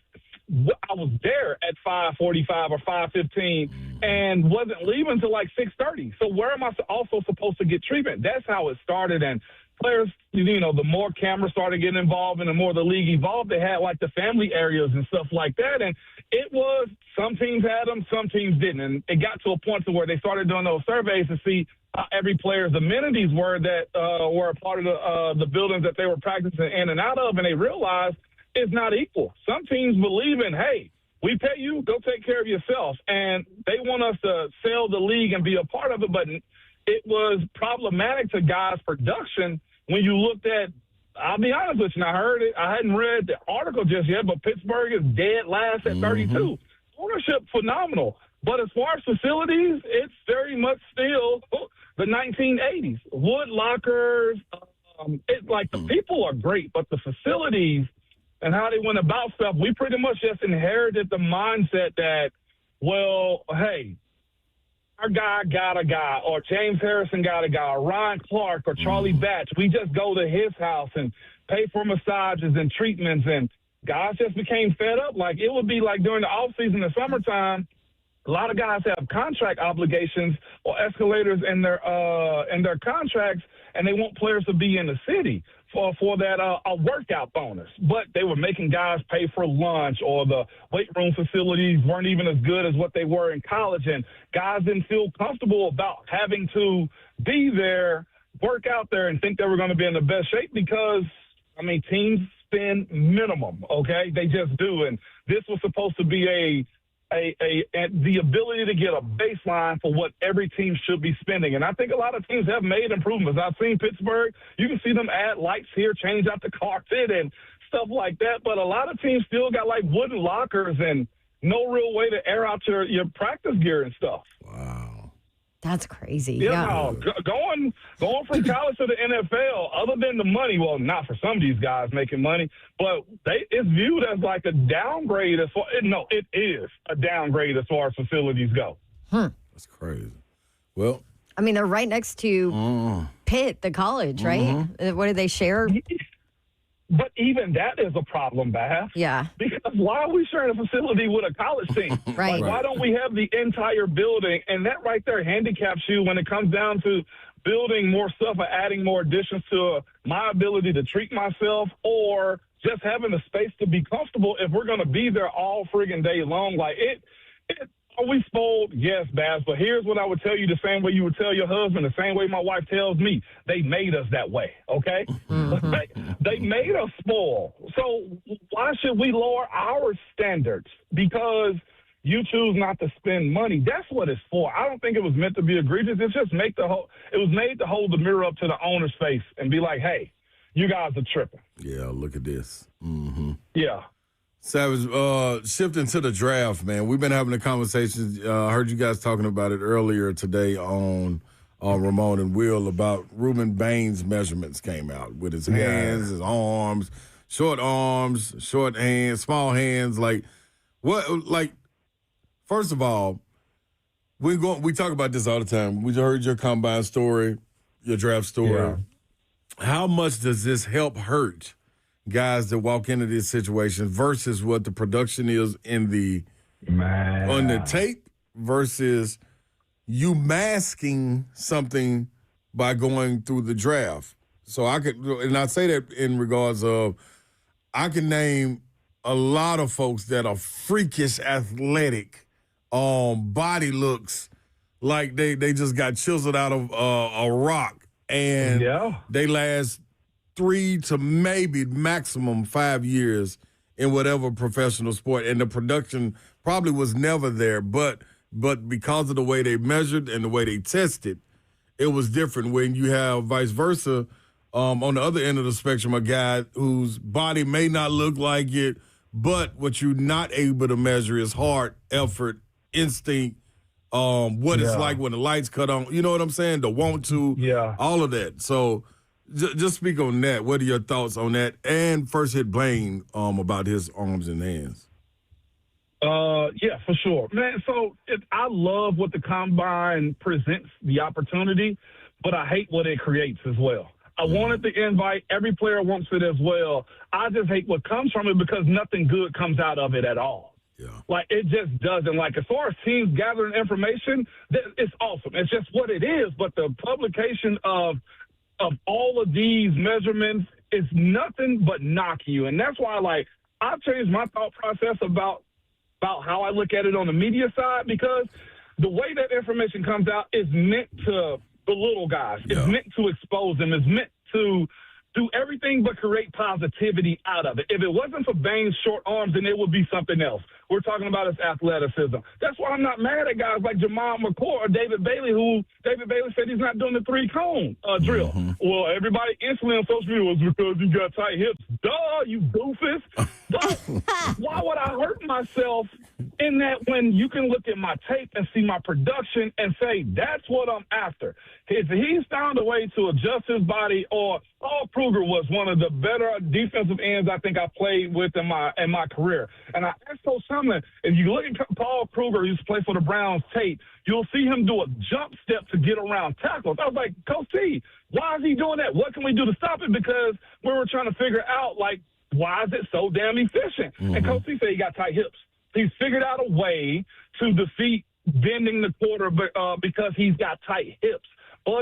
I was there at 5:45 or 5:15 and wasn't leaving until like 6:30. So where am I also supposed to get treatment? That's how it started. And players, the more cameras started getting involved and the more the league evolved, they had like the family areas and stuff like that. And it was, some teams had them, some teams didn't. And it got to a point to where they started doing those surveys to see how every player's amenities were that were a part of the buildings that they were practicing in and out of. And they realized it's not equal. Some teams believe in, hey, we pay you, go take care of yourself. And they want us to sell the league and be a part of it. But it was problematic to guys' production when you looked at, I'll be honest with you, and I heard it, I hadn't read the article just yet, but Pittsburgh is dead last at 32. Ownership, phenomenal. But as far as facilities, it's very much still the 1980s. Wood lockers, the people are great, but the facilities and how they went about stuff, we pretty much just inherited the mindset that, well, hey, our guy got a guy, or James Harrison got a guy, or Ryan Clark, or Charlie Batch. We just go to his house and pay for massages and treatments, and guys just became fed up. Like, it would be like during the offseason, the summertime, a lot of guys have contract obligations or escalators in their contracts, and they want players to be in the city for that a workout bonus. But they were making guys pay for lunch, or the weight room facilities weren't even as good as what they were in college, and guys didn't feel comfortable about having to be there, work out there, and think they were going to be in the best shape because, teams spend minimum, okay? They just do. And this was supposed to be a the ability to get a baseline for what every team should be spending. And I think a lot of teams have made improvements. I've seen Pittsburgh. You can see them add lights here, change out the carpet and stuff like that. But a lot of teams still got like wooden lockers and no real way to air out your practice gear and stuff. Wow. That's crazy. Yeah. No, going from college to the NFL, other than the money, well, not for some of these guys making money, but it's viewed as like a downgrade as far. No, it is a downgrade as far as facilities go. That's crazy. Well, I mean, they're right next to Pitt, the college, right? What do they share? But even that is a problem, Bass. Yeah. Because why are we sharing a facility with a college team? Right. Like, why don't we have the entire building? And that right there handicaps you when it comes down to building more stuff or adding more additions to my ability to treat myself or just having the space to be comfortable if we're going to be there all friggin' day long. Like, are we spoiled? Yes, Bass. But here's what I would tell you the same way you would tell your husband, the same way my wife tells me. They made us that way, okay? They made us spoiled. So why should we lower our standards? Because you choose not to spend money. That's what it's for. I don't think it was meant to be egregious. It's just it was made to hold the mirror up to the owner's face and be like, hey, you guys are tripping. Yeah, look at this. Yeah. Savage, shifting to the draft, man. We've been having a conversation. I heard you guys talking about it earlier today on Ramon and Will about Ruben Bane's measurements came out with his hands, his arms, short hands, small hands. Like, what? Like, first of all, we talk about this all the time. We heard your combine story, your draft story. Yeah. How much does this help hurt guys that walk into this situation versus what the production is on the tape versus you masking something by going through the draft? So I say that in regards of, I can name a lot of folks that are freakish athletic, body looks like they just got chiseled out of a rock, and they last 3 to maybe maximum 5 years in whatever professional sport, and the production probably was never there, but because of the way they measured and the way they tested, it was different. When you have vice versa, on the other end of the spectrum, a guy whose body may not look like it, but what you're not able to measure is heart, effort, instinct, what it's like when the lights cut on. You know what I'm saying? The want to, all of that. So just speak on that. What are your thoughts on that? And first hit Blaine about his arms and hands. Yeah, for sure, man. So I love what the combine presents, the opportunity, but I hate what it creates as well. I wanted the invite. Every player wants it as well. I just hate what comes from it because nothing good comes out of it at all. Yeah. Like, it just doesn't. Like, as far as teams gathering information, it's awesome. It's just what it is. But the publication of all of these measurements is nothing but knock you. And that's why, like, I've changed my thought process about how I look at it on the media side, because the way that information comes out is meant to belittle guys. It's meant to expose them. It's meant to do everything but create positivity out of it. If it wasn't for Bane's short arms, then it would be something else. We're talking about his athleticism. That's why I'm not mad at guys like Jamal McCoy or David Bailey, who David Bailey said he's not doing the 3-cone drill. Well, everybody instantly on social media was because he got tight hips. Duh, you doofus. But why would I hurt myself in that when you can look at my tape and see my production and say, that's what I'm after? If he's found a way to adjust his body, or Paul Kruger was one of the better defensive ends I think I played with in my career. And I asked Coach Sumlin, if you look at Paul Kruger, who used to play for the Browns tape, you'll see him do a jump step to get around tackles. I was like, Coach T, why is he doing that? What can we do to stop it? Because we were trying to figure out, like, why is it so damn efficient? And Coach T said he got tight hips. He's figured out a way to defeat bending the quarter because he's got tight hips.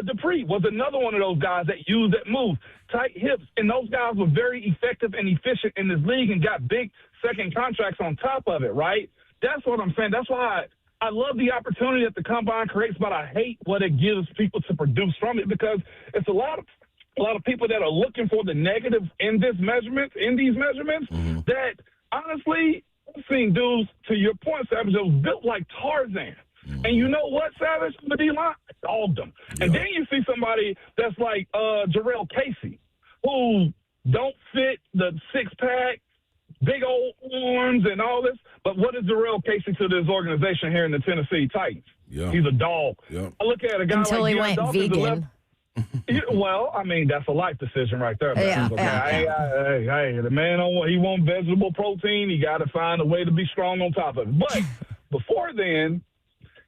Dupree was another one of those guys that used that move, tight hips, and those guys were very effective and efficient in this league and got big second contracts on top of it, right? That's what I'm saying. That's why I love the opportunity that the combine creates, but I hate what it gives people to produce from it, because it's a lot of people that are looking for the negative in these measurements that honestly I've seen dudes, to your point, Savage, that was built like Tarzan. And you know what, Savage? The D-line dogged them. Yeah. And then you see somebody that's like Jarrell Casey, who don't fit the six-pack, big old arms and all this. But what is Jarrell Casey to this organization here in the Tennessee Titans? Yeah. He's a dog. Yeah. I look at a guy until like he went vegan. Well, I mean, that's a life decision right there. Yeah, Hey, the man, he wants vegetable protein. He got to find a way to be strong on top of it. But before then,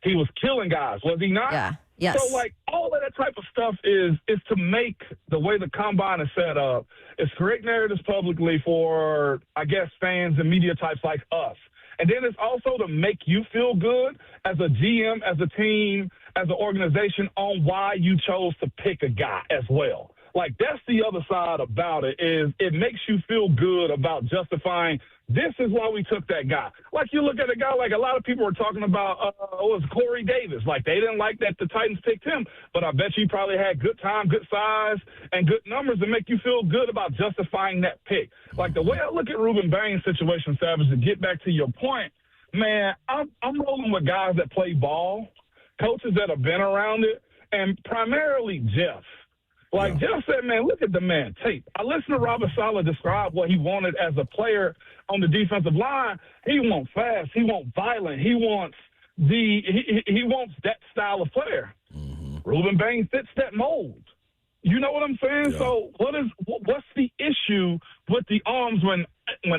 he was killing guys, was he not? Yeah. Yes. So, like, all of that type of stuff is to make the way the combine is set up, is create narratives publicly for, I guess, fans and media types like us. And then it's also to make you feel good as a GM, as a team, as an organization on why you chose to pick a guy as well. Like, that's the other side about it, is it makes you feel good about justifying this is why we took that guy. Like, you look at a guy like a lot of people are talking about, was Corey Davis. Like, they didn't like that the Titans picked him, but I bet you probably had good time, good size, and good numbers to make you feel good about justifying that pick. Like, the way I look at Ruben Bane's situation, Savage, to get back to your point, man, I'm rolling with guys that play ball, coaches that have been around it, and primarily Jeff. Like Jeff said, man, look at the man tape. I listened to Robert Saleh describe what he wanted as a player on the defensive line. He wants fast. He wants violent. He wants he wants that style of player. Mm-hmm. Ruben Bane fits that mold. You know what I'm saying? Yeah. So what's the issue with the arms when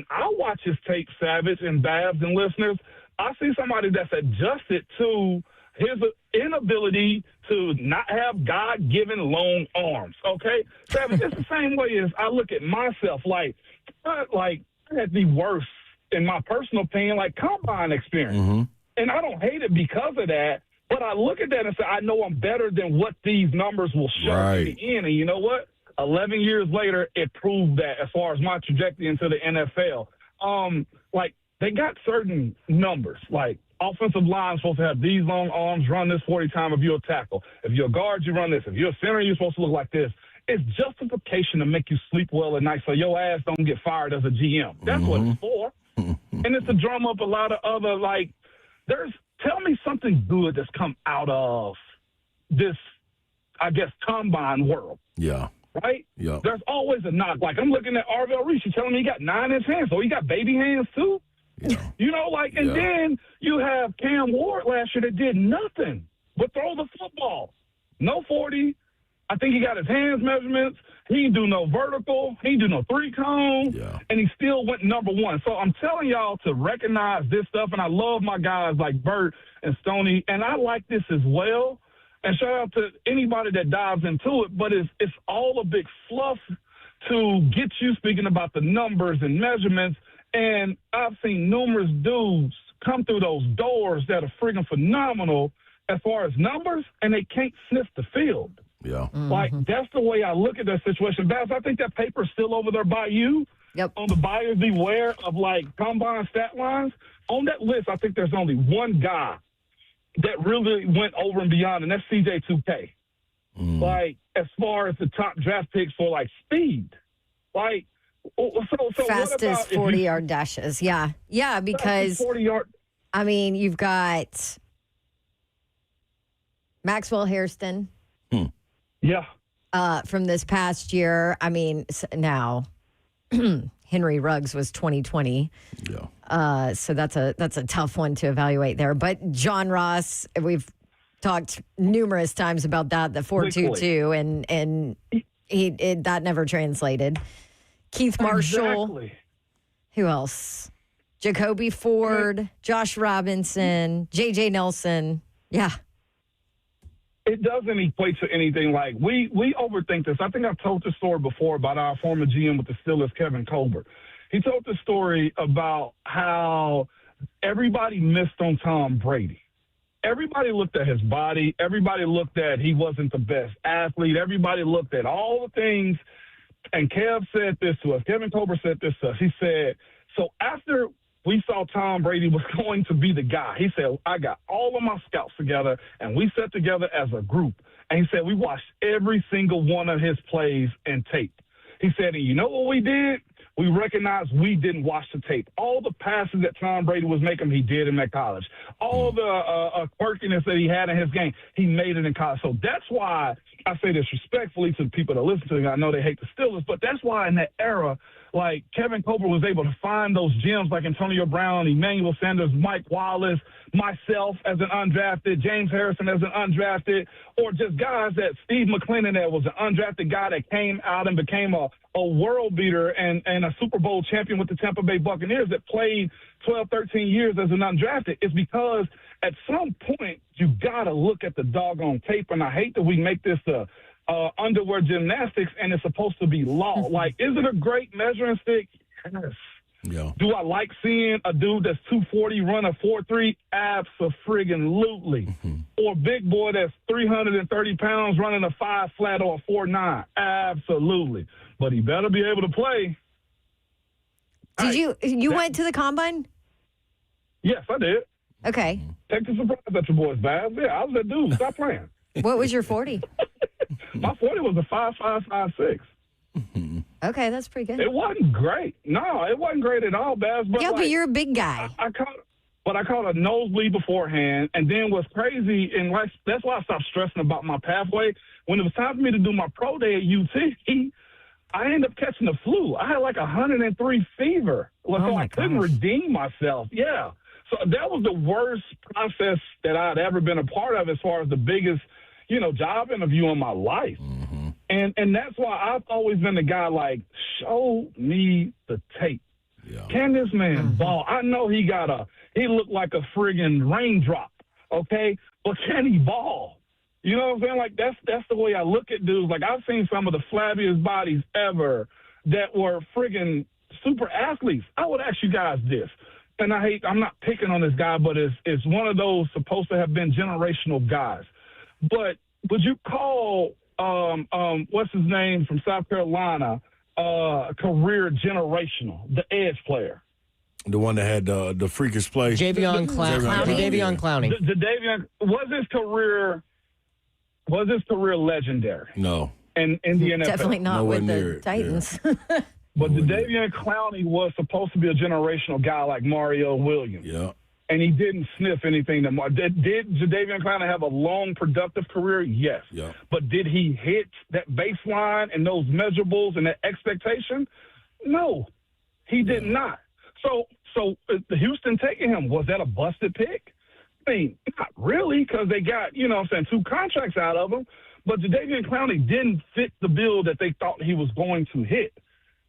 I watch his tape, Savage and Babs and listeners? I see somebody that's adjusted to his inability to not have God-given long arms, okay? Savage, it's the same way as I look at myself. Like I had the worst, in my personal opinion, like combine experience. Mm-hmm. And I don't hate it because of that, but I look at that and say, I know I'm better than what these numbers will show in the end. And you know what? 11 years later, it proved that as far as my trajectory into the NFL. Like, they got certain numbers, like offensive line supposed to have these long arms, run this 40 times if you're a tackle. If you're a guard, you run this. If you're a center, you're supposed to look like this. It's justification to make you sleep well at night so your ass don't get fired as a GM. That's what it's for. And it's to drum up a lot of other, like, tell me something good that's come out of this, I guess, combine world. Yeah. Right? Yeah. There's always a knock. Like, I'm looking at Arvell Reese. You're telling me he got 9-inch hands, so he got baby hands too? Yeah. You know, like, and then you have Cam Ward last year that did nothing but throw the football. No 40. I think he got his hands measurements. He didn't do no vertical. He didn't do no three-cone. Yeah. And he still went number one. So I'm telling y'all to recognize this stuff, and I love my guys like Bert and Stoney, and I like this as well. And shout out to anybody that dives into it, but it's all a big fluff to get you speaking about the numbers and measurements. And I've seen numerous dudes come through those doors that are freaking phenomenal as far as numbers, and they can't sniff the field. Yeah. Mm-hmm. Like, that's the way I look at that situation. Babs, I think that paper's still over there by you. Yep. On the buyer's beware of, like, combine stat lines. On that list, I think there's only one guy that really went over and beyond, and that's CJ2K. Like, as far as the top draft picks for, like, speed. Like, so fastest 40-yard dashes. Yeah. Yeah, because, 40-yard. I mean, you've got Maxwell Hairston. Yeah. From this past year. I mean, now Henry Ruggs was 2020. Yeah. So that's a tough one to evaluate there. But John Ross, we've talked numerous times about that, the 4.22, and that never translated. Keith Marshall. Exactly. Who else? Jacoby Ford, Josh Robinson, J.J. Nelson. Yeah. It doesn't equate to anything. Like, we overthink this. I think I've told this story before about our former GM with the Steelers, Kevin Colbert. He told the story about how everybody missed on Tom Brady. Everybody looked at his body. Everybody looked at he wasn't the best athlete. Everybody looked at all the things. And Kev said this to us. Kevin Colbert said this to us. He said, so after we saw Tom Brady was going to be the guy, he said, I got all of my scouts together, and we sat together as a group. And he said, we watched every single one of his plays and tape. He said, and you know what we did? we recognize we didn't watch the tape. All the passes that Tom Brady was making, he did in college. All the quirkiness that he had in his game, he made it in college. So that's why I say this respectfully to the people that listen to me. I know they hate the Steelers, but that's why in that era, like Kevin Colbert was able to find those gems like Antonio Brown, Emmanuel Sanders, Mike Wallace, myself as an undrafted, James Harrison as an undrafted, or just guys that Steve McClendon that was an undrafted guy that came out and became a world beater and a Super Bowl champion with the Tampa Bay Buccaneers that played 12, 13 years as an undrafted. It's because at some point you got to look at the doggone tape, and I hate that we make this underwear gymnastics and it's supposed to be law. Like, is it a great measuring stick? Yes. Yeah. Do I like seeing a dude that's 240 run a 4.3? Abso-friggin-lutely. Or a big boy that's 330 pounds running a 5 flat or a 4.9? Absolutely. But he better be able to play. Did you went to the combine? Yes, I did. Okay. Take the surprise at your boys, Babs. Yeah, I was that dude. Stop playing. What was your 40? My 40 was a 5.5, 5.6. Okay, that's pretty good. It wasn't great. No, it wasn't great at all, Babs. But but you're a big guy. I caught a nosebleed beforehand, and then what's crazy, and that's why I stopped stressing about my pathway. When it was time for me to do my pro day at UT, I ended up catching the flu. I had like 103 fever. So I couldn't redeem myself. Yeah. So that was the worst process that I'd ever been a part of as far as the biggest, job interview in my life. And that's why I've always been the guy like, show me the tape. Yeah. Can this man ball? I know he looked like a friggin' raindrop, okay? But can he ball? You know what I'm saying? Like, that's the way I look at dudes. Like, I've seen some of the flabbiest bodies ever that were friggin' super athletes. I would ask you guys this, and I'm not picking on this guy, but it's one of those supposed to have been generational guys. But would you call what's his name from South Carolina career generational, the edge player? The one that had the freakish play. Jadeveon Clowney. The Davion, was his career legendary? No. In the NFL? Definitely not with the Titans. Yeah. But the Jadeveon Clowney was supposed to be a generational guy like Mario Williams. Yeah. And he didn't sniff anything. Did Jadeveon Clowney have a long, productive career? Yes. Yeah. But did he hit that baseline and those measurables and that expectation? No, he did not. So the Houston taking him, was that a busted pick? I mean, not really, because they got, 2 contracts out of him. But Jadeveon Clowney didn't fit the bill that they thought he was going to hit,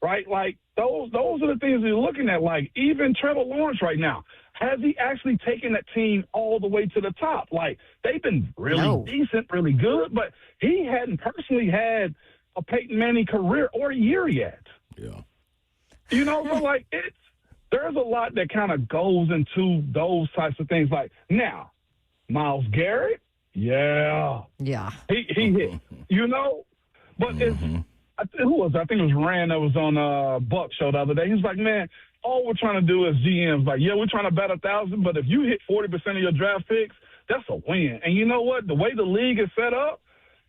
right? Like, those are the things you're looking at. Like, even Trevor Lawrence right now, has he actually taken that team all the way to the top? Like, they've been really decent, really good, but he hadn't personally had a Peyton Manning career or a year yet. Yeah. So there's a lot that kind of goes into those types of things. Like, now, Myles Garrett, yeah. He hit, but who was it? I think it was Rand that was on Buck Show the other day. He was like, man, all we're trying to do as GMs, like, yeah, we're trying to bat 1,000, but if you hit 40% of your draft picks, that's a win. And you know what? The way the league is set up,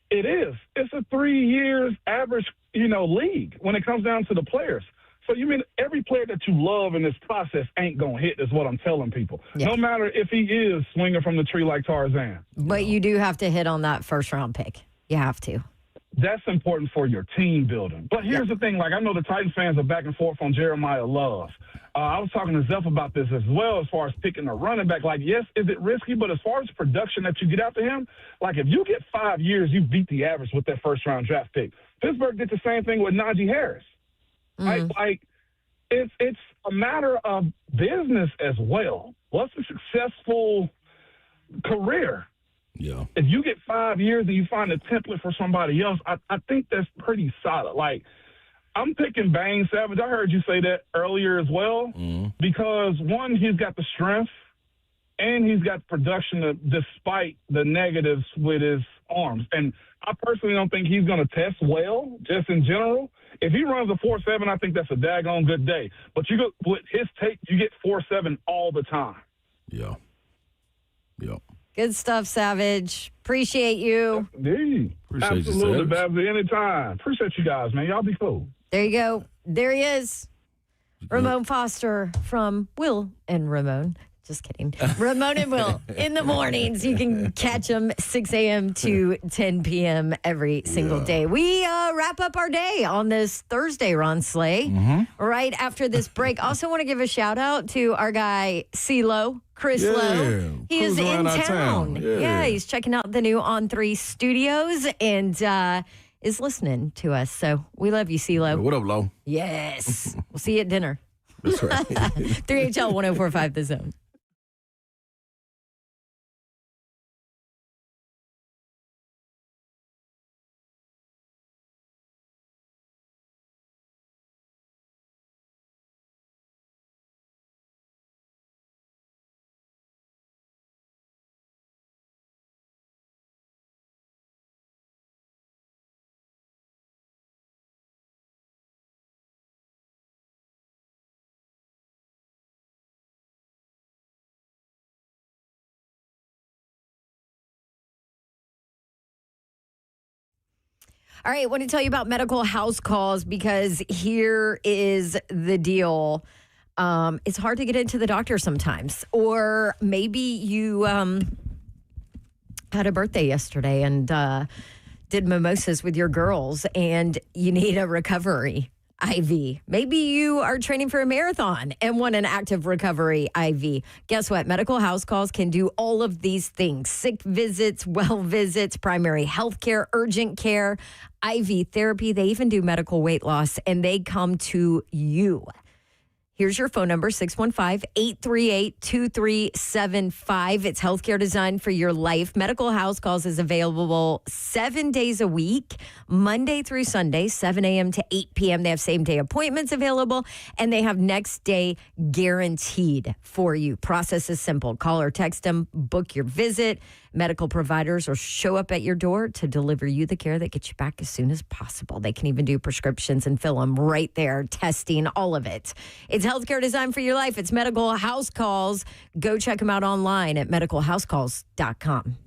it is. It's a 3 years average, league when it comes down to the players. So you mean every player that you love in this process ain't going to hit is what I'm telling people. Yeah. No matter if he is swinging from the tree like Tarzan. But you do have to hit on that first-round pick. You have to. That's important for your team building. But here's the thing. Like, I know the Titans fans are back and forth on Jeremiah Love. I was talking to Zeph about this as well as far as picking a running back. Like, yes, is it risky? But as far as production that you get out to him, like, if you get 5 years, you beat the average with that first-round draft pick. Pittsburgh did the same thing with Najee Harris. Like, it's a matter of business as well. What's a successful career? Yeah. If you get 5 years and you find a template for somebody else, I think that's pretty solid. Like, I'm picking Bane Savage. I heard you say that earlier as well, because, one, he's got the strength and he's got production despite the negatives with his arms. And I personally don't think he's going to test well, just in general. If he runs a 4.7, I think that's a daggone good day. But you go with his tape, you get 4.7 all the time. Yeah. Good stuff, Savage. Appreciate you. Indeed. Absolutely, Babsy. Anytime. Appreciate you guys, man. Y'all be cool. There you go. There he is. Ramon Foster from Will and Ramon. Just kidding. Ramon and Will in the mornings. You can catch them 6 a.m. to 10 p.m. every single day. We wrap up our day on this Thursday, Ron Slay, right after this break. Also want to give a shout out to our guy, CeeLo. Chris Lowe. He is in town. Yeah, he's checking out the new On3 studios and is listening to us. So we love you, CeeLo. What up, Lo? Yes. We'll see you at dinner. That's right. 3HL 1045 The Zone. All right, I want to tell you about medical house calls because here is the deal. It's hard to get into the doctor sometimes. Or maybe you had a birthday yesterday and did mimosas with your girls and you need a recovery IV. Maybe you are training for a marathon and want an active recovery IV. Guess what? Medical house calls can do all of these things. Sick visits, well visits, primary health care, urgent care, IV therapy. They even do medical weight loss, and they come to you. Here's your phone number, 615-838-2375. It's healthcare designed for your life. Medical House Calls is available 7 days a week, Monday through Sunday, 7 a.m. to 8 p.m. They have same-day appointments available, and they have next day guaranteed for you. Process is simple. Call or text them, book your visit. Medical providers will show up at your door to deliver you the care that gets you back as soon as possible. They can even do prescriptions and fill them right there, testing, all of it. It's healthcare designed for your life. It's Medical House Calls. Go check them out online at medicalhousecalls.com.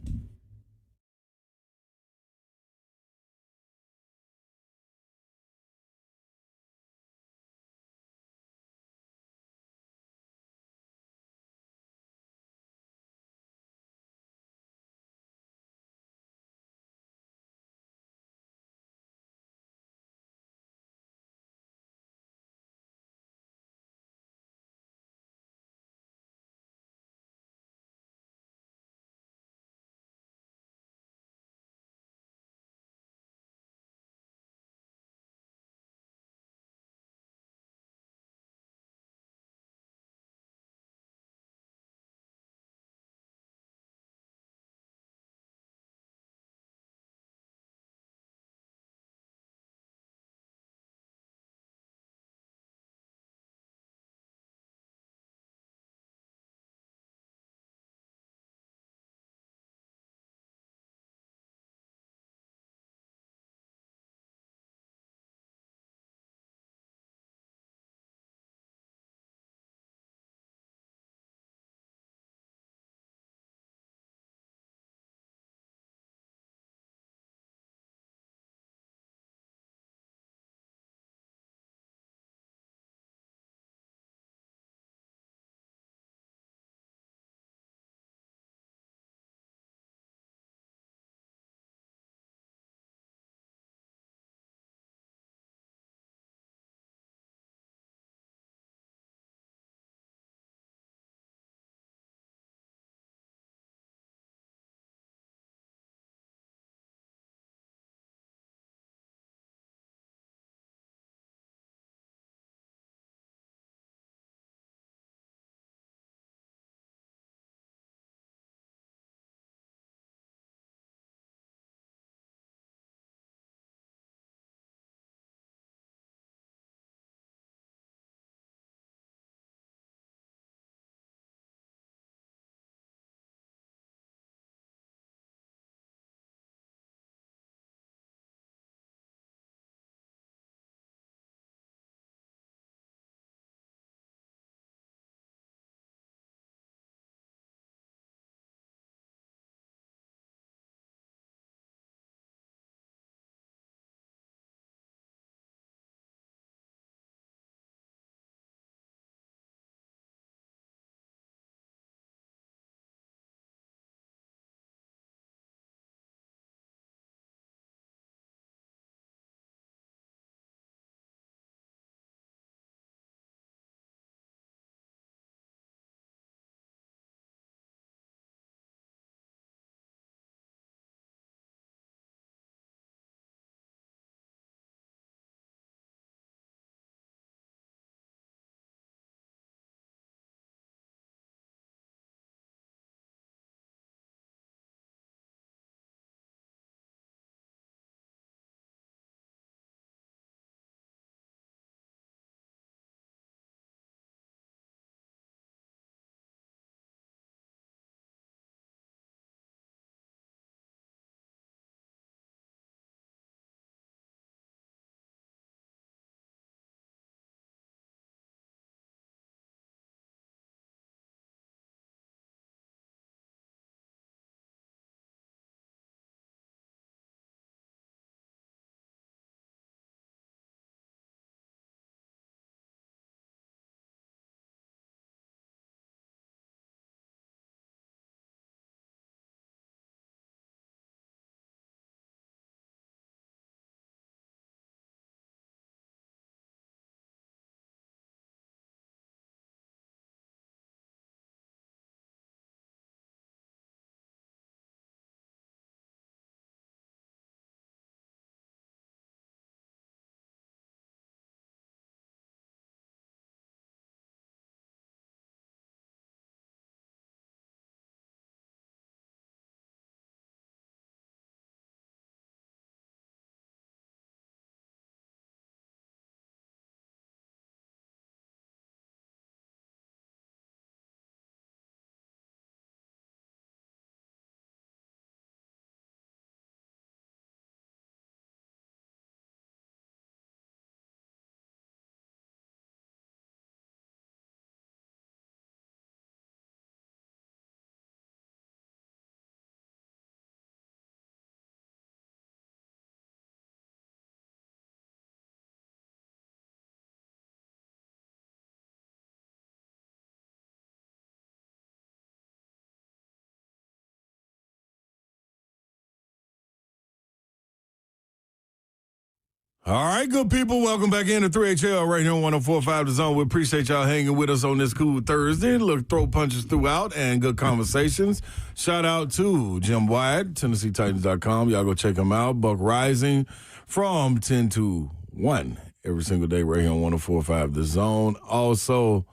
All right, good people. Welcome back into 3HL right here on 104.5 The Zone. We appreciate y'all hanging with us on this cool Thursday. Look, throw punches throughout and good conversations. Shout out to Jim Wyatt, TennesseeTitans.com. Y'all go check him out. Buck Rising from 10 to 1 every single day right here on 104.5 The Zone. Also,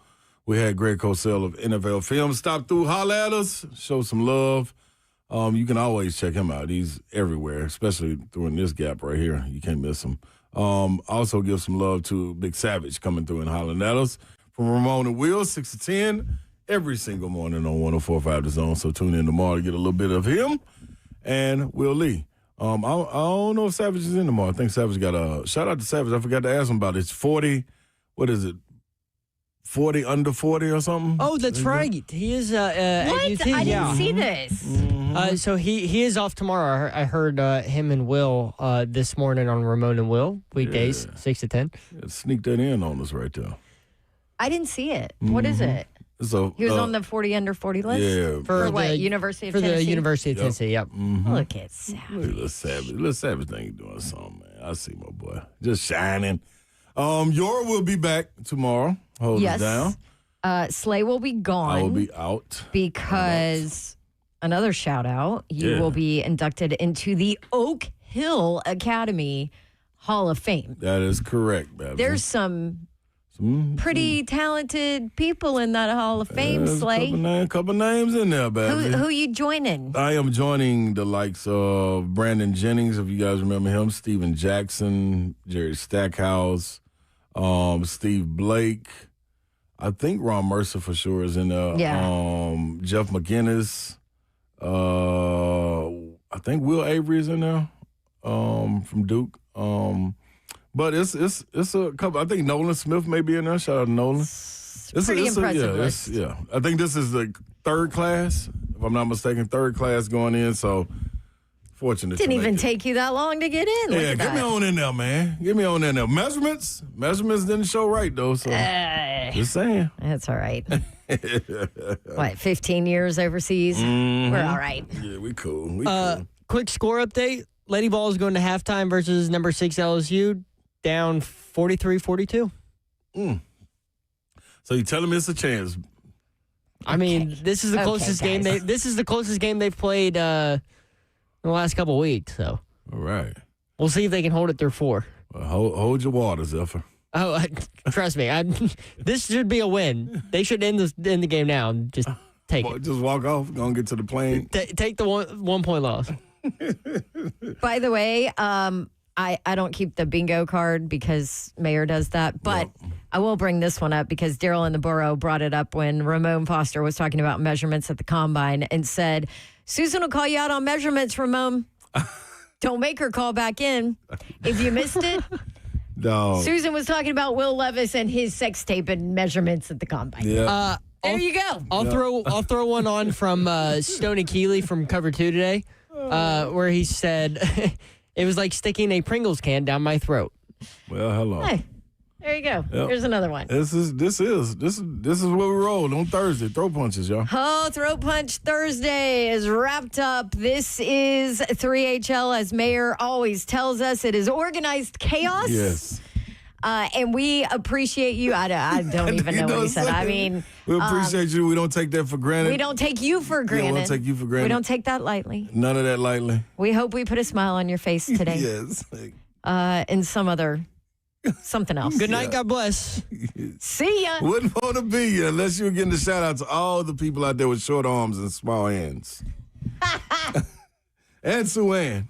we had Greg Cosell of NFL Film stop through, holler at us, show some love. You can always check him out. He's everywhere, especially during this gap right here. You can't miss him. Also give some love to Big Savage coming through and hollering at us. From Ramon and Will, 6 to 10, every single morning on 104.5 The Zone. So tune in tomorrow to get a little bit of him and Will Lee. I don't know if Savage is in tomorrow. I think Savage got a shout out to Savage. I forgot to ask him about it. It's 40. What is it? 40 under 40 or something? Oh, that's right. He is What? at UT. I didn't see this. So he is off tomorrow. I heard him and Will this morning on Ramon and Will, weekdays, 6 to 10. Yeah, sneak that in on us right there. I didn't see it. What is it? So, He was on the 40 under 40 list? Yeah. For what, University of For Tennessee? the University of Tennessee, yep. Look at Savage. Little Savage thing doing something, man. I see my boy. Just shining. Yor will be back tomorrow. Hold us down. Slay will be gone. I will be out. Because another shout out, you will be inducted into the Oak Hill Academy Hall of Fame. That is correct, baby. There's some pretty talented people in that Hall of Fame, Slay. Couple names in there, baby. Who you joining? I am joining the likes of Brandon Jennings, if you guys remember him, Steven Jackson, Jerry Stackhouse, Steve Blake. I think Ron Mercer for sure is in there. Yeah. Jeff McGinnis. I think Will Avery is in there from Duke. But it's a couple. I think Nolan Smith may be in there. Shout out to Nolan. It's pretty impressive list. I think this is the third class, if I'm not mistaken, going in. So fortunate. Didn't even take you that long to get in. Yeah, get me on in there, man. Get me on in there. Measurements didn't show right though. So just saying. That's all right. What, 15 years overseas? We're all right. Yeah, we cool. We cool. Quick score update. Lady Vols going to halftime versus number 6 LSU, down 43-42. So you telling me it's a chance? I mean, this is the closest game. This is the closest game they've played in the last couple of weeks. So, all right, we'll see if they can hold it through 4. Well, hold your water, Zephyr. Oh, trust me, this should be a win. They should end the game now and just take it. Just walk off. Gonna get to the plane. Take the 1 point loss. By the way, I don't keep the bingo card because Mayor does that, but I will bring this one up because Daryl in the borough brought it up when Ramon Foster was talking about measurements at the combine and said, Susan will call you out on measurements, Ramon. Don't make her call back in. If you missed it, no. Susan was talking about Will Levis and his sex tape and measurements at the combine. Yeah. There you go. I'll throw one on from Stoney Keeley from Cover 2 today, where he said it was like sticking a Pringles can down my throat. Well, hello. Hey, there you go. Yep. Here's another one. This is where we roll on Thursday. Throw punches, y'all. Oh, Throat Punch Thursday is wrapped up. This is 3HL, as Mayor always tells us. It is organized chaos. Yes. And we appreciate you. I don't even know what he said. I mean, we appreciate you. We don't take that for granted. we don't take you for granted. We don't take you for granted. We don't take that lightly. None of that lightly. We hope we put a smile on your face today. Yes. And something else. Good night. God bless. See ya. Wouldn't want to be you unless you were getting a shout out to all the people out there with short arms and small hands. And Sue Ann.